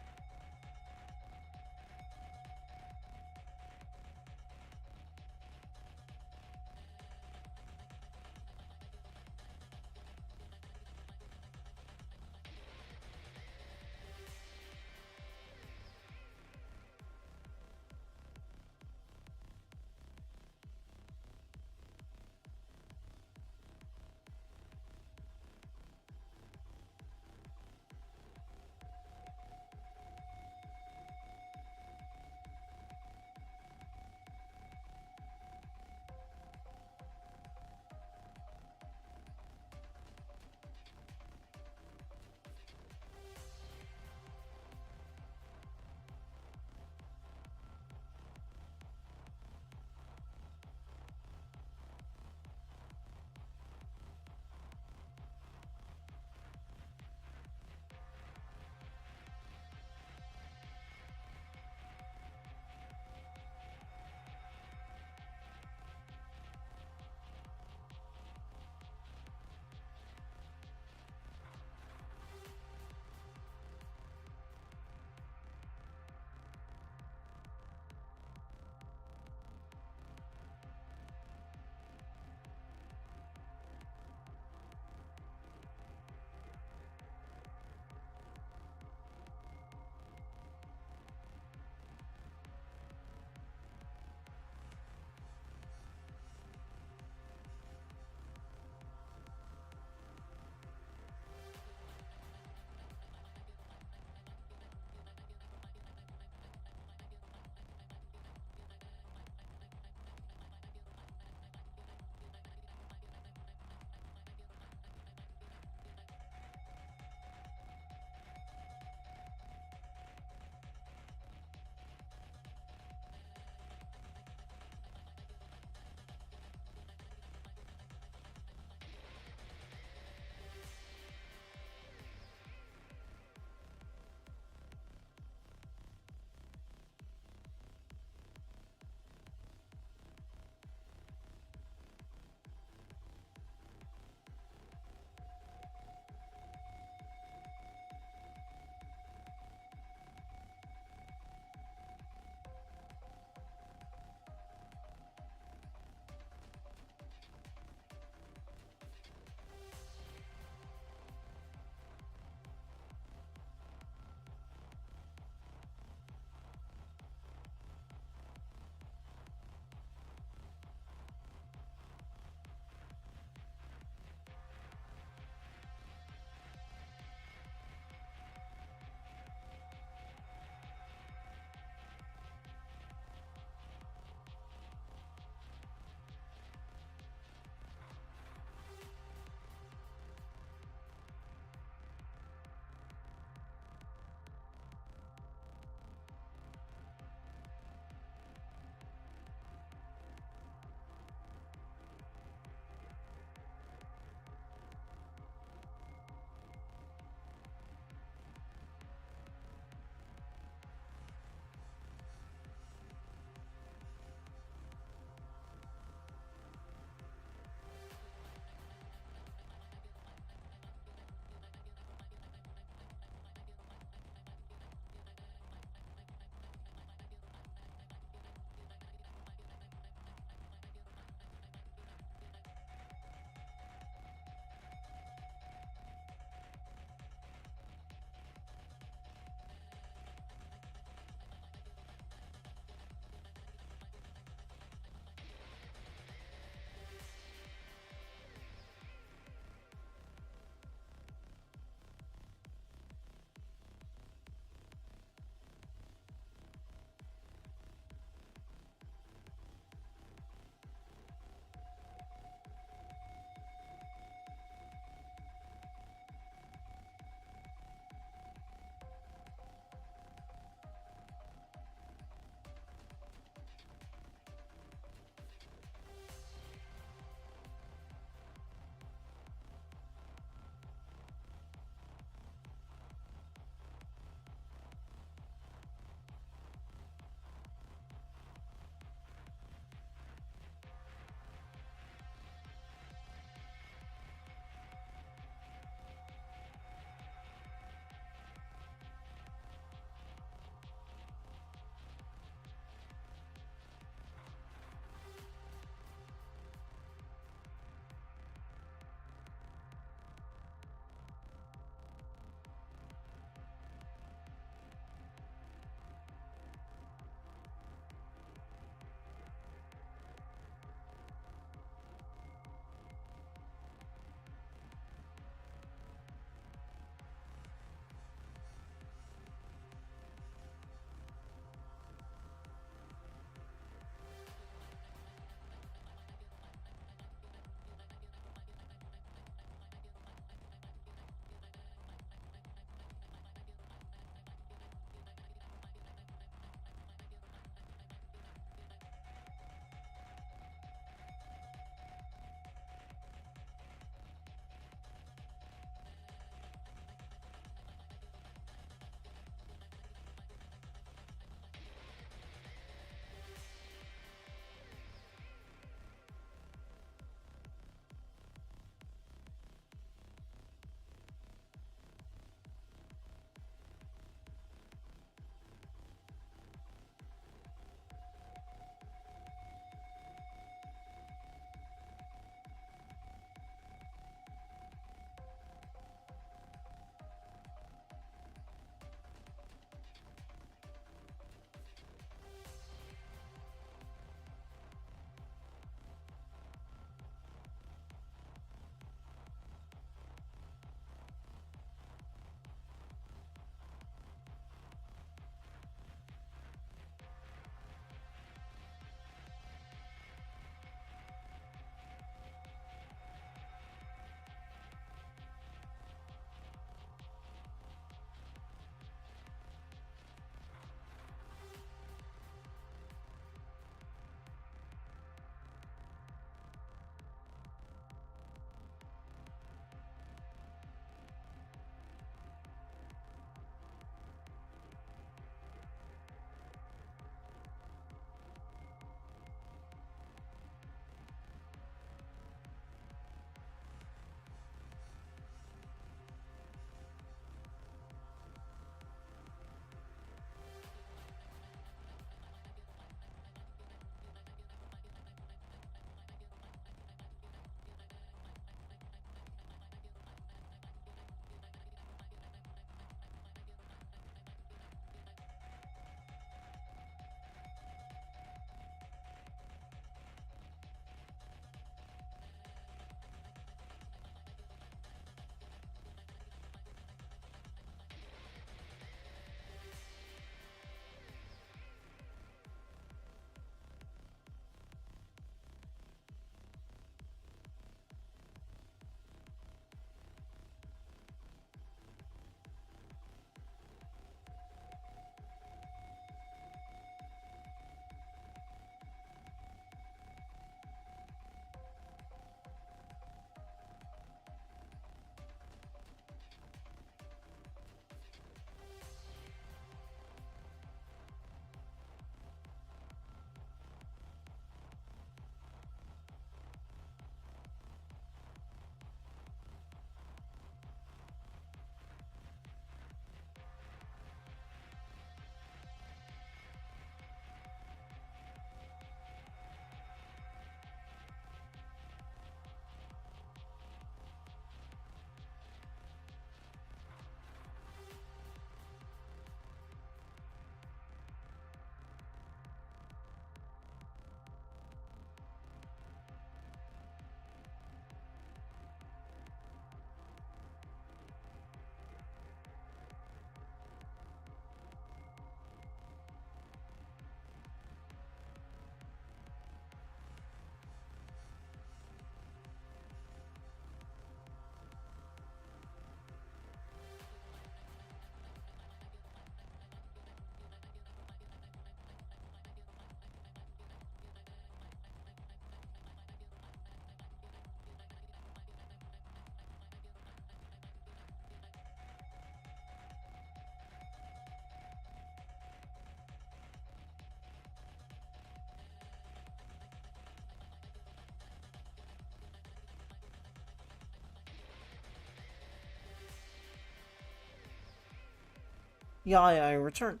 Yeah, I return.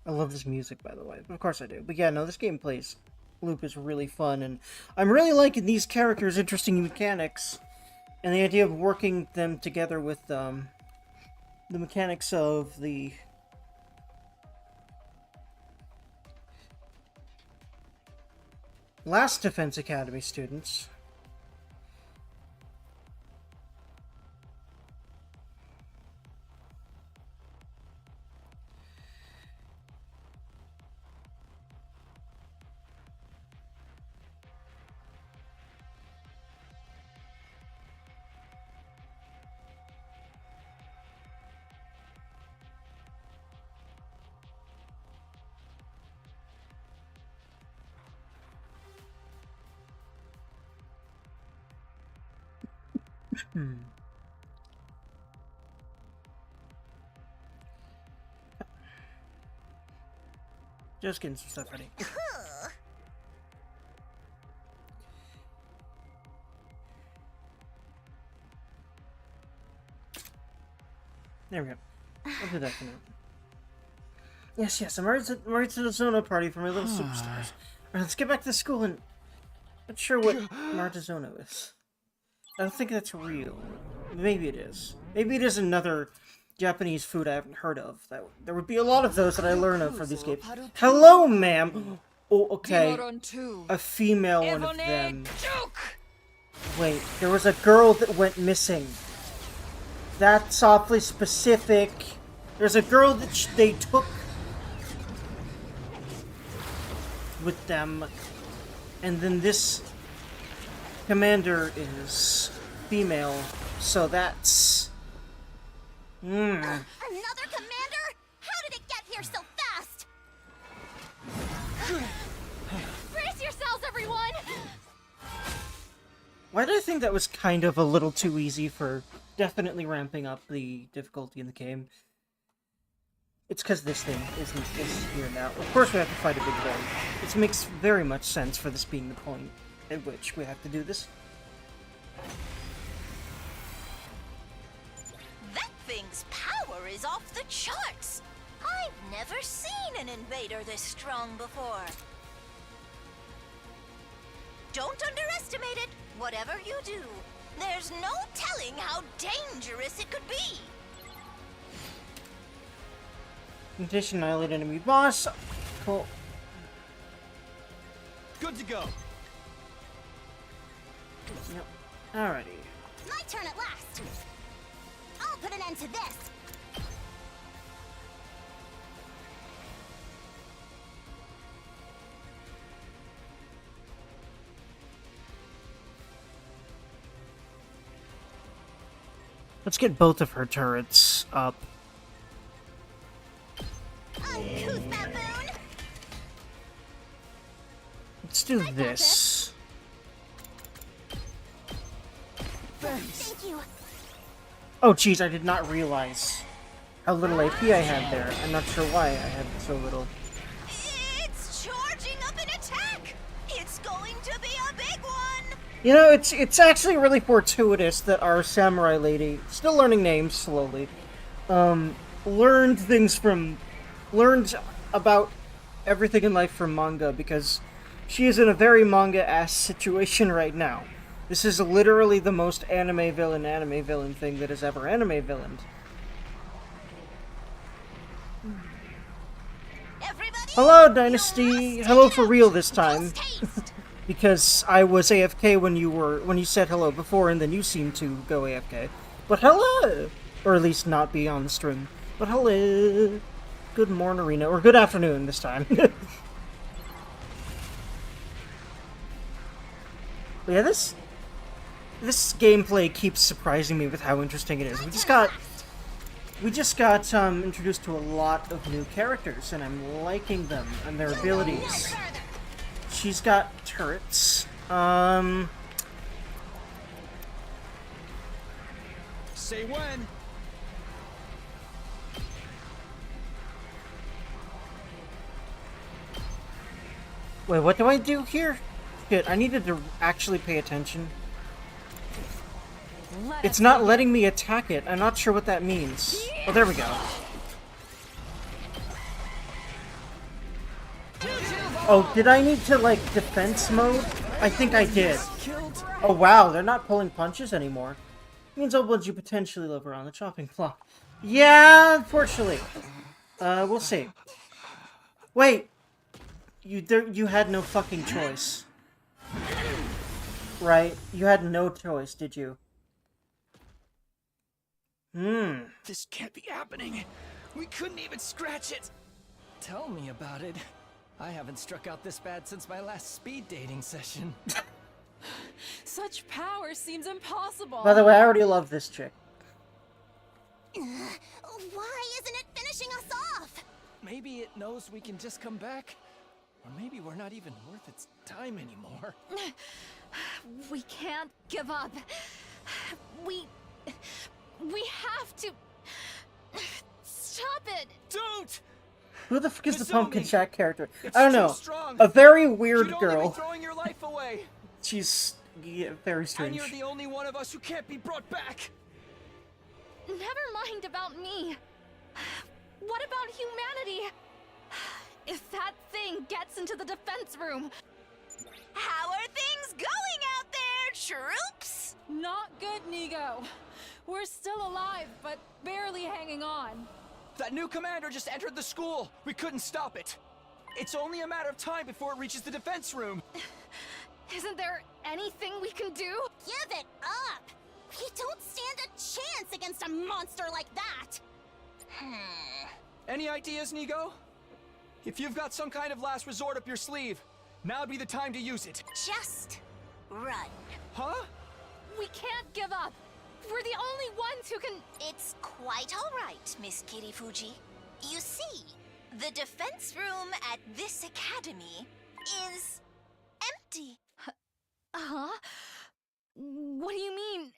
I love this music, by the way. Of course I do. But yeah, no, this gameplay loop is really fun, and I'm really liking these characters' interesting mechanics, and the idea of working them together with the mechanics of the last Defense Academy students. Just getting some stuff ready. There we go. I'll do that for now. Yes, I'm ready to the Zona party for my little superstars. Alright, let's get back to school and... Not sure what Martizono is. I don't think that's real. Maybe it is. Maybe it is another Japanese food I haven't heard of. There would be a lot of those that I learn of for these games. Hello, ma'am! Oh, okay. A female one of them. Wait, there was a girl that went missing. That's awfully specific. There's a girl that they took with them. And then this commander is female, so that's... Another commander? How did it get here so fast? Brace yourselves, everyone! Why did I think that was kind of a little too easy for definitely ramping up the difficulty in the game? It's because this thing is here now. Of course we have to fight a big boy. This makes very much sense for this being the point at which we have to do this. That thing's power is off the charts! I've never seen an invader this strong before. Don't underestimate it, whatever you do. There's no telling how dangerous it could be. Condition annihilate enemy boss. Cool. Good to go. Yep. Alrighty. My turn at last. I'll put an end to this. Let's get both of her turrets up. Uncouth baboon! Let's do this. Thank you. Oh jeez, I did not realize how little AP I had there. I'm not sure why I had so little. It's charging up an attack! It's going to be a big one! You know, it's actually really fortuitous that our samurai lady, still learning names slowly, learned about everything in life from manga, because she is in a very manga-ass situation right now. This is literally the most anime villain thing that has ever anime villained. Everybody, Hello, Dynasty! Hello for real this time. Because I was AFK when you said hello before, and then you seemed to go AFK. But hello! Or at least not be on the stream. But hello! Good morning, Arena. Or good afternoon this time. But yeah, this gameplay keeps surprising me with how interesting it is. We just got introduced to a lot of new characters, and I'm liking them and their abilities. She's got turrets. Say when. Wait, what do I do here? Shit, I needed to actually pay attention. It's not letting me attack it. I'm not sure what that means. Oh, there we go. Oh, did I need to, like, defense mode? I think I did. Oh, wow, they're not pulling punches anymore. Means I'll let you potentially live around the chopping block. Yeah, unfortunately. We'll see. Wait! You had no fucking choice. Right? You had no choice, did you? This can't be happening. We couldn't even scratch it. Tell me about it. I haven't struck out this bad since my last speed dating session. Such power seems impossible. By the way, I already love this chick. Why isn't it finishing us off? Maybe it knows we can just come back. Or maybe we're not even worth its time anymore. We can't give up. We have to stop it. Don't! Who the fuck is the Kasumi! Pumpkin Jack character? It's I don't too know. strong. A very You'd weird only girl. be throwing your life away. She's very And strange. you're the only one of us who can't be brought back. Never mind about me. What about humanity? If that thing gets into the defense room, How are things going out there, troops? not good, Nigo. We're still alive, but barely hanging on. That new commander just entered the school. We couldn't stop it. It's only a matter of time before it reaches the defense room. Isn't there anything we can do? Give it up! We don't stand a chance against a monster like that! Any ideas, Nigo? If you've got some kind of last resort up your sleeve, now'd be the time to use it. Just run. Huh? We can't give up. We're the only ones who can. It's quite all right, Miss Kirifuji. You see, the defense room at this academy is empty. Huh? What do you mean,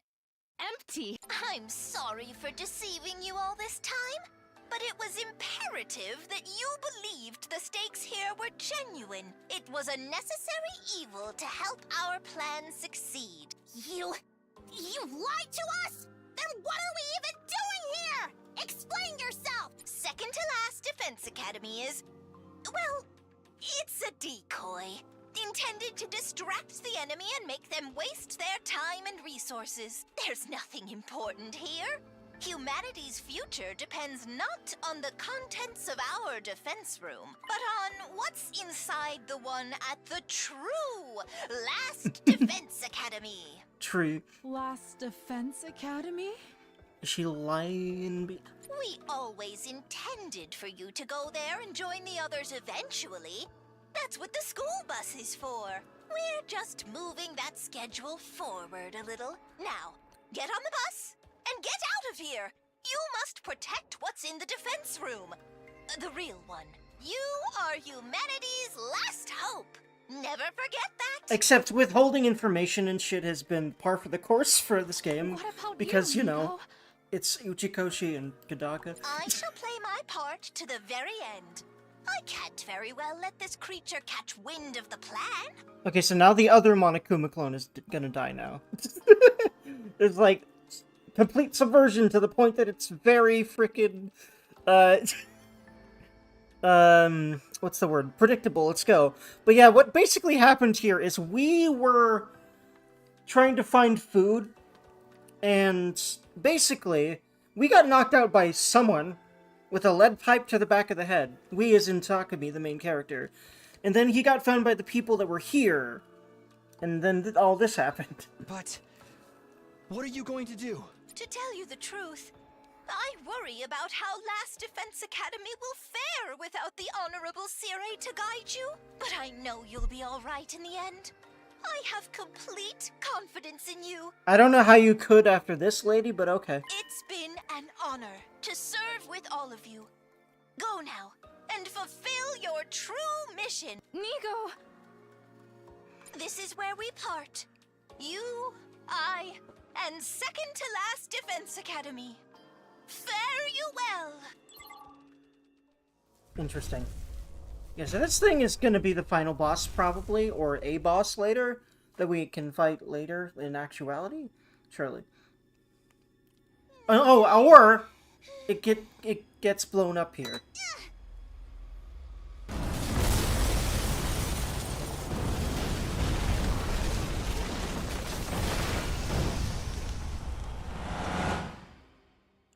empty? I'm sorry for deceiving you all this time, but it was imperative that you believed the stakes here were genuine. It was a necessary evil to help our plan succeed. You lied to us? Then what are we even doing here? Explain yourself! Second to last Defense Academy is, well, it's a decoy. Intended to distract the enemy and make them waste their time and resources. There's nothing important here. Humanity's future depends not on the contents of our defense room, but on what's inside the one at the true Last Defense Academy. True. Last Defense Academy? Is she lying? We always intended for you to go there and join the others eventually. That's what the school bus is for. We're just moving that schedule forward a little. Now, get on the bus and get out of here. You must protect what's in the defense room. The real one. You are humanity's last hope. Never forget that. Except withholding information and shit has been par for the course for this game. What about Because, you know, Nico? it's Uchikoshi and Kadaka. I shall play my part to the very end. I can't very well let this creature catch wind of the plan. Okay, so now the other Monokuma clone is gonna die now. It's like complete subversion to the point that it's very freaking what's the word? Predictable. Let's go. But yeah, what basically happened here is we were trying to find food, and basically we got knocked out by someone with a lead pipe to the back of the head. We as in Takumi, the main character. And then he got found by the people that were here. And then all this happened. But what are you going to do? To tell you the truth, I worry about how Last Defense Academy will fare without the Honorable Sire to guide you. But I know you'll be all right in the end. I have complete confidence in you. I don't know how you could after this lady, but okay. It's been an honor to serve with all of you. Go now and fulfill your true mission. Nigo! This is where we part. You, I, and second to last Defense Academy. Fare you well. Interesting. Yeah, so this thing is gonna be the final boss, probably, or a boss later, that we can fight later in actuality? Surely. Oh, or it gets blown up here.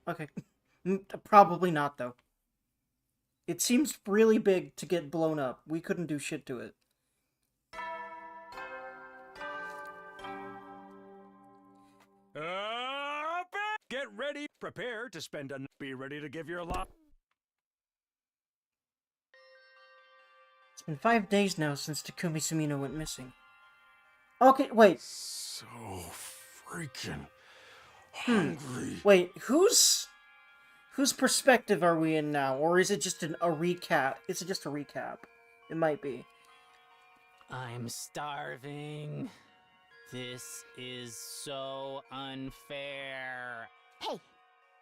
Okay. Probably not, though. It seems really big to get blown up. We couldn't do shit to it. Get ready, prepare to spend a... Be ready to give your lot. It's been 5 days now since Takumi Sumino went missing. Okay, wait. So freaking hungry. Wait, whose perspective are we in now? Or is it just a recap? Is it just a recap? It might be. I'm starving. This is so unfair. Hey,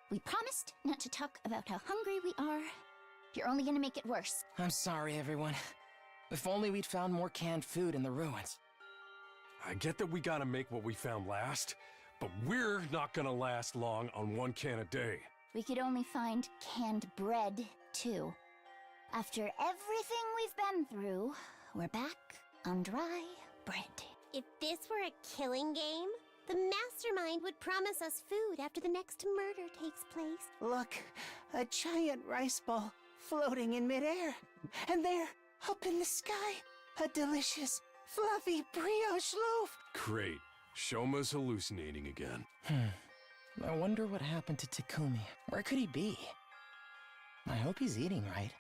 we promised not to talk about how hungry we are. You're only gonna make it worse. I'm sorry, everyone. If only we'd found more canned food in the ruins. I get that we gotta make what we found last, but we're not gonna last long on 1 can a day. We could only find canned bread, too. After everything we've been through, we're back on dry bread. If this were a killing game, the mastermind would promise us food after the next murder takes place. Look, a giant rice ball floating in midair. And there, up in the sky, a delicious, fluffy brioche loaf. Great. Shoma's hallucinating again. I wonder what happened to Takumi. Where could he be? I hope he's eating right.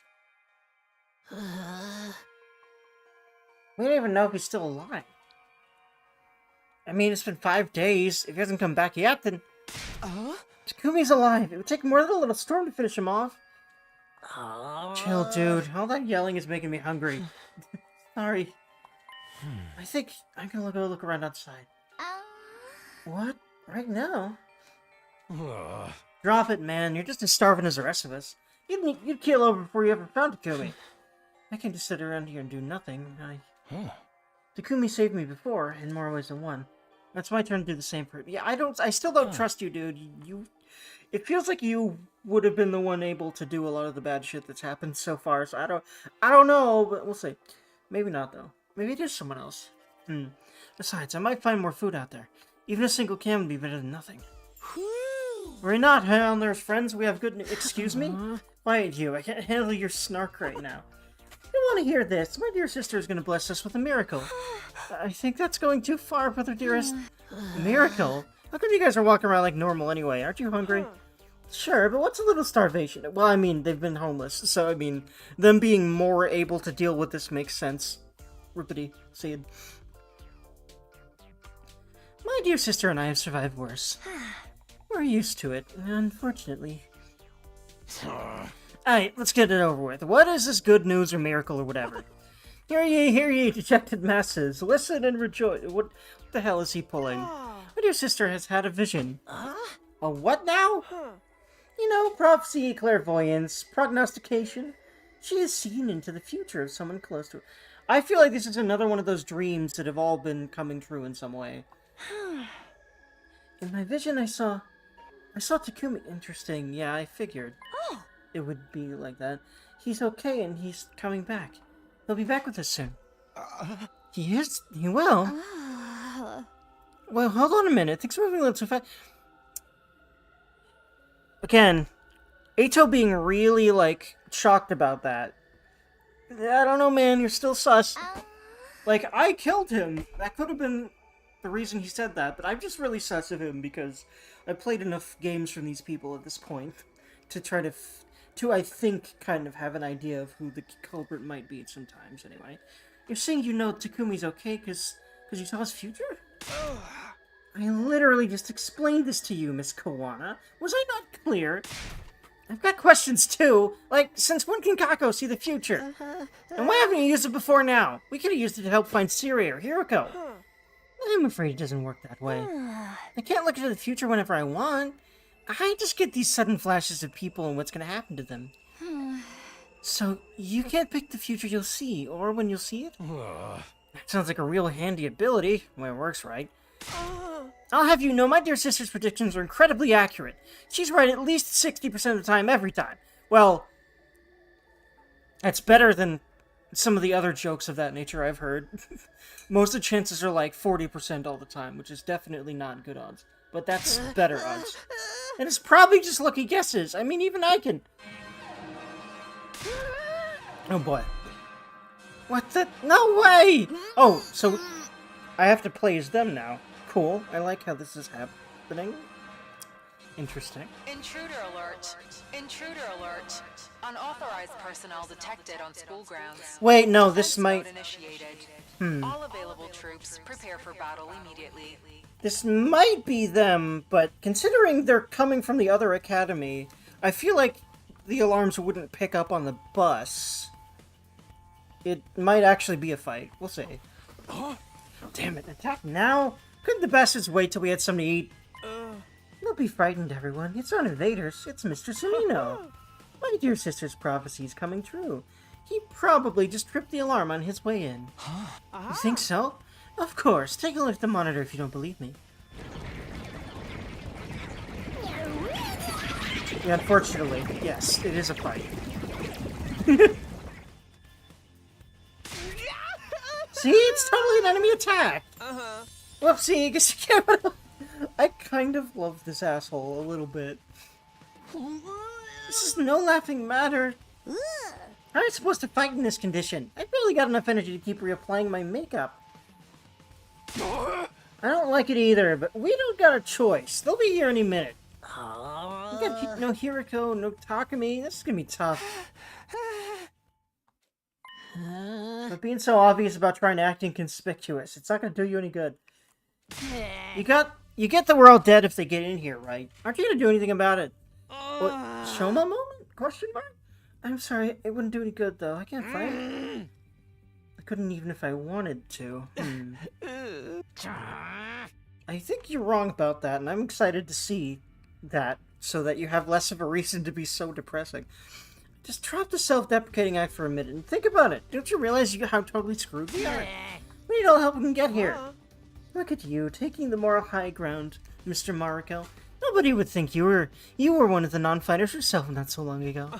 We don't even know if he's still alive. I mean, it's been 5 days. If he hasn't come back yet, then... Takumi's alive. It would take more than a little storm to finish him off. Chill, dude. All that yelling is making me hungry. Sorry. I think I'm gonna go look around outside. What? Right now? Drop it, man. You're just as starving as the rest of us. You'd keel over before you ever found Takumi. I can just sit around here and do nothing. Takumi saved me before, in more ways than one. That's my turn to do the same for him. Yeah, I still don't trust you, dude. It feels like you would have been the one able to do a lot of the bad shit that's happened so far, so I don't know, but we'll see. Maybe not, though. Maybe it is someone else. Besides, I might find more food out there. Even a single can would be better than nothing. We're not, huh? There's friends. We have good news. Excuse me? Quiet you. I can't handle your snark right now. I don't want to hear this. My dear sister is going to bless us with a miracle. I think that's going too far, brother dearest. Miracle? How come you guys are walking around like normal anyway? Aren't you hungry? Sure, but what's a little starvation? Well, I mean, they've been homeless, so I mean, them being more able to deal with this makes sense. Rippity, Seed. My dear sister and I have survived worse. We're used to it, unfortunately. Alright, let's get it over with. What is this good news or miracle or whatever? Hear ye, dejected masses. Listen and rejoice. What the hell is he pulling? My dear sister has had a vision. A what now? You know, prophecy, clairvoyance, prognostication. She has seen into the future of someone close to her. I feel like this is another one of those dreams that have all been coming true in some way. In my vision, I saw Takumi. Interesting. Yeah, I figured. It would be like that. He's okay, and he's coming back. He'll be back with us soon. He is? He will? Well, hold on a minute. Things are moving a little too fast. Again, Eito being really, like, shocked about that. I don't know, man. You're still sus. Like, I killed him. That could have been the reason he said that, but I'm just really sus of him because I played enough games from these people at this point to try to I think, kind of have an idea of who the culprit might be sometimes, anyway. You're saying you know Takumi's okay because you saw his future? I literally just explained this to you, Miss Kawana. Was I not clear? I've got questions, too. Like, since when can Kako see the future? And why haven't you used it before now? We could have used it to help find Siri or Hiroko. I'm afraid it doesn't work that way. I can't look into the future whenever I want. I just get these sudden flashes of people and what's going to happen to them. So, you can't pick the future you'll see, or when you'll see it? That sounds like a real handy ability, when it works right. I'll have you know my dear sister's predictions are incredibly accurate. She's right at least 60% of the time, every time. Well, that's better than some of the other jokes of that nature I've heard. Most of the chances are like 40% all the time, which is definitely not good odds. But that's better odds. And it's probably just lucky guesses. I mean, even I can... Oh boy. What the... No way! Oh, so I have to play as them now. Cool. I like how this is happening. Interesting. Intruder alert. Intruder alert. Unauthorized personnel detected on school grounds. Wait, no, this Defense might... mode initiated. Hmm. All available troops prepare for battle immediately. This might be them, but considering they're coming from the other academy, I feel like the alarms wouldn't pick up on the bus. It might actually be a fight. We'll see. Damn it, attack now? Couldn't the bastards wait till we had something to eat? Don't be frightened, everyone. It's not invaders. It's Mr. Sumino. My dear sister's prophecy's coming true. He probably just tripped the alarm on his way in. You think so? Of course. Take a look at the monitor if you don't believe me. Yeah, unfortunately, yes, it is a fight. See, it's totally an enemy attack! Whoopsie, I guess you can't... I kind of love this asshole a little bit. This is no laughing matter. How am I supposed to fight in this condition? I barely got enough energy to keep reapplying my makeup. I don't like it either, but we don't got a choice. They'll be here any minute. We got no Hiriko, no Takumi. This is gonna be tough. But being so obvious about trying to act inconspicuous, it's not gonna do you any good. You get that we're all dead if they get in here, right? Aren't you gonna do anything about it? What? Shoma moment? Question mark? I'm sorry, it wouldn't do any good though. I can't fight. I couldn't even if I wanted to. I think you're wrong about that, and I'm excited to see that, so that you have less of a reason to be so depressing. Just drop the self-deprecating act for a minute and think about it. Don't you realize how totally screwed we are? We need all help we can get here. Look at you, taking the moral high ground, Mr. Mariko. Nobody would think you were one of the non-fighters yourself not so long ago.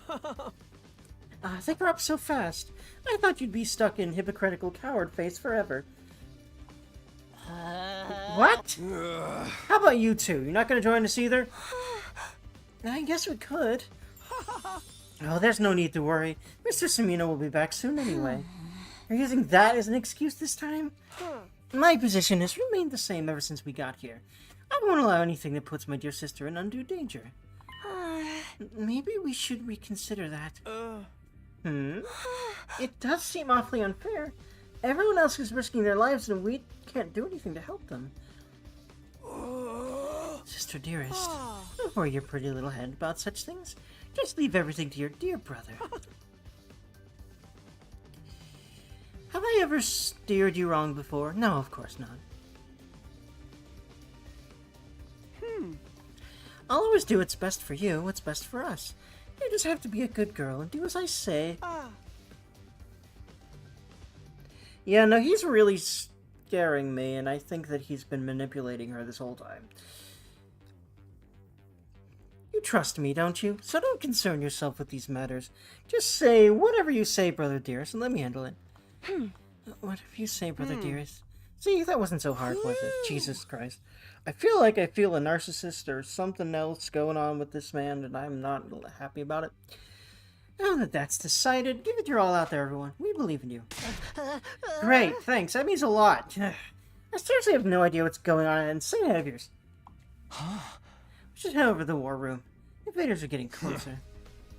They grew up so fast. I thought you'd be stuck in hypocritical coward face forever. What? How about you two? You're not going to join us either? I guess we could. Oh, there's no need to worry. Mr. Sumino will be back soon anyway. You're using that as an excuse this time? My position has remained the same ever since we got here. I won't allow anything that puts my dear sister in undue danger. Maybe we should reconsider that. It does seem awfully unfair. Everyone else is risking their lives and we can't do anything to help them. Sister dearest, don't worry your pretty little head about such things. Just leave everything to your dear brother. Have I ever steered you wrong before? No, of course not. I'll always do what's best for you, what's best for us. You just have to be a good girl and do as I say. Yeah, no, he's really scaring me, and I think that he's been manipulating her this whole time. You trust me, don't you? So don't concern yourself with these matters. Just say whatever you say, brother dearest, and let me handle it. Whatever you say, brother dearest. See, that wasn't so hard, was it? Jesus Christ. I feel like I feel a narcissist or something else going on with this man, and I'm not happy about it. Now that that's decided, give it your all out there, everyone. We believe in you. Great, thanks. That means a lot. I seriously have no idea what's going on in that insane head of yours. We should head over to the war room. Invaders are getting closer.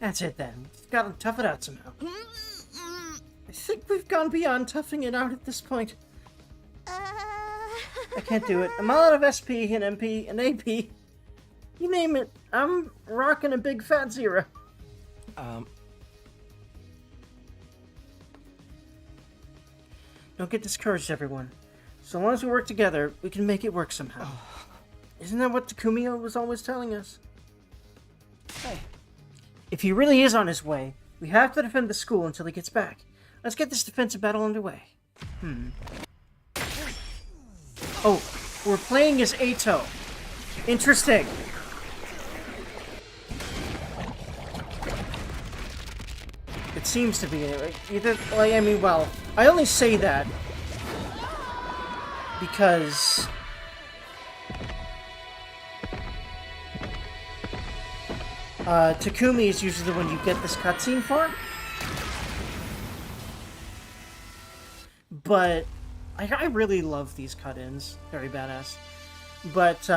That's it then. We've got to tough it out somehow. I think we've gone beyond toughing it out at this point. I can't do it. I'm all out of SP and MP and AP. You name it. I'm rocking a big fat 0. Don't get discouraged, everyone. So long as we work together, we can make it work somehow. Isn't that what Takumi was always telling us? Hey. If he really is on his way, we have to defend the school until he gets back. Let's get this defensive battle underway. Oh, We're playing as Ato. Interesting. It seems to be anyway. Either, like, I mean, well, I only say that because Takumi is usually the one you get this cutscene for. But I really love these cut-ins. Very badass. But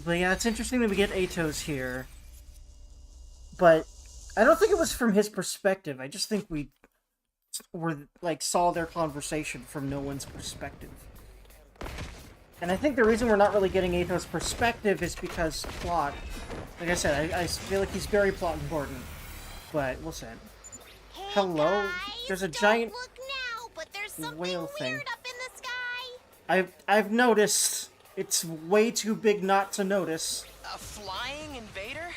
yeah, it's interesting that we get Ato's here. But I don't think it was from his perspective. I just think we saw their conversation from no one's perspective. And I think the reason we're not really getting Ato's perspective is because plot. Like I said, I feel like he's very plot important. But we'll see. Hello? Guys, there's a don't giant look now, but there's something whale thing. weird up in the sky. I've noticed. It's way too big not to notice. A flying invader?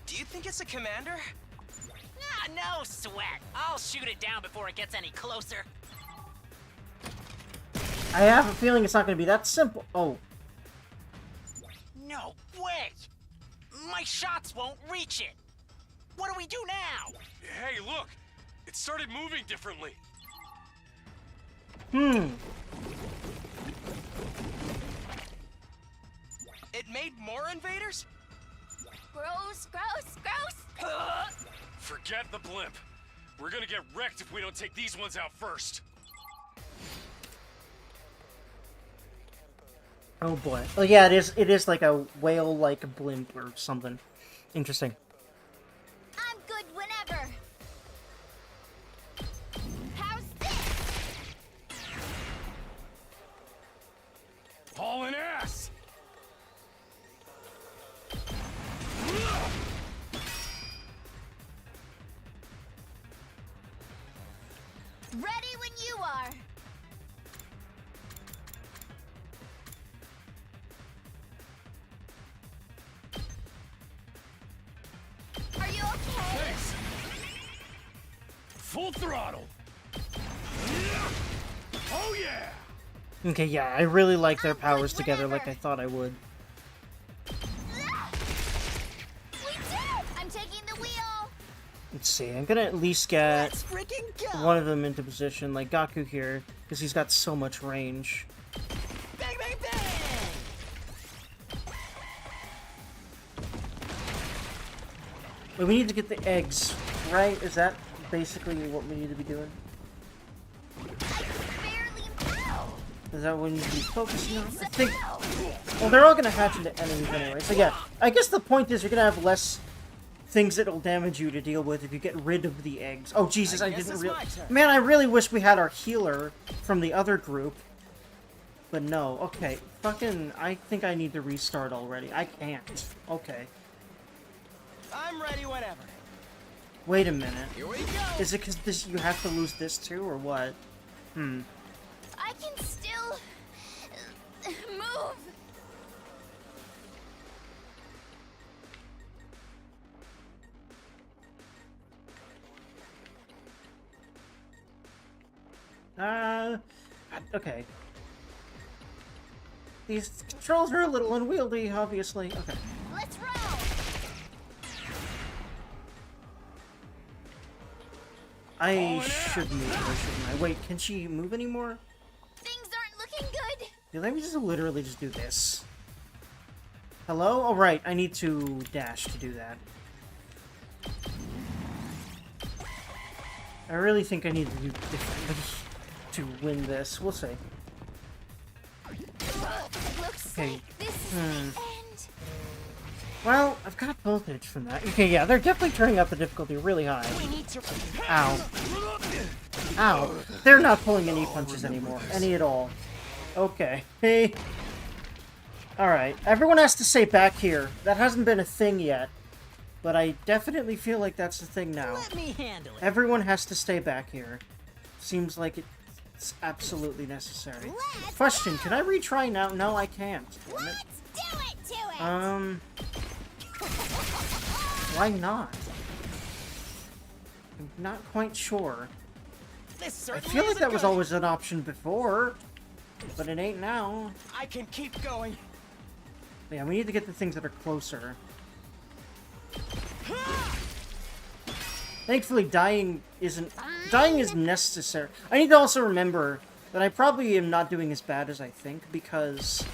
Do you think it's a commander? Ah, no sweat. I'll shoot it down before it gets any closer. I have a feeling it's not going to be that simple. Oh. No way! My shots won't reach it! What do we do now? Hey, look! It started moving differently. It made more invaders? Gross, gross, gross! Forget the blimp. We're gonna get wrecked if we don't take these ones out first. Oh boy. Oh yeah, it is like a whale-like blimp or something. Interesting. I'm good whenever. How's this? Hauling ass! Ready when you are. Are you okay? Thanks! Full throttle! Oh yeah! Okay, yeah, I really like their powers together like I thought I would. We did! I'm taking the wheel. Let's see, I'm gonna at least get Let's freaking go! one of them into position, like Gaku here, because he's got so much range. Bang, bang, bang! But we need to get the eggs, right? Is that basically what we need to be doing? Is that what we need to be focusing on? I think... Well, they're all gonna hatch into enemies anyway, so yeah. I guess the point is you're gonna have less things that'll damage you to deal with if you get rid of the eggs. Oh, Jesus, I didn't really... Man, I really wish we had our healer from the other group. But no. Okay, fucking... I think I need to restart already. I can't. Okay. I'm ready whenever. Wait a minute. Here we go. Is it because this you have to lose this too, or what? I can still move. Okay. These controls are a little unwieldy, obviously. Okay. Let's roll. I should move her, shouldn't I? Wait, can she move anymore? Things aren't looking good. Dude, let me just literally just do this. Hello? All right, I need to dash to do that. I really think I need to do differently to win this. We'll see. Looks Okay. like this is the end. Well, I've got voltage from that. Okay, yeah, they're definitely turning up the difficulty really high. We need to... Ow. Ow. They're not pulling any punches anymore. Any at all. Okay. Hey. Alright. Everyone has to stay back here. That hasn't been a thing yet. But I definitely feel like that's the thing now. Let me handle it. Everyone has to stay back here. Seems like it's absolutely necessary. Question, can I retry now? No, I can't. Damn it. Let's do it to it. Why not? I'm not quite sure. This I certainly feel like isn't that was good. always an option before, but it ain't now. I can keep going. Yeah, we need to get the things that are closer. Thankfully, dying is necessary. I need to also remember that I probably am not doing as bad as I think, because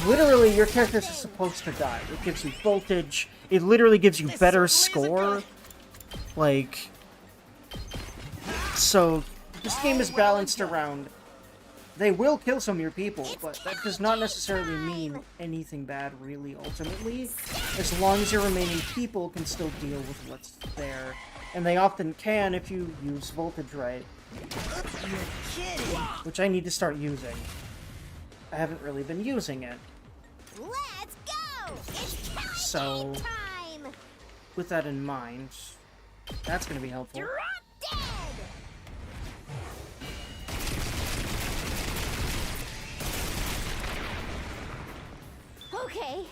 literally your characters are supposed to die. It gives you voltage. It literally gives you better score. Like, so this game is balanced around. They will kill some of your people, but that does not necessarily mean anything bad, really, ultimately. As long as your remaining people can still deal with what's there. And they often can if you use voltage right. Which I need to start using. I haven't really been using it. Let's go! It's killing So, game time! with that in mind, that's going to be helpful. Drop dead! Okay,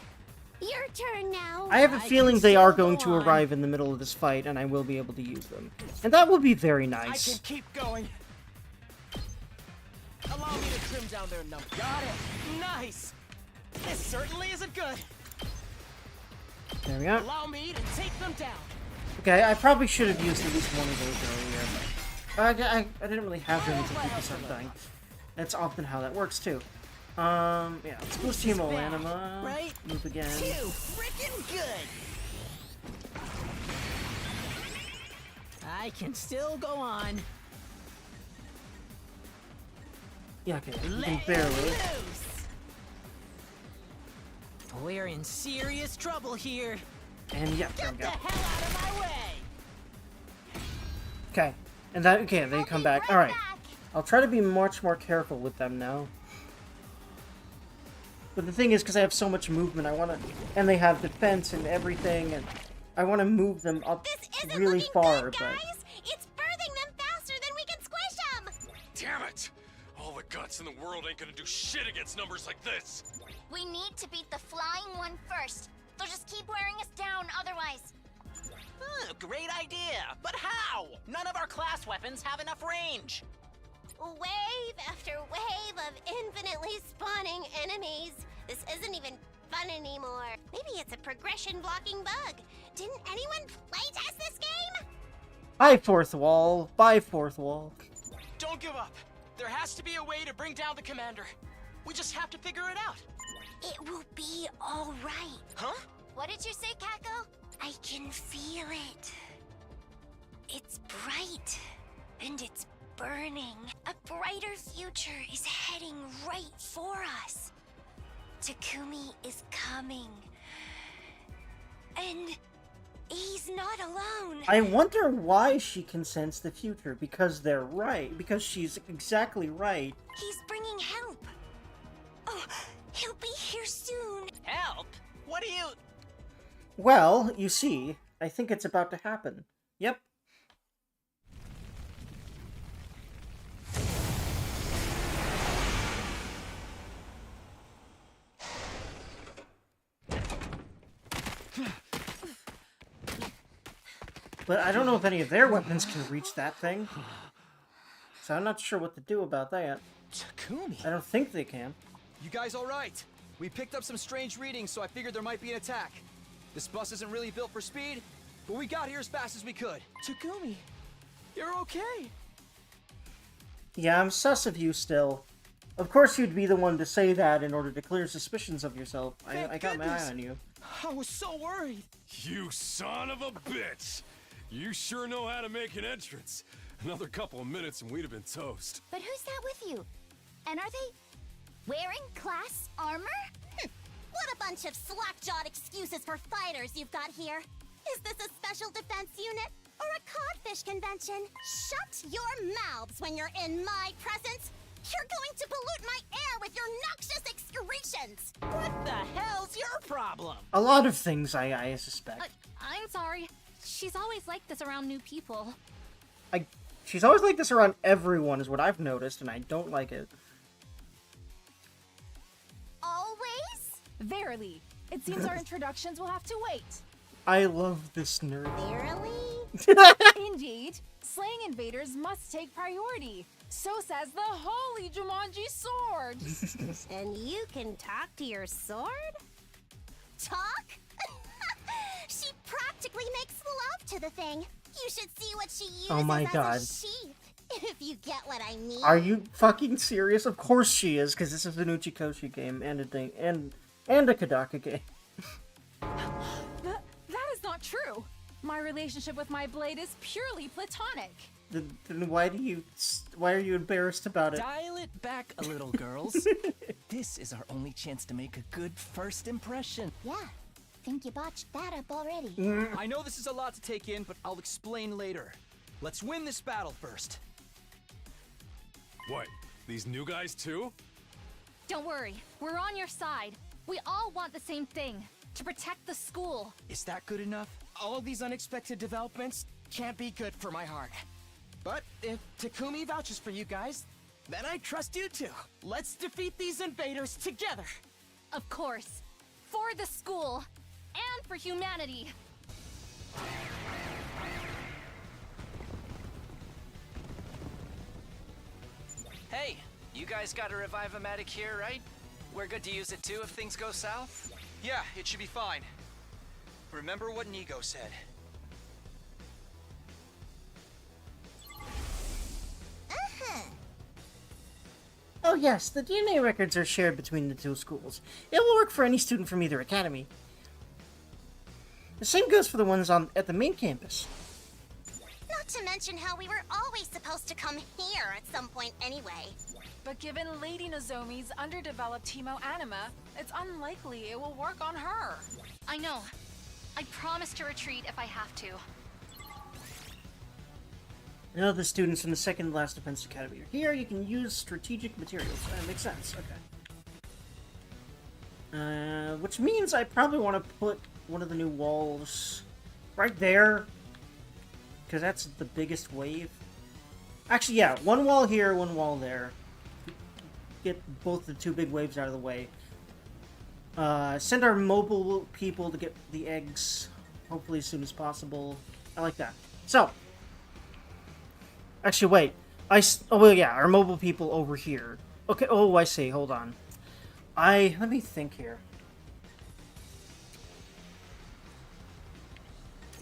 your turn now. I have a feeling they are going to arrive in the middle of this fight, and I will be able to use them. And that will be very I nice. can keep going. Allow me to trim down their number. Got it. Nice. This certainly isn't good. There we go. Allow me to take them down. Okay, I probably should have used at least one of those earlier. I didn't really have them until people started dying. That's often how that works, too. Yeah, let's boost Hemo Anima. Right? Move again. Too freaking good. I can still go on. Yeah, okay, you can Let barely. loose. We're in serious trouble here. And yeah, there we Get the go. hell out of my way. Okay, and that, okay, they come back. Alright, I'll try to be much more careful with them now. But the thing is, because I have so much movement, I want to, and they have defense and everything, and I want to move them up really far, but... It's birthing them faster than we can squish them! Damn it! All the guts in the world ain't gonna do shit against numbers like this. We need to beat the flying one first. They'll just keep wearing us down otherwise. Great idea, but how? None of our class weapons have enough range. Wave after wave of infinitely spawning enemies. This isn't even fun anymore. Maybe it's a progression blocking bug. Didn't anyone playtest this game? Bye, Fourth Wall. Bye, Fourth Wall. Don't give up. There has to be a way to bring down the commander. We just have to figure it out. It will be all right. Huh? What did you say, Kako? I can feel it. It's bright, and it's burning. A brighter future is heading right for us. Takumi is coming. And he's not alone. I wonder why she can sense the future, because they're right. Because she's exactly right. He's bringing help. Oh, he'll be here soon. Help? What do you... Well, you see, I think it's about to happen. Yep. But I don't know if any of their weapons can reach that thing. So I'm not sure what to do about that. Takumi. I don't think they can. You guys all right? We picked up some strange readings, so I figured there might be an attack. This bus isn't really built for speed, but we got here as fast as we could. Takumi, you're okay. Yeah, I'm sus of you still. Of course you'd be the one to say that in order to clear suspicions of yourself. I got my eye on you. I was so worried. You son of a bitch! You sure know how to make an entrance. Another couple of minutes and we'd have been toast. But who's that with you? And are they wearing class armor? What a bunch of slack-jawed excuses for fighters you've got here. Is this a special defense unit or a codfish convention? Shut your mouths when you're in my presence. You're going to pollute my air with your noxious excretions. What the hell's your problem? A lot of things, I suspect. I'm sorry. She's always like this around new people. She's always like this around everyone, is what I've noticed, and I don't like it. Always? Verily, it seems our introductions will have to wait. I love this nerd. Verily? Indeed, slaying invaders must take priority. So says the holy Jumanji sword. And you can talk to your sword? Talk? She practically makes love to the thing. You should see what she uses Oh my as God. a sheath, if you get what I mean. Are you fucking serious? Of course she is, because this is an Uchikoshi game and a thing and a Kodaka game. That is not true. My relationship with my blade is purely platonic. Then why are you embarrassed about it? Dial it back a little, girls. This is our only chance to make a good first impression. Yeah, think you botched that up already. I know this is a lot to take in, but I'll explain later. Let's win this battle first. What? These new guys too? Don't worry, we're on your side. We all want the same thing, to protect the school. Is that good enough? All these unexpected developments can't be good for my heart. But if Takumi vouches for you guys, then I trust you too. Let's defeat these invaders together. Of course. For the school. And for humanity. Hey, you guys got a Revive-O-Matic here, right? We're good to use it too if things go south? Yeah, it should be fine. Remember what Nigo said. Oh yes, the DNA records are shared between the two schools. It will work for any student from either academy. The same goes for the ones at the main campus. Not to mention how we were always supposed to come here at some point anyway. But given Lady Nozomi's underdeveloped hemoanima, it's unlikely it will work on her. I know. I promise to retreat if I have to. Now the students from the second last defense academy are here. You can use strategic materials. That makes sense. Okay. Which means I probably want to put one of the new walls right there, because that's the biggest wave. Actually, yeah, one wall here, one wall there. Get both the two big waves out of the way. Send our mobile people to get the eggs, hopefully as soon as possible. I like that. So, actually, wait. Oh, well, yeah, our mobile people over here. Okay, oh, I see. Hold on. Let me think here.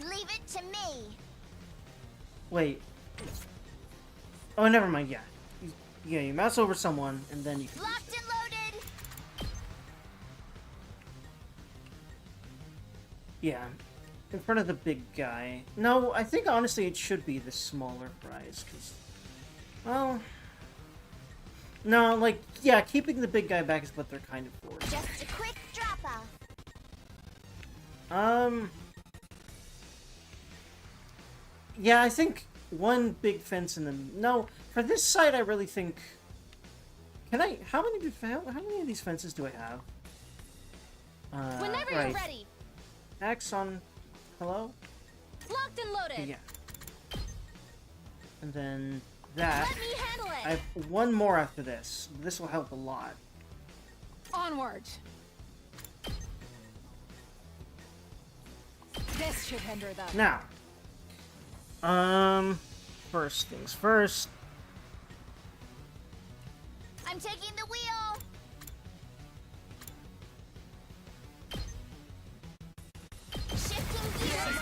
Leave it to me. Wait. Oh, never mind, yeah. Yeah, you mouse over someone, and then you can... Locked and loaded. Yeah. In front of the big guy. No, I think, honestly, it should be the smaller fries, because... Well... No, like, yeah, keeping the big guy back is what they're kind of for. Just a quick drop-off. Yeah, I think one big fence in the... No, for this side, I really think... Can I... How many of these fences do I have? Whenever right. you're ready. Axon... Hello? Locked and loaded. Yeah. And then that. Let me handle it. I have one more after this. This will help a lot. Onward. This should hinder them. Now. First things first. I'm taking the wheel. Shifting gears.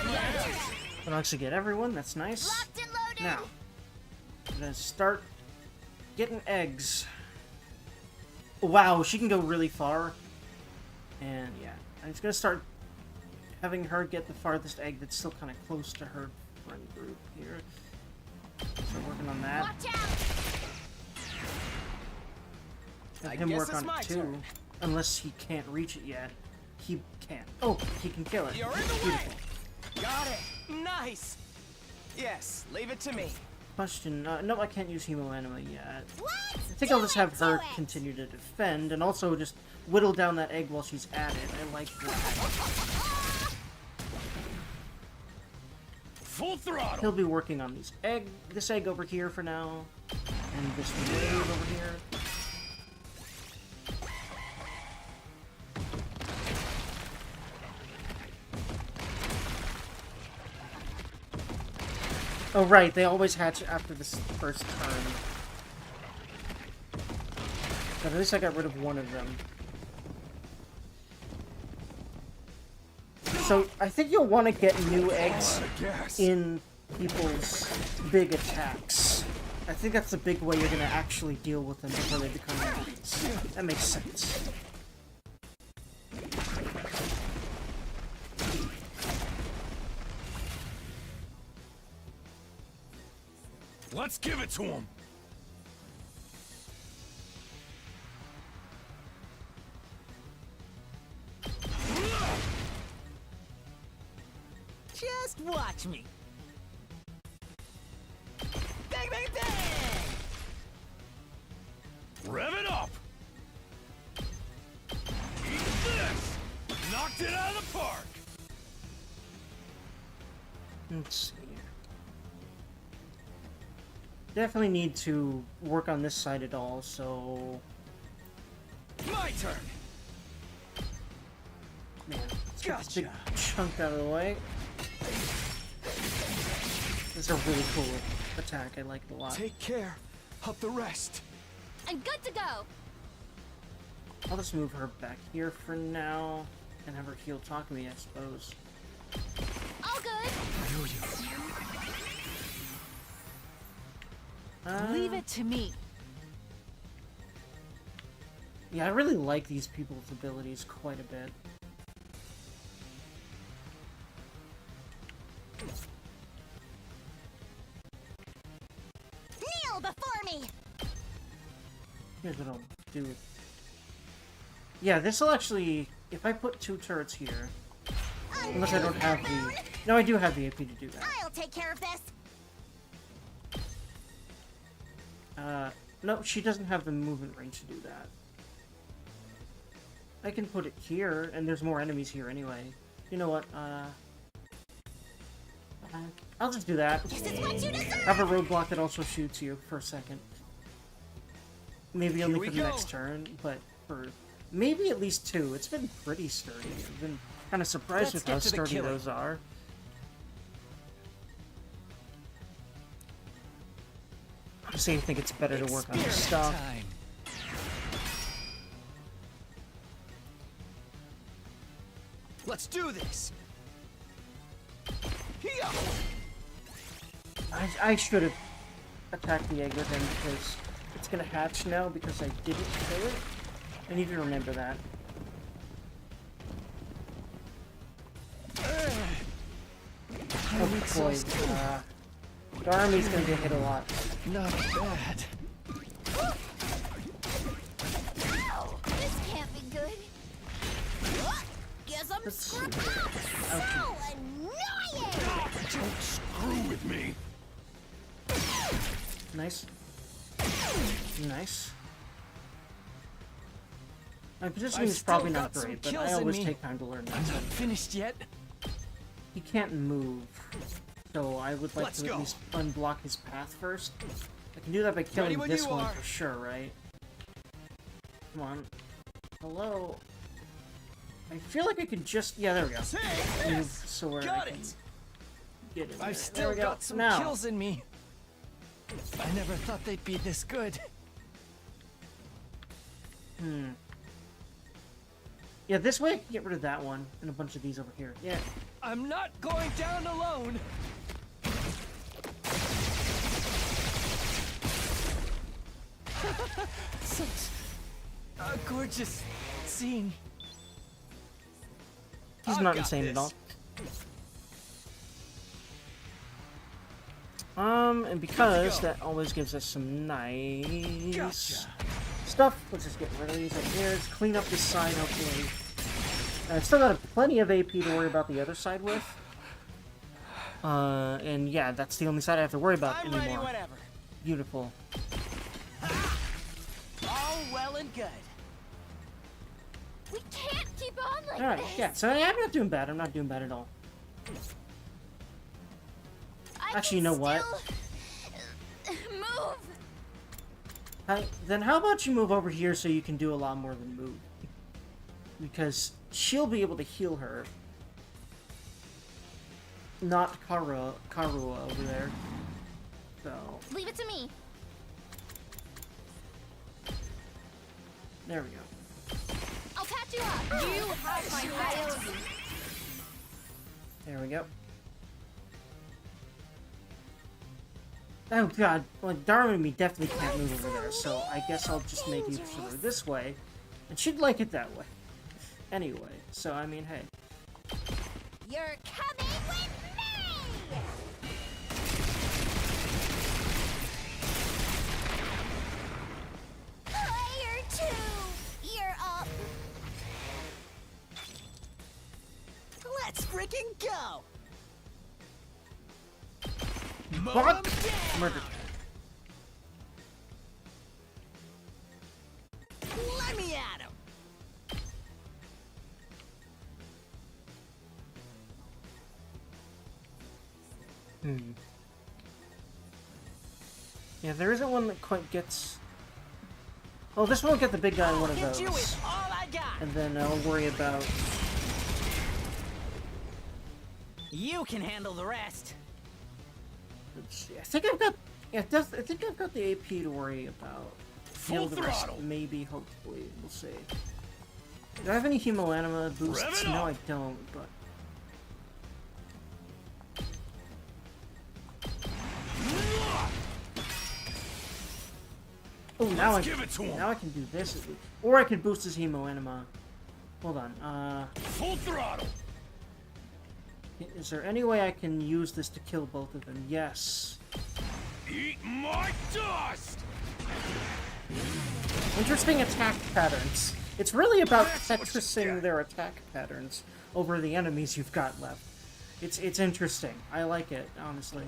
I'll actually get everyone. That's nice. Locked and loaded. Now. I'm gonna start getting eggs. Wow, she can go really far. And yeah, I'm just gonna start having her get the farthest egg that's still kind of close to her friend group here. So working on that. Watch out. Let I him guess work it's on my it too. turn. Unless he can't reach it yet. He can't. Oh, he can kill it. You're in the way. Beautiful. Got it. Nice. Yes, leave it to me. Question, no, I can't use Hemoanima yet. Let's I think I'll do just have it, her do it. continue to defend, and also just whittle down that egg while she's at it. I like that. Full throttle! He'll be working on this egg over here for now, and this wave over here. Oh, right, they always hatch after this first turn. But at least I got rid of one of them. So, I think you'll want to get new eggs in people's big attacks. I think that's the big way you're going to actually deal with them before they become enemies. That makes sense. Let's give it to him. Just watch me. Bang, bang, bang! Rev it up. Eat this. Knocked it out of the park. Let's see. Definitely need to work on this side at all, so... My turn. Man, let's get this big chunk out of the way. This is a really cool attack, I like it a lot. Take care of the rest. I'm good to go. I'll just move her back here for now, and have her heal Takumi, I suppose. All good. Leave it to me. Yeah, I really like these people's abilities quite a bit. Kneel before me. Here's what I'll do. Yeah, this will actually... If I put 2 turrets here... Unless I don't have the... No, I do have the AP to do that. I'll take care of this. No, she doesn't have the movement range to do that. I can put it here, and there's more enemies here anyway. You know what, I'll just do that. This is what you deserve. Have a roadblock that also shoots you for a second. Maybe only for the next turn, but for maybe at least 2. It's been pretty sturdy. I've been kind of surprised with how sturdy those are. I say I think it's better to work on this stuff. Let's do this. I should have attacked the egg with him because it's gonna hatch now because I didn't kill it. I need to remember that. Oh boy, Darmy's gonna get hit a lot. Not bad. Ow, this can't be good. Guess I'm screwed. So annoying! Don't screw with me. Nice. Nice. My positioning is probably not great, but I always take time to learn that. I'm not finished yet. He can't move, so I would like to at least unblock his path first. I can do that by killing this one for sure, right? Come on. Hello? I feel like I could just... Yeah, there we go. Move so where I can get in there. I've still got some kills in me. I never thought they'd be this good. Yeah, this way I can get rid of that one and a bunch of these over here. Yeah. I'm not going down alone. Such a gorgeous scene. He's not insane at all. And because that always gives us some nice stuff, let's just get rid of these up here. Let's clean up this side, hopefully. I've still got plenty of AP to worry about the other side with. And yeah, that's the only side I have to worry about anymore. Ready, whatever. Beautiful. All well and good. We can't keep on like Alright, this. yeah, so I'm not doing bad. I'm not doing bad at all. Actually, you know what? Move. Then how about you move over here so you can do a lot more than move? Because she'll be able to heal her. Not Karua over there. So Leave it to me. there we go. I'll patch you up. You have my back. There we go. Oh god, well, Dharma and me definitely can't move over there, so I guess I'll just make you show her this way, and she'd like it that way. Anyway, so I mean, hey. You're coming with me! Player 2, you're up. Let's freaking go! Fuck! Murder. Let me at him! Yeah, there isn't one that quite gets... Oh, this won't get the big guy in one of Hit those. you with all I got! And then I'll worry about... You can handle the rest. Let's see. I think I've got... Yeah, I think I've got the AP to worry about. Full The rest, throttle. maybe, hopefully. We'll see. Do I have any Hemoanima boosts? Rev it No, up. I don't, but... Oh, now Let's give it to him. now I can do this at least. Or I can boost his Hemoanima. Hold on, Full throttle. is there any way I can use this to kill both of them? Yes. Eat my dust. Interesting attack patterns. It's really about That's what you Tetrising get. their attack patterns over the enemies you've got left. It's interesting. I like it, honestly.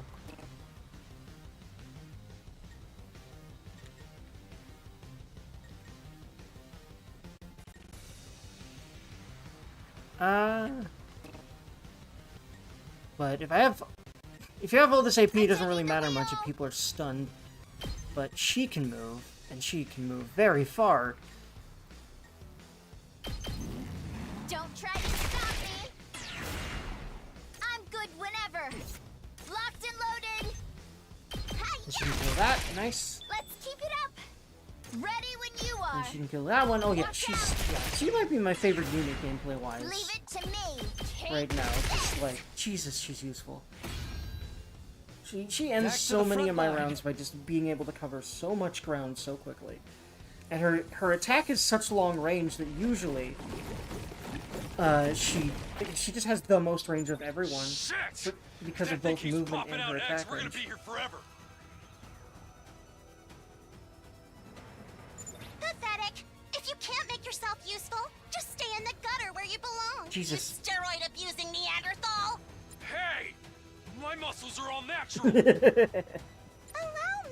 But if you have all this AP, it doesn't really matter much if people are stunned. But she can move, and she can move very far. Don't try to stop me. I'm good whenever. Locked and loaded. And she can kill that, nice. Let's keep it up. Ready when you are. And she can kill that one. Oh yeah, she might be my favorite unit gameplay-wise Leave it to me. right now. Just like, Jesus, she's useful. She ends Back to so the many front of my line. rounds by just being able to cover so much ground so quickly. And her attack is such long range that usually she just has the most range of everyone Shit. because That of thing both keeps movement popping and out her eggs. attack We're gonna range. be here forever. Pathetic. If you can't make yourself useful, just stay in the gutter where you belong. Jesus. You steroid-abusing Neanderthal. Hey, my muscles are all natural. Allow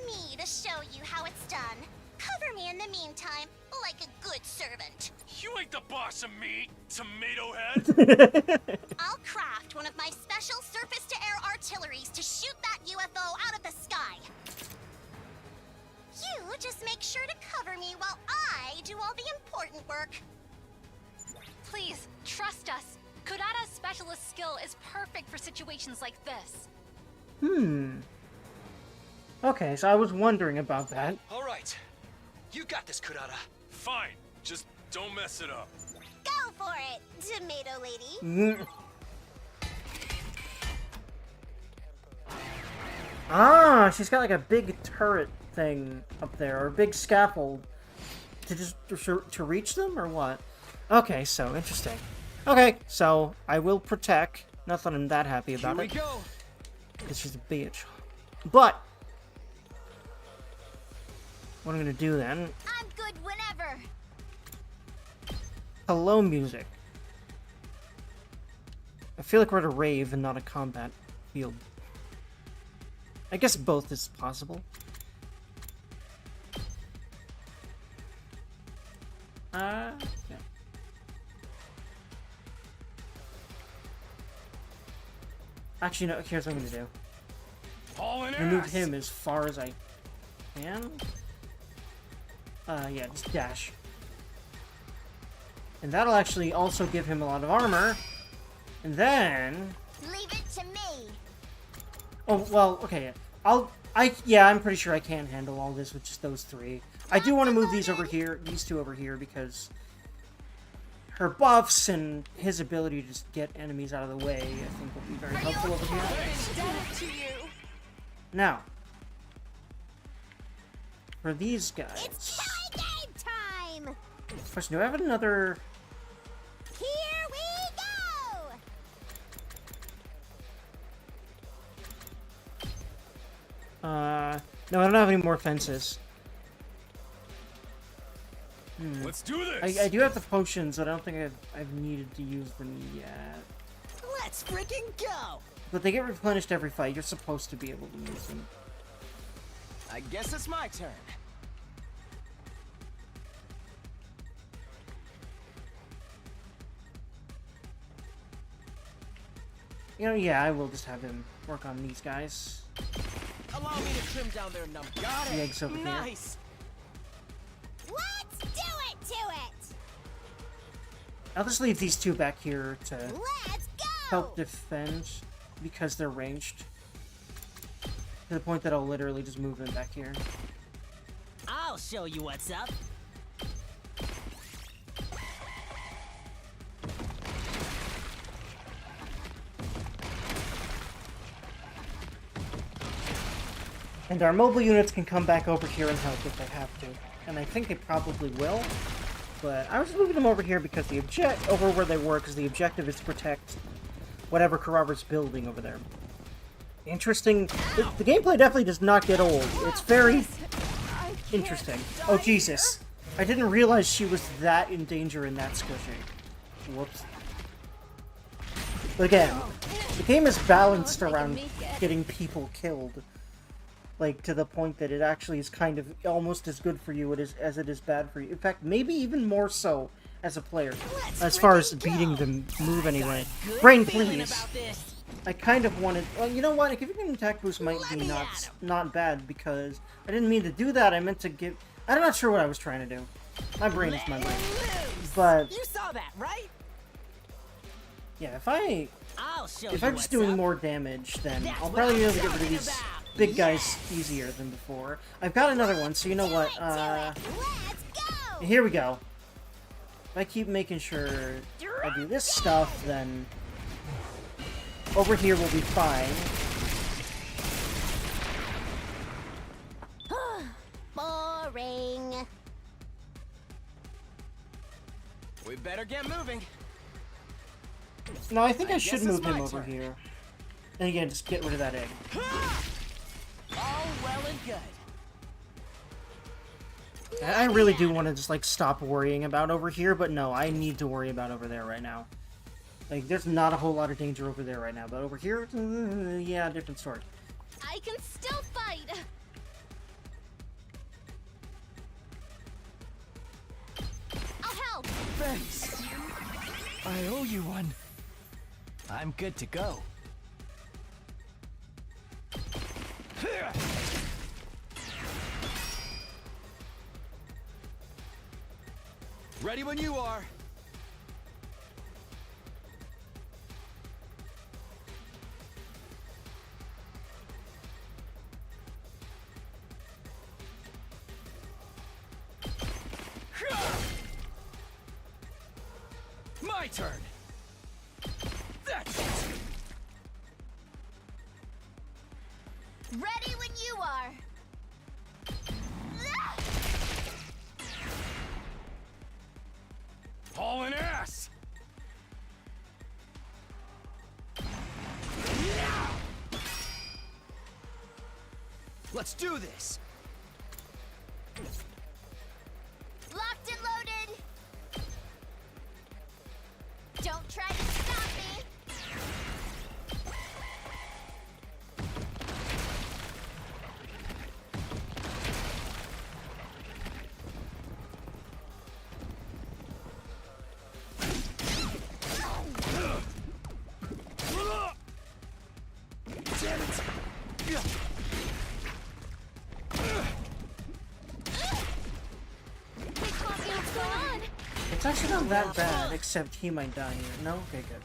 me to show you how it's done. Cover me in the meantime, like a good servant. You ain't the boss of me, tomato head. I'll craft one of my special surface-to-air artilleries to shoot that UFO out of the sky. You just make sure to cover me while I do all the important work. Please, trust us. Kurata's specialist skill is perfect for situations like this. Okay, so I was wondering about that. All right. You got this, Kurata. Fine, just don't mess it up. Go for it, tomato lady. Ah, she's got like a big turret thing up there, or a big scaffold to just to reach them, or what? Okay, so interesting. Okay, so I will protect. Not that I'm that happy about Here we it, go. because she's a bitch. But what I'm gonna do then? I'm good whenever. Hello, music. I feel like we're at a rave and not a combat field. I guess both is possible. Yeah. Actually, no, here's what I'm gonna do. All in Remove ass. him as far as I can. Yeah, just dash. And that'll actually also give him a lot of armor. And then... Leave it to me. Oh, well, okay. I'll Yeah, I'm pretty sure I can't handle all this with just those three. I do want to move these over here, these two over here, because her buffs and his ability to just get enemies out of the way, I think will be very helpful over here. Now, for these guys. It's tie game time! Question, do I have another... Here we go! No, I don't have any more fences. Let's do this! I do have the potions, but I don't think I've needed to use them yet. Let's freaking go! But they get replenished every fight. You're supposed to be able to use them. I guess it's my turn. You know, yeah, I will just have him work on these guys. Allow me to trim down their number. Got it. The eggs over here. Nice. Let's do it to it! I'll just leave these two back here to Let's go! help defend because they're ranged. To the point that I'll literally just move them back here. I'll show you what's up. And our mobile units can come back over here and help if they have to. And I think they probably will. But I was moving them over here because the over where they were, because the objective is to protect whatever Karaver's building over there. Interesting. The gameplay definitely does not get old. It's very interesting. Oh, Jesus. I didn't realize she was that in danger in that squishing. Whoops. But again, the game is balanced around getting people killed. Like, to the point that it actually is kind of almost as good for you as it is bad for you. In fact, maybe even more so as a player. As far as beating them move anyway. Brain, please. I kind of wanted... Well, you know what? A giving an attack boost might be not bad, because I didn't mean to do that. I meant to give... I'm not sure what I was trying to do. My brain is my brain. But... You saw that, right? Yeah, if I'm just doing more damage, then I'll probably be able to get rid of these big guys easier than before. I've got another one, so you know what? Here we go. If I keep making sure I do this stuff, then over here will be fine. Boring. We better get moving. No, I think I should guess it's move him my over turn. here. And again, just get rid of that egg. All well and good. I really do want to just, like, stop worrying about over here, but no, I need to worry about over there right now. Like, there's not a whole lot of danger over there right now, but over here, yeah, different story. I can still fight. I'll help. Thanks. I owe you one. I'm good to go. Ready when you are. My turn. That's it. Ready when you are. Hauling ass! Let's do this. Locked and loaded. Don't try to stop me. It's actually not that bad, except he might die here. No? Okay, good.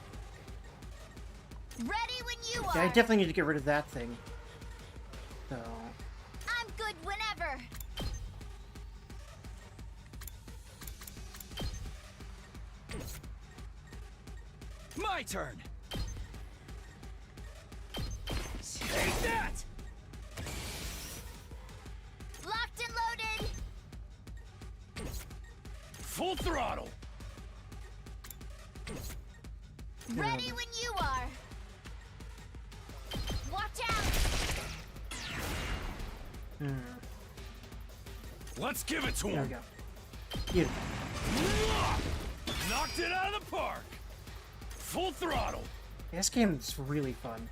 Ready when you Yeah, I are. definitely need to get rid of that thing. So I'm good whenever. My turn! Take that! Locked and loaded. Full throttle! Ready when you are. Watch out. Let's give it to there we him! go. Beautiful. Knocked it out of the park! Full throttle! This game is really fun.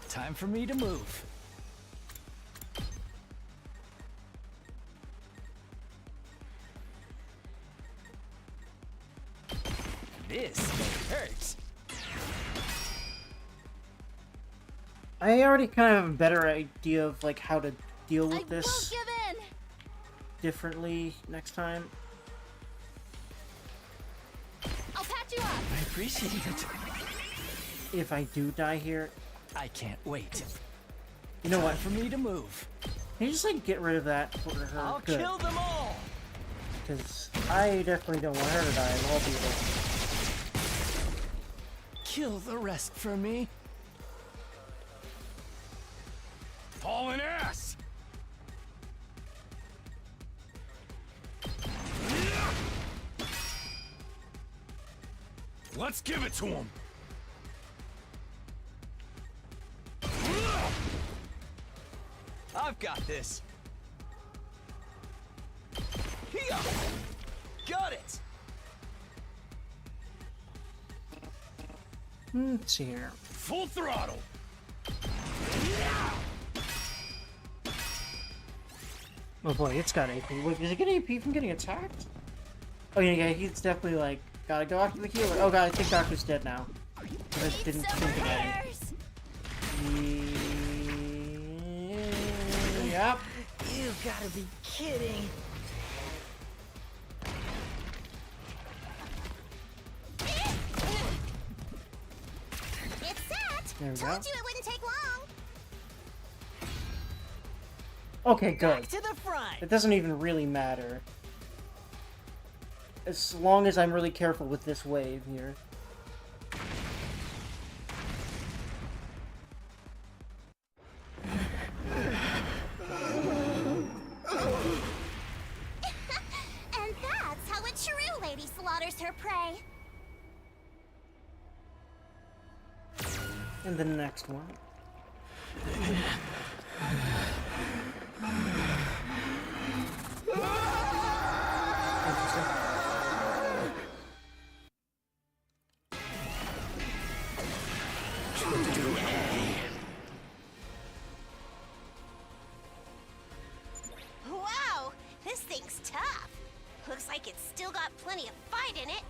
Time for me to move. This hurts. I already kind of have a better idea of like how to deal I with this won't give in. differently next time. I'll patch you up. I appreciate it. If I do die here, I can't wait. you know what? For me to move. Can you just like get rid of that for her? I'll Good. kill them all. Because I definitely don't want her to die of all people. Kill the rest for me. Hauling ass! Let's give it to him! I've got this. Here! Got it! Let's see here. Full throttle! Oh boy, it's got AP. Wait, does it get AP from getting attacked? Oh yeah, he's definitely like, gotta go after the healer. Oh god, I think Doctor's dead now. I didn't think about it. Yep. You gotta be kidding. It's set. There we Told go. you it wouldn't take long. Okay, good. To the front. It doesn't even really matter. As long as I'm really careful with this wave here. And that's how a true lady slaughters her prey. And the next one. Interesting. Wow, this thing's tough. Looks like it's still got plenty of fight in it.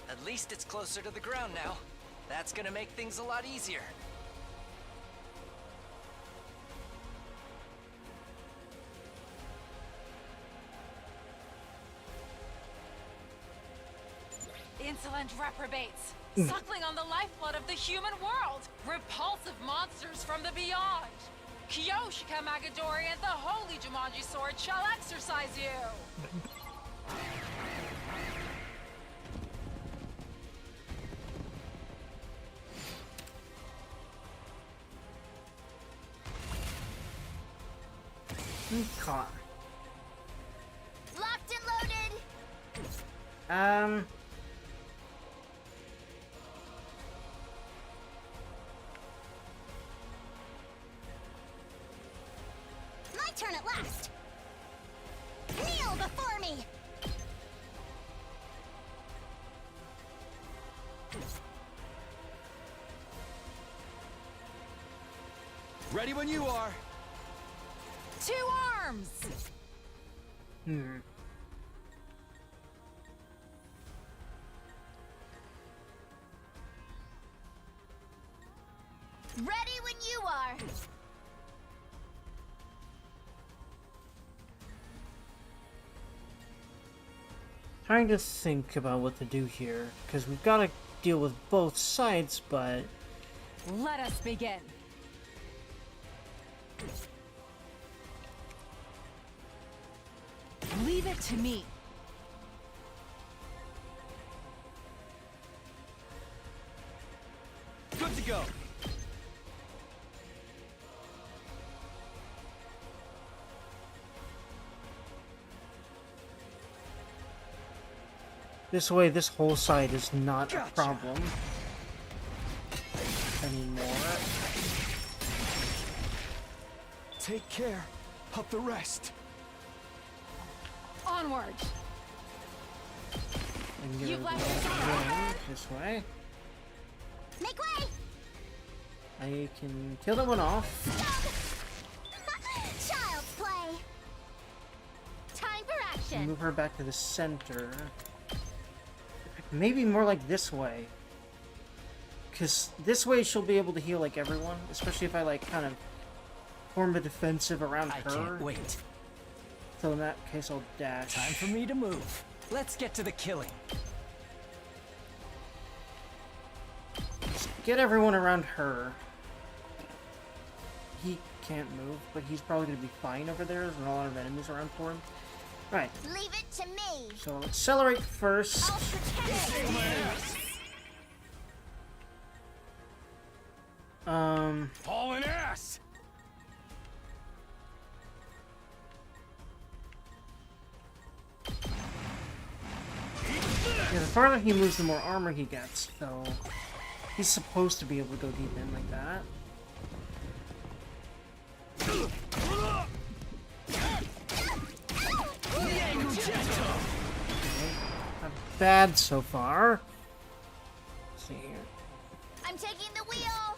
At least it's closer to the ground now. That's gonna make things a lot easier. Insolent reprobates, suckling on the lifeblood of the human world, repulsive monsters from the beyond. Kyoshika Magadori and the holy Jumanji sword shall exorcise you! Caught. Locked and loaded. My turn at last. Kneel before me. Ready when you are. 2 arms! Ready when you are. Trying to think about what to do here, because we've got to deal with both sides, but... Let us begin. Leave it to me. Good to go. This way, this whole side is not a problem anymore. Take care of the rest. Onward. And get You've rid of left the us ring this way. Make way! I can kill that one off. Child's play. Time for And action. move her back to the center. Maybe more like this way. Because this way she'll be able to heal like everyone. Especially if I like kind of form a defensive around I her. can't wait. So in that case I'll dash. Time for me to move. Let's get to the killing. Just get everyone around her. He can't move, but he's probably going to be fine over there. There's a lot of enemies around for him. Right. Leave it to me. So I'll accelerate first. I'll protect you. Hauling ass! Yeah, the farther he moves, the more armor he gets, so he's supposed to be able to go deep in like that. Not bad so far. Let's see here. I'm taking the wheel.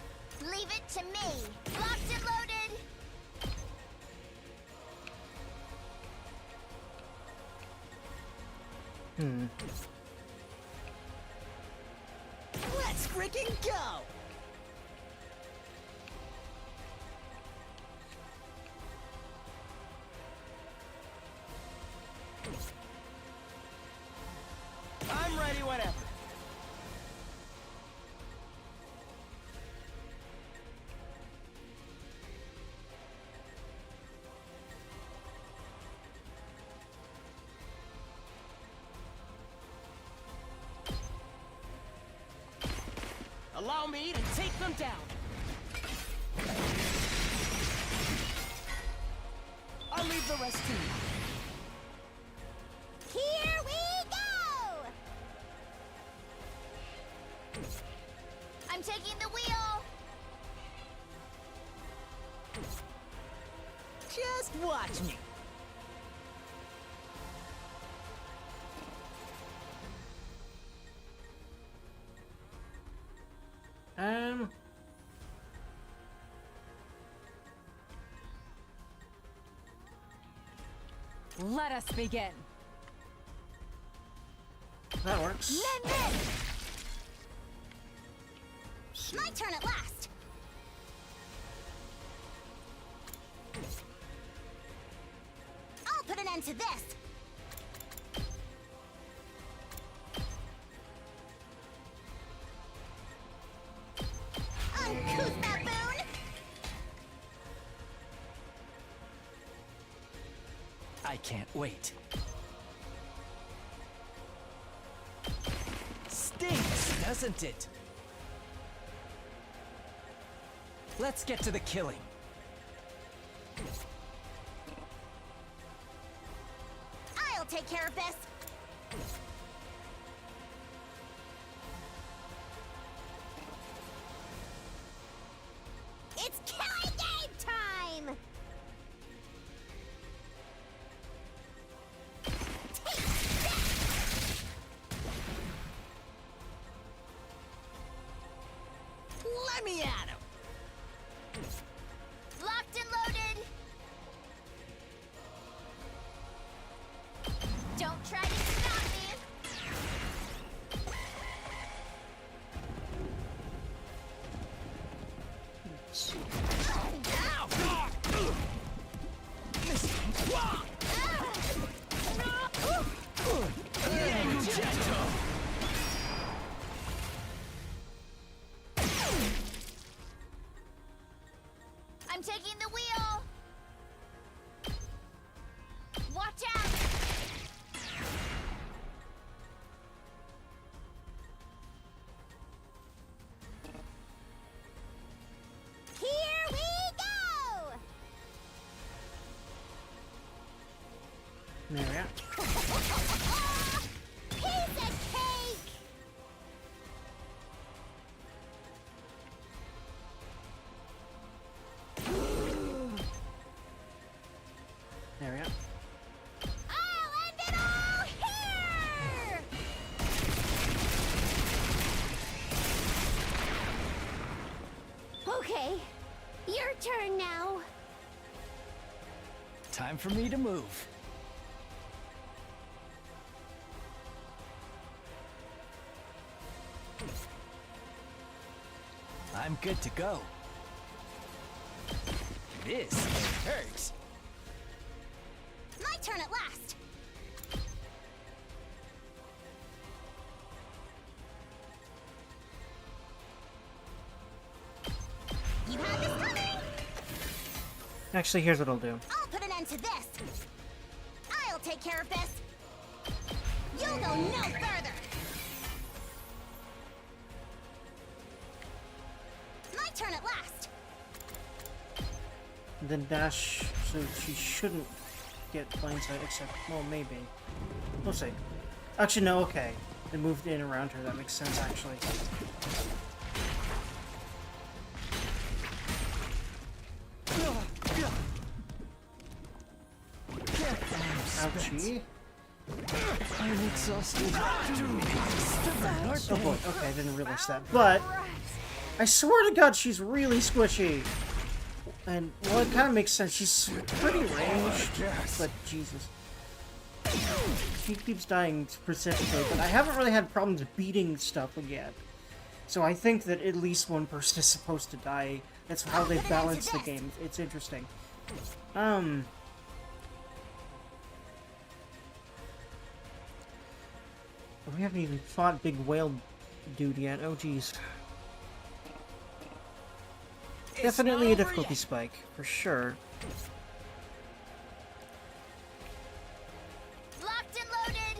Leave it to me. Locked and loaded. Let's freaking go! I'm ready whenever. Allow me to take them down. I'll leave the rest to you. Here we go. I'm taking the wheel. Just watch me. Let us begin. That works. My turn at last. I'll put an end to this. Uncouth baboon! I can't wait. Stinks, doesn't it? Let's get to the killing. I'll take care of this. It's killing game time! Let me at him. Locked and loaded. Don't try to stop me. I'm taking the wheel! Watch out! Here we go! There we are. Piece of cake! There we are. I'll end it all here! Okay, your turn now. Time for me to move. I'm good to go. This hurts. My turn at last. You had this coming. Actually, here's what I'll do. I'll put an end to this. I'll take care of this. You'll go no further. My turn at last. Then dash, so she shouldn't get blindsided, except, well, maybe. We'll see. Actually, no, okay. They moved in around her, that makes sense, actually. Ouchie. I'm exhausted. Oh boy, okay, I didn't realize that. But, I swear to God, she's really squishy. And, well, it kind of makes sense. She's pretty ranged, but Jesus. She keeps dying specifically, but I haven't really had problems beating stuff yet. So I think that at least one person is supposed to die. That's how they've balanced the game. It's interesting. We haven't even fought Big Whale Dude yet. Oh, jeez. Definitely a difficulty spike, for sure. Locked and loaded.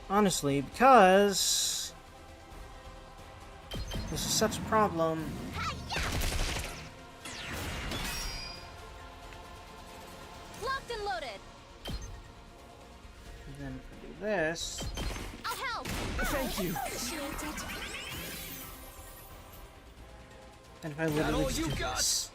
Honestly, because this is such a problem. Locked and loaded. And then if I do this, I'll help. Thank you. Appreciate it. and if I literally all just you do got? this.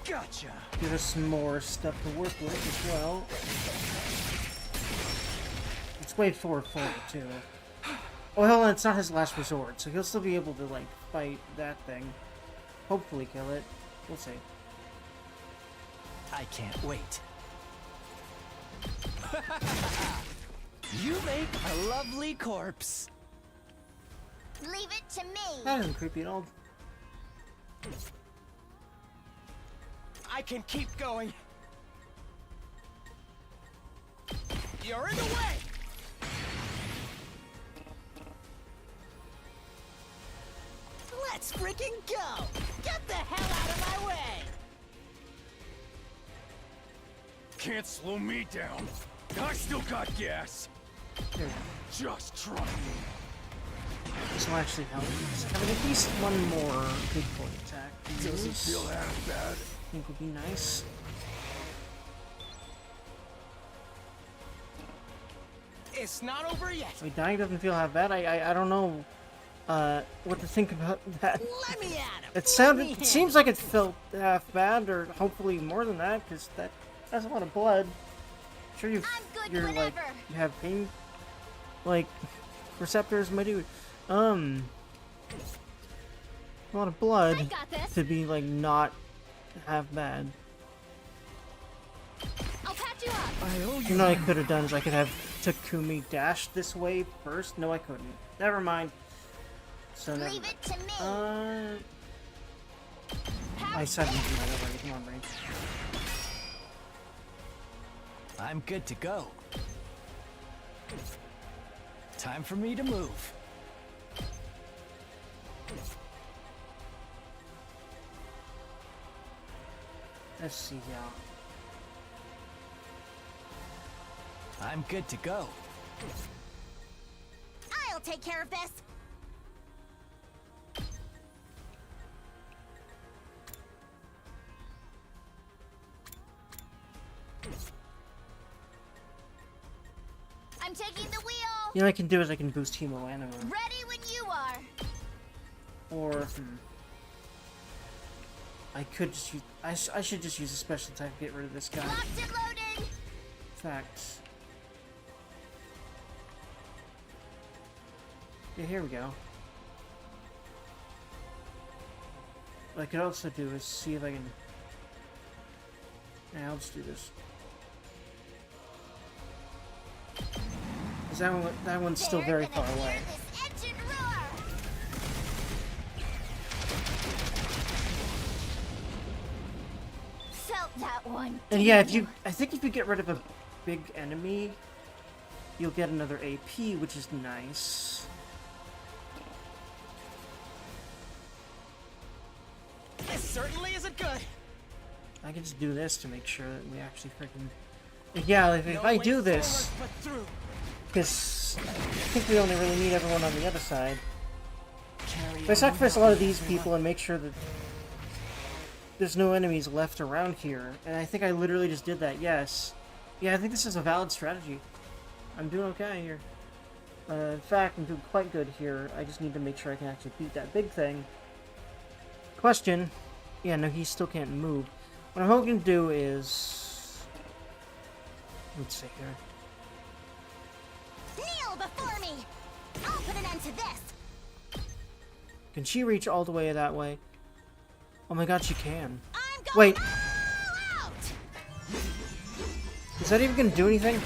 Gotcha. Give us some more stuff to work with as well. Let's wait for it too. Oh hell, it's not his last resort, so he'll still be able to like fight that thing. Hopefully kill it. We'll see. I can't wait. You make a lovely corpse. Leave it to me. That isn't creepy at all. I can keep going. You're in the way. Let's freaking go! Get the hell out of my way! Can't slow me down. I still got gas. There we go. Just try me. This will actually help. Having at least one more big boy attack. Doesn't feel that bad. I think would be nice. It's not over yet. Wait, dying doesn't feel half bad. I don't know what to think about that. Let me at him. It sounded. It seems like it felt half bad, or hopefully more than that, because that's a lot of blood. Sure, you're like you have pain, like receptors, my dude. A lot of blood I got this. to be like not half bad. I'll patch you up. I owe You know what I could have done is I could have Takumi dash this way first. No, I couldn't. Never mind. So never Leave mind. it to me. I said you already. Come on, Brain. I'm good to go. Time for me to move. Let's see, yeah. I'm good to go. I'll take care of this. I'm taking the wheel. You know what I can do is I can boost Hemo Anima. Ready when you are. Or, I could just use... I should just use a special attack to get rid of this guy. Locked and loading. In fact... Yeah, here we go. What I could also do is see if I can... Yeah, I'll just do this. Because that one's still very far away. This engine roar. Felt that one. And yeah, I think if you get rid of a big enemy, you'll get another AP, which is nice. This certainly isn't good. I can just do this to make sure that we actually freaking... Yeah, like, if I do this... Because I think we only really need everyone on the other side. If I sacrifice a lot of these people and make sure that there's no enemies left around here, and I think I literally just did that, yes. Yeah, I think this is a valid strategy. I'm doing okay here. In fact, I'm doing quite good here. I just need to make sure I can actually beat that big thing. Question. Yeah, no, he still can't move. What I'm hoping to do is... Let's see here. Kneel before me. I'll put an end to this. Can she reach all the way that way? Oh my god, she can. I'm going Wait. all out. Is that even gonna do anything?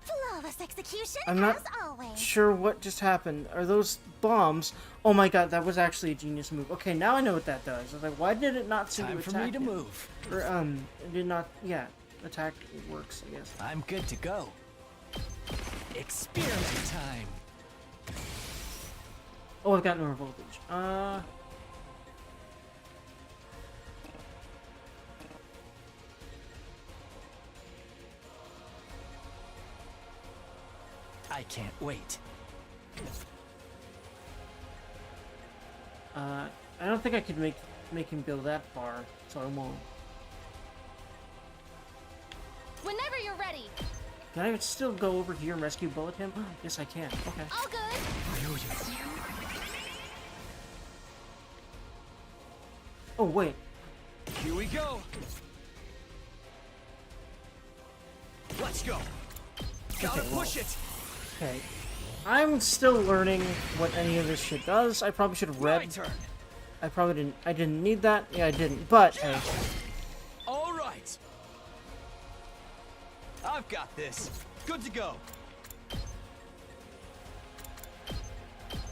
Flawless execution I'm not as always. sure what just happened. Are those bombs? Oh my god, that was actually a genius move. Okay, now I know what that does. I was like, why did it not seem to Time attack for me to him? move. Or, it did not, yeah, attack works, I guess. I'm good to go. Experiment time. Oh, I've got more voltage. I can't wait. I don't think I could make him go that far, so I won't. Whenever you're ready. Can I still go over here and rescue Bullet him? Yes, I can. Okay. All good. Oh, wait. Here we go. Let's go. Gotta Okay, well. push it. Okay. I'm still learning what any of this shit does. I probably should have read. My turn. I didn't need that. Yeah, I didn't. But, hey. All right. I've got this. Good to go.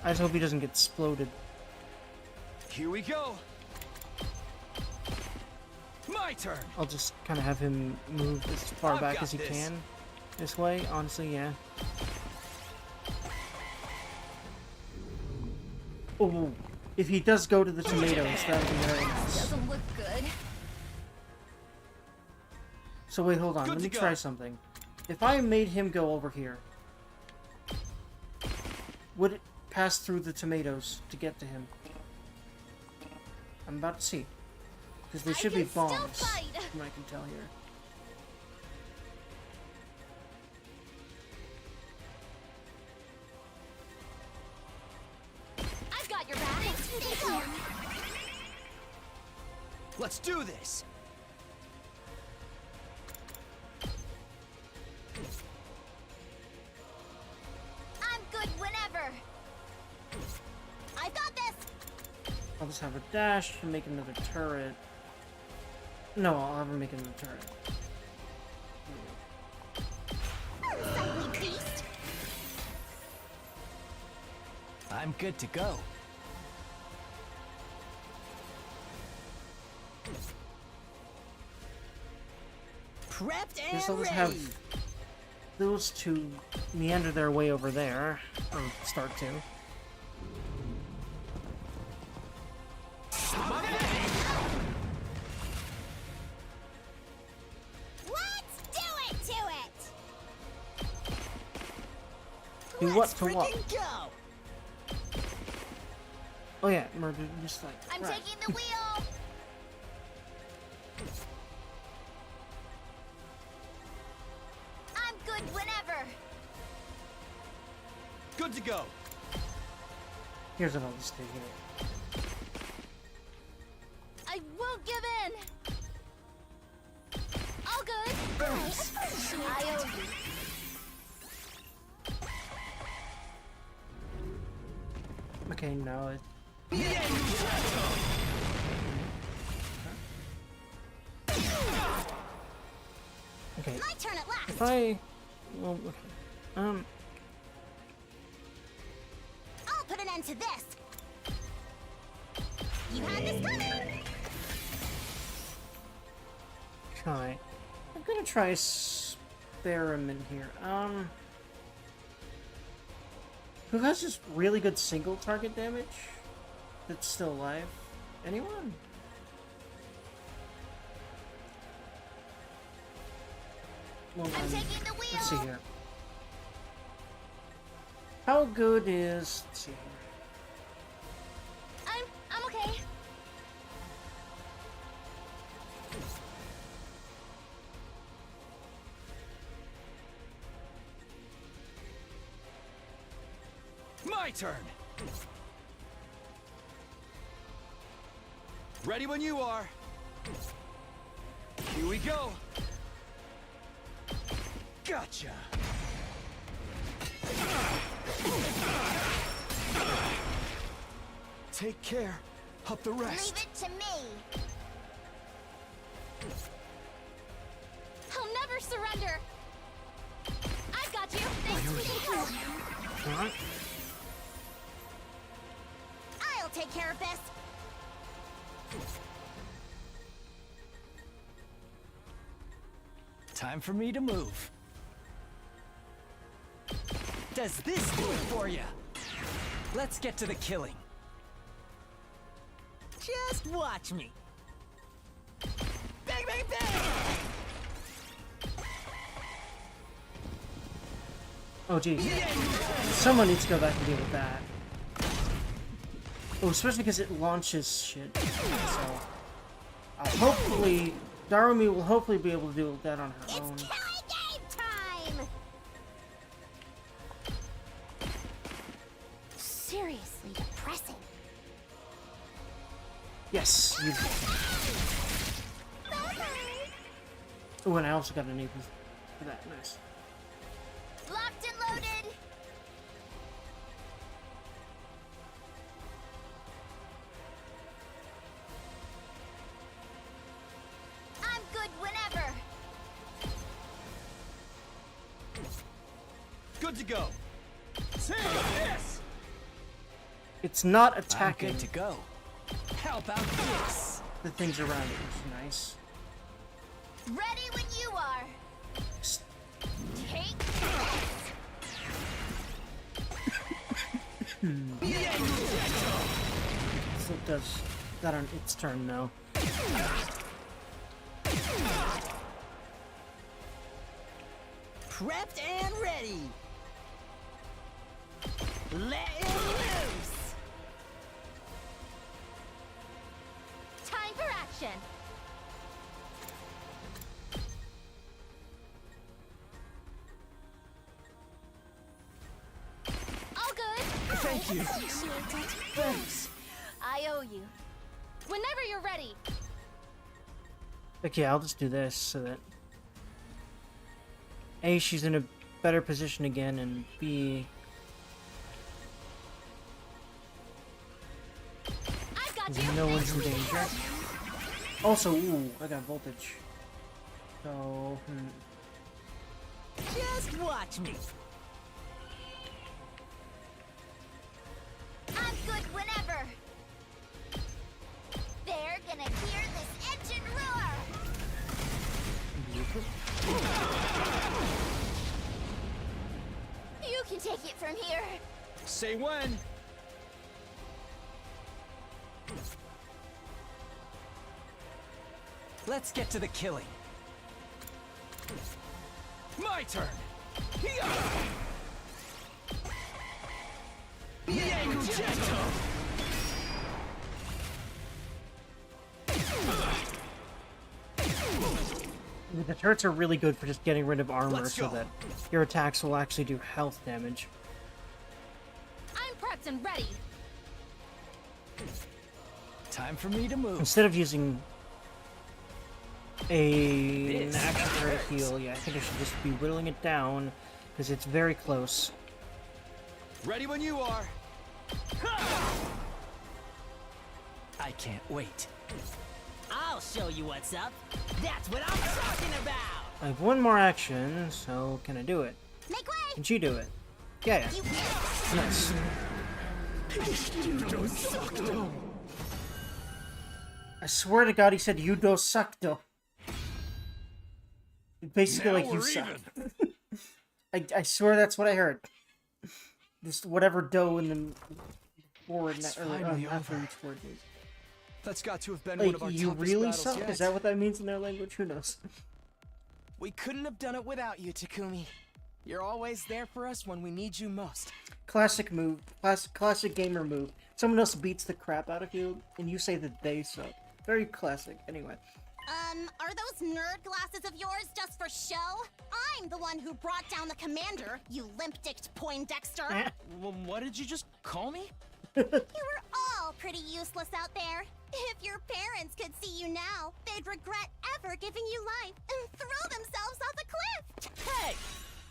I just hope he doesn't get exploded. Here we go. My turn. I'll just kind of have him move as far I've back got as he this. can. This way, honestly, yeah. Oh, if he does go to the tomatoes, that would be very nice. Doesn't look good. So wait, hold on. Good Let me to try go. something. If I made him go over here, would it pass through the tomatoes to get to him? I'm about to see. Because there I should be can still bombs, fight. from what I can tell here. I've got your back. Stay calm. Let's do this. I'm good whenever. I've got this. I'll just have a dash to make another turret. No, I'll have her make another turret. Unsightly beast. I'm good to go. Prepped Guess I'll and just ready. have those two meander their way over there, or start to. Let's do it to it! Do what to what? Freaking go! Oh yeah, murder, just like. I'm right. taking the wheel! I'm good whenever! Good to go. Here's what I'll just do here. I won't give in! All good! I owe you. Okay, no. Okay. My turn at last! If I. Well, okay. I'll put an end to this! You had this coming! Try. I'm gonna try experiment here. Who has just really good single target damage? That's still alive? Anyone? Well, I'm taking the let's see wheel! here. How good is? Let's see here. I'm okay. My turn. Ready when you are. Here we go. Gotcha. Take care. Up the rest. Leave it to me. I'll never surrender. I've got you. Thanks for the help. Alright. I'll take care of this. Time for me to move. Does this do it for you? Let's get to the killing. Just watch me. Bang, bang, bang! Oh geez. Someone needs to go back and deal with that. Oh, especially because it launches shit. So, hopefully, Darumi will hopefully be able to deal with that on her own. It's killing game time! Seriously depressing. Yes. You... Oh, and I also got an even for that. Nice. Locked and loaded. I'm good whenever. Good to go. Take this. It's not I'm attacking good to go. How about this? the things around it, which is nice. Ready when you are. Take So it does that on its turn now. Prepped and ready. Let it loose. time for action. All good. Thank you. Appreciate it. Thanks. I owe you. Whenever you're ready. Okay, I'll just do this so that A, she's in a better position again, and B, I've got you. no one's in danger. Also, ooh, I got voltage. So, Just watch me. I'm good whenever. They're gonna hear this engine roar. beautiful. say when. Let's get to the killing. My turn. Yankujetto. The turrets are really good for just getting rid of armor Let's so go. that your attacks will actually do health damage. I'm prepped and ready. Time for me to move. Instead of using an This action turret hurts. heal, yeah, I think I should just be whittling it down because it's very close. Ready when you are. I can't wait. I'll show you what's up. That's what I'm talking about. I have one more action, so can I do it? Make way! Can she do it? Yeah. You Nice. I swear to God, he said "you do suck though." Basically, Now like you we're suck. even. I swear that's what I heard. Just whatever dough in the forward It's or finally after over. each word is. That's got to have been one Like of our you toughest really battles suck? yet. Is that what that means in their language? Who knows? We couldn't have done it without you, Takumi. You're always there for us when we need you most. Classic move. Classic gamer move. Someone else beats the crap out of you, and you say that they suck. Very classic. Anyway. Are those nerd glasses of yours just for show? I'm the one who brought down the commander, you limp-dicked Poindexter. Well, what did you just call me? You were all pretty useless out there. If your parents could see you now, they'd regret ever giving you life and throw themselves off a cliff. Hey,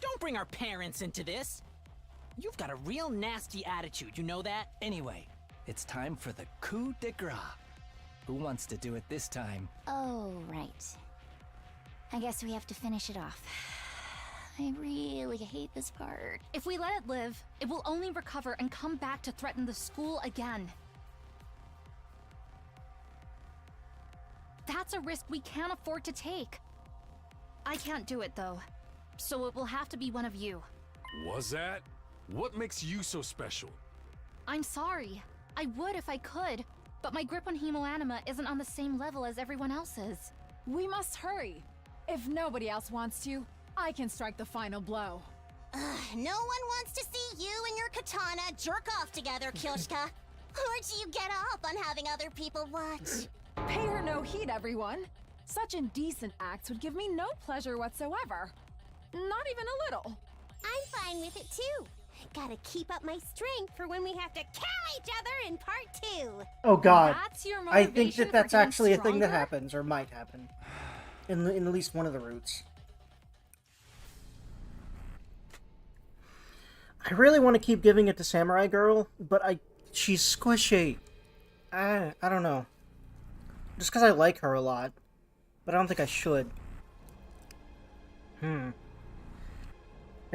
don't bring our parents into this. You've got a real nasty attitude, you know that? Anyway, it's time for the coup de grace. Who wants to do it this time? Oh, right. I guess we have to finish it off. I really hate this part. If we let it live, it will only recover and come back to threaten the school again. That's a risk we can't afford to take. I can't do it though, so it will have to be one of you. Was that? What makes you so special? I'm sorry. I would if I could, but my grip on Hemoanima isn't on the same level as everyone else's. We must hurry. If nobody else wants to, I can strike the final blow. No one wants to see you and your katana jerk off together, Kyoshka. Or do you get off on having other people watch? Pay her no heed, everyone. Such indecent acts would give me no pleasure whatsoever. Not even a little. I'm fine with it too. Gotta keep up my strength for when we have to kill each other in part 2. Oh God. That's your I think motivation that that's for getting actually a thing that stronger? happens or might happen. In at least one of the routes. I really want to keep giving it to Samurai Girl, but she's squishy. I don't know. Just because I like her a lot, but I don't think I should. I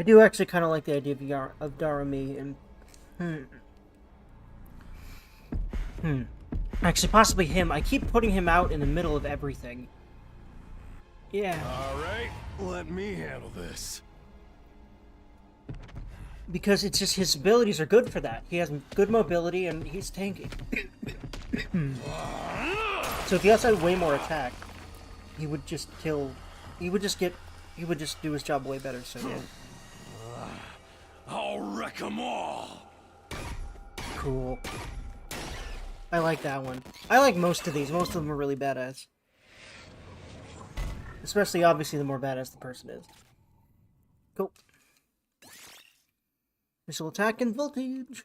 do actually kind of like the idea of Darumi and actually possibly him. I keep putting him out in the middle of everything. Yeah. All right, let me handle this. Because it's just his abilities are good for that. He has good mobility and he's tanky. So if he had way more attack, he would just kill. He would just do his job way better. So yeah. I'll wreck 'em all. Cool. I like that one. I like most of these. Most of them are really badass. Especially, obviously, the more badass the person is. Cool. Missile attack and voltage.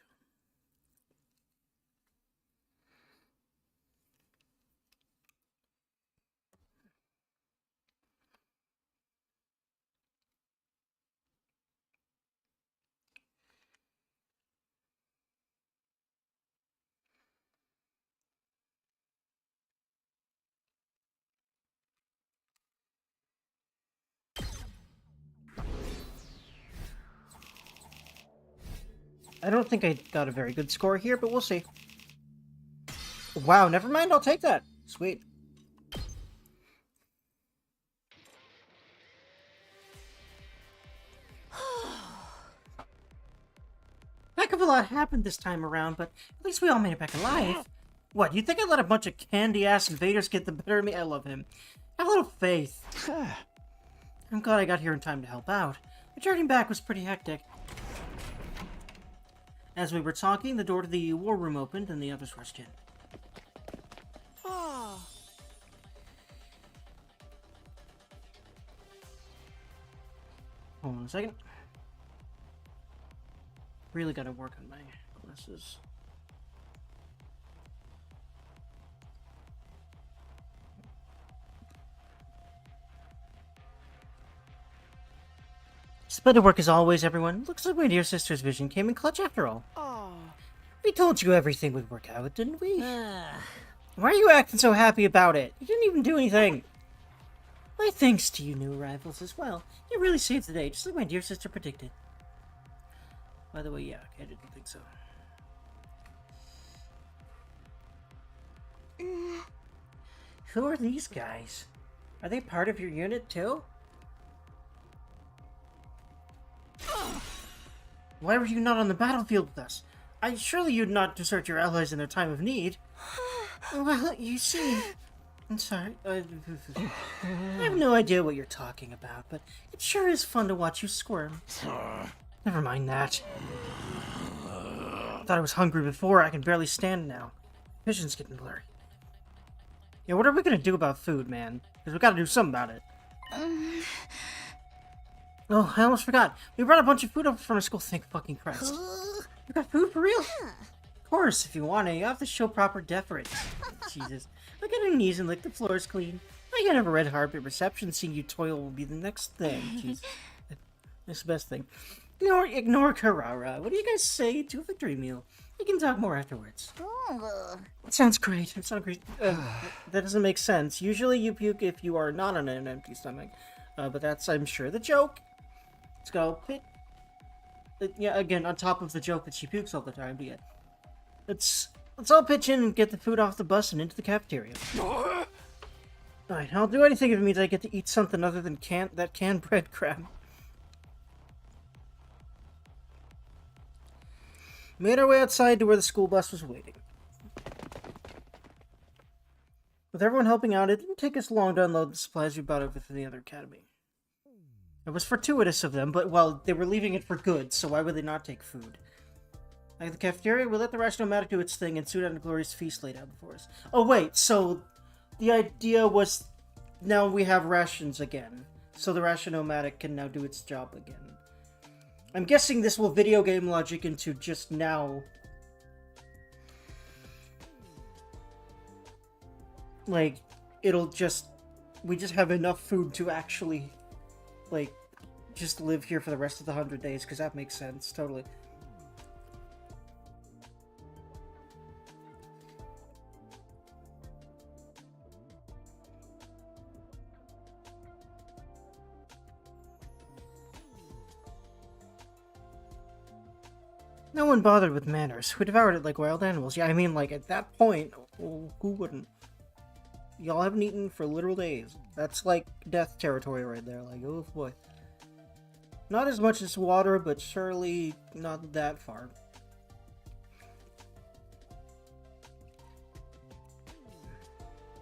I don't think I got a very good score here, but we'll see. Wow, never mind, I'll take that. Sweet. heck of a lot happened this time around, but at least we all made it back alive. What, you think I'd let a bunch of candy-ass invaders get the better of me? I love him. Have a little faith. I'm glad I got here in time to help out. The journey back was pretty hectic. As we were talking, the door to the war room opened and the others rushed in. Oh. Hold on a second. Really gotta work on my glasses. Splendid work as always, everyone. Looks like my dear sister's vision came in clutch after all. Oh. We told you everything would work out, didn't we? Why are you acting so happy about it? You didn't even do anything. My thanks to you new arrivals as well. You really saved the day, just like my dear sister predicted. By the way, yeah, I didn't think so. Who are these guys? Are they part of your unit too? Why were you not on the battlefield with us? Surely you'd not desert your allies in their time of need. Well, you see... I'm sorry. I have no idea what you're talking about, but it sure is fun to watch you squirm. Never mind that. I thought I was hungry before. I can barely stand now. Vision's getting blurry. Yeah, what are we gonna do about food, man? Because we gotta do something about it. Oh, I almost forgot. We brought a bunch of food over from our school. Thank fucking Christ. You got food for real? Of course, if you want it, you have to show proper deference. Jesus. Look at your knees and lick the floors clean. I can have a red heart, but reception seeing you toil will be the next thing. Jeez. That's the best thing. Ignore Carrara. What do you guys say to a victory meal? We can talk more afterwards. It sounds great. It sounds great. That doesn't make sense. Usually you puke if you are not on an empty stomach. But that's, I'm sure, the joke. Let's go. Yeah, again, on top of the joke that she pukes all the time. But yeah. Let's all pitch in and get the food off the bus and into the cafeteria. Alright, I'll do anything if it means I get to eat something other than that canned bread crab. Made our way outside to where the school bus was waiting. With everyone helping out, it didn't take us long to unload the supplies we brought over from the other academy. It was fortuitous of them, but, well, they were leaving it for good, so why would they not take food? Like the cafeteria, we let the Rash-O-Matic do its thing and soon had a glorious feast laid out before us. Oh wait, so the idea was now we have rations again. So the Rash-O-Matic can now do its job again. I'm guessing this will video game logic into just now. Like, we just have enough food to actually, like, just live here for the rest of the 100 days, because that makes sense, totally. No one bothered with manners. We devoured it like wild animals. Yeah, I mean, like, at that point, who wouldn't? Y'all haven't eaten for literal days. That's, like, death territory right there. Like, oh boy. Not as much as water, but surely not that far.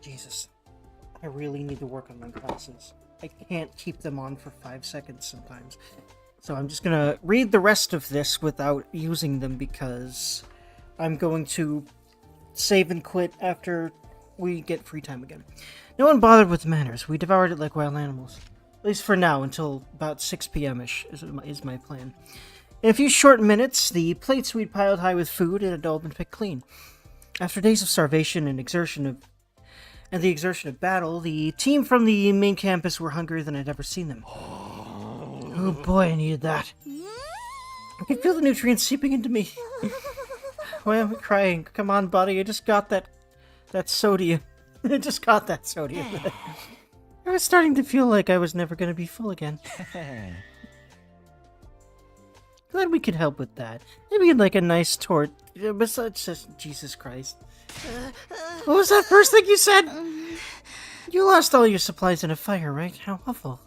Jesus. I really need to work on my glasses. I can't keep them on for 5 seconds sometimes. So I'm just gonna read the rest of this without using them because I'm going to save and quit after we get free time again. No one bothered with manners. We devoured it like wild animals. At least for now, until about 6 p.m.-ish is my plan. In a few short minutes, the plates we'd piled high with food had all been picked clean. After days of starvation and the exertion of battle, the team from the main campus were hungrier than I'd ever seen them. Oh boy, I needed that. I can feel the nutrients seeping into me. Why am I crying? Come on, buddy, I just got that sodium. I just got that sodium. I was starting to feel like I was never going to be full again. Glad we could help with that. Maybe like a nice tort. Besides just Jesus Christ. What was that first thing you said? You lost all your supplies in a fire, right? How awful.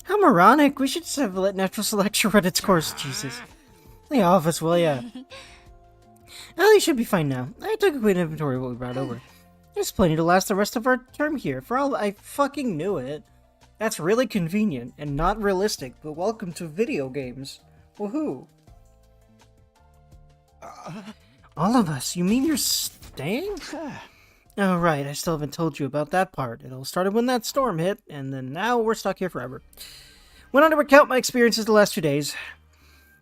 How moronic. We should just have let natural selection run its course, Jesus. The office, well, yeah. Ellie should be fine now. I took a quick inventory of what we brought over. There's plenty to last the rest of our term here. For all I fucking knew it. That's really convenient and not realistic, but welcome to video games. Woohoo. All of us? You mean you're staying? Oh, right. I still haven't told you about that part. It all started when that storm hit, and then now we're stuck here forever. Went on to recount my experiences the last 2 days.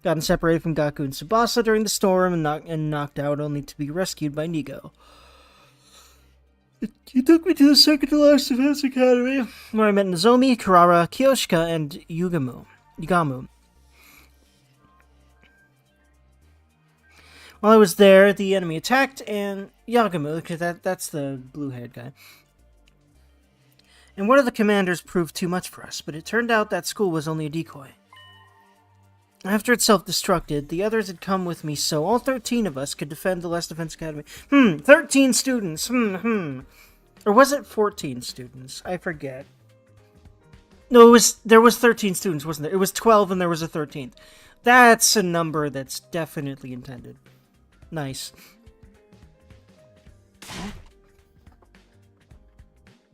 Gotten separated from Gaku and Tsubasa during the storm and knocked out only to be rescued by Nigo. He took me to the second to last defense academy, where I met Nozomi, Kirara, Kyoshika, and Yugamu. While I was there, the enemy attacked, and Yagamu, because that's the blue-haired guy. And one of the commanders proved too much for us, but it turned out that school was only a decoy. After it self-destructed, the others had come with me, so all 13 of us could defend the Last Defense Academy. 13 students, Or was it 14 students? I forget. No, there was 13 students, wasn't there? It was 12 and there was a 13th. That's a number that's definitely intended. Nice.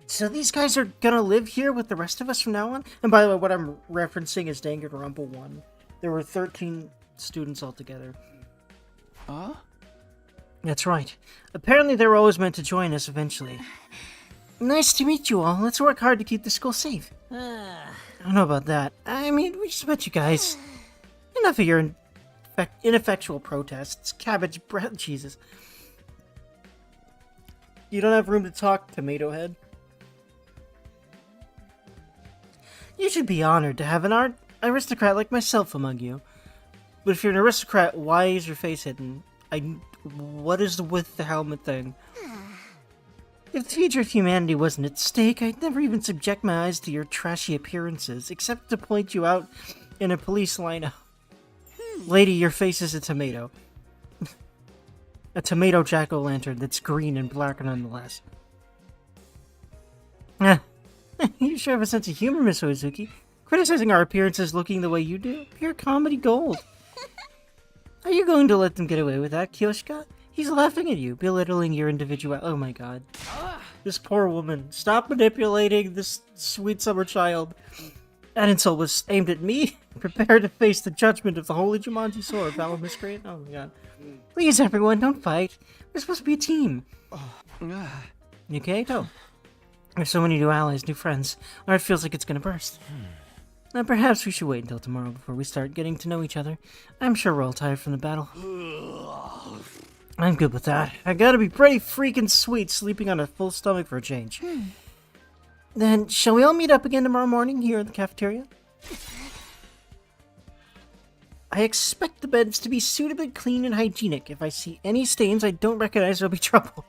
So these guys are gonna live here with the rest of us from now on? And by the way, what I'm referencing is Danganronpa 1. There were 13 students altogether. Huh? That's right. Apparently they were always meant to join us eventually. Nice to meet you all. Let's work hard to keep the school safe. I don't know about that. I mean, we just met you guys. Enough of your ineffectual protests. Cabbage bread. Jesus. You don't have room to talk, Tomato Head. You should be honored to have an aristocrat like myself among you. But if you're an aristocrat, why is your face hidden? What is with the helmet thing? If the future of humanity wasn't at stake, I'd never even subject my eyes to your trashy appearances, except to point you out in a police lineup. Lady, your face is a tomato. A tomato jack-o'-lantern that's green and black nonetheless. You sure have a sense of humor, Miss Oizuki. Criticizing our appearances looking the way you do? Pure comedy gold. Are you going to let them get away with that, Kyoshika? He's laughing at you, belittling your individuality. Oh my god. This poor woman. Stop manipulating this sweet summer child. That insult was aimed at me. Prepare to face the judgment of the holy Jumanji sword, fellow miscreant. Oh my god. Please, everyone, don't fight. We're supposed to be a team. You okay? No. There's so many new allies, new friends. Our heart feels like it's gonna burst. Now perhaps we should wait until tomorrow before we start getting to know each other. I'm sure we're all tired from the battle. I'm good with that. I gotta be pretty freaking sweet sleeping on a full stomach for a change. Then, shall we all meet up again tomorrow morning here in the cafeteria? I expect the beds to be suitably clean and hygienic. If I see any stains I don't recognize, there'll be trouble.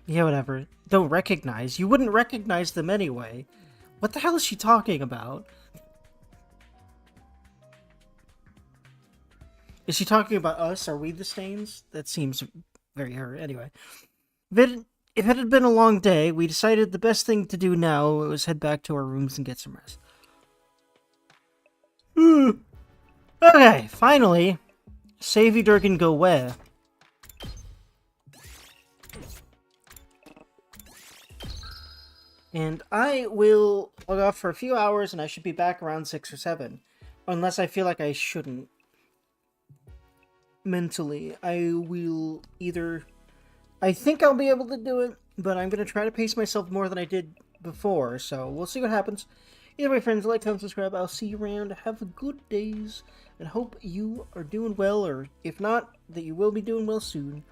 Yeah, whatever. Don't recognize. You wouldn't recognize them anyway. What the hell is she talking about? Is she talking about us? Are we the stains? That seems very her. Anyway. If it had been a long day, we decided the best thing to do now was head back to our rooms and get some rest. Okay, finally. Savey Durgan go where? And I will log off for a few hours and I should be back around 6 or 7. Unless I feel like I shouldn't. Mentally. I will either... I think I'll be able to do it, but I'm going to try to pace myself more than I did before, so we'll see what happens. Either way, friends, like, comment, subscribe. I'll see you around. Have a good days, and hope you are doing well, or if not, that you will be doing well soon.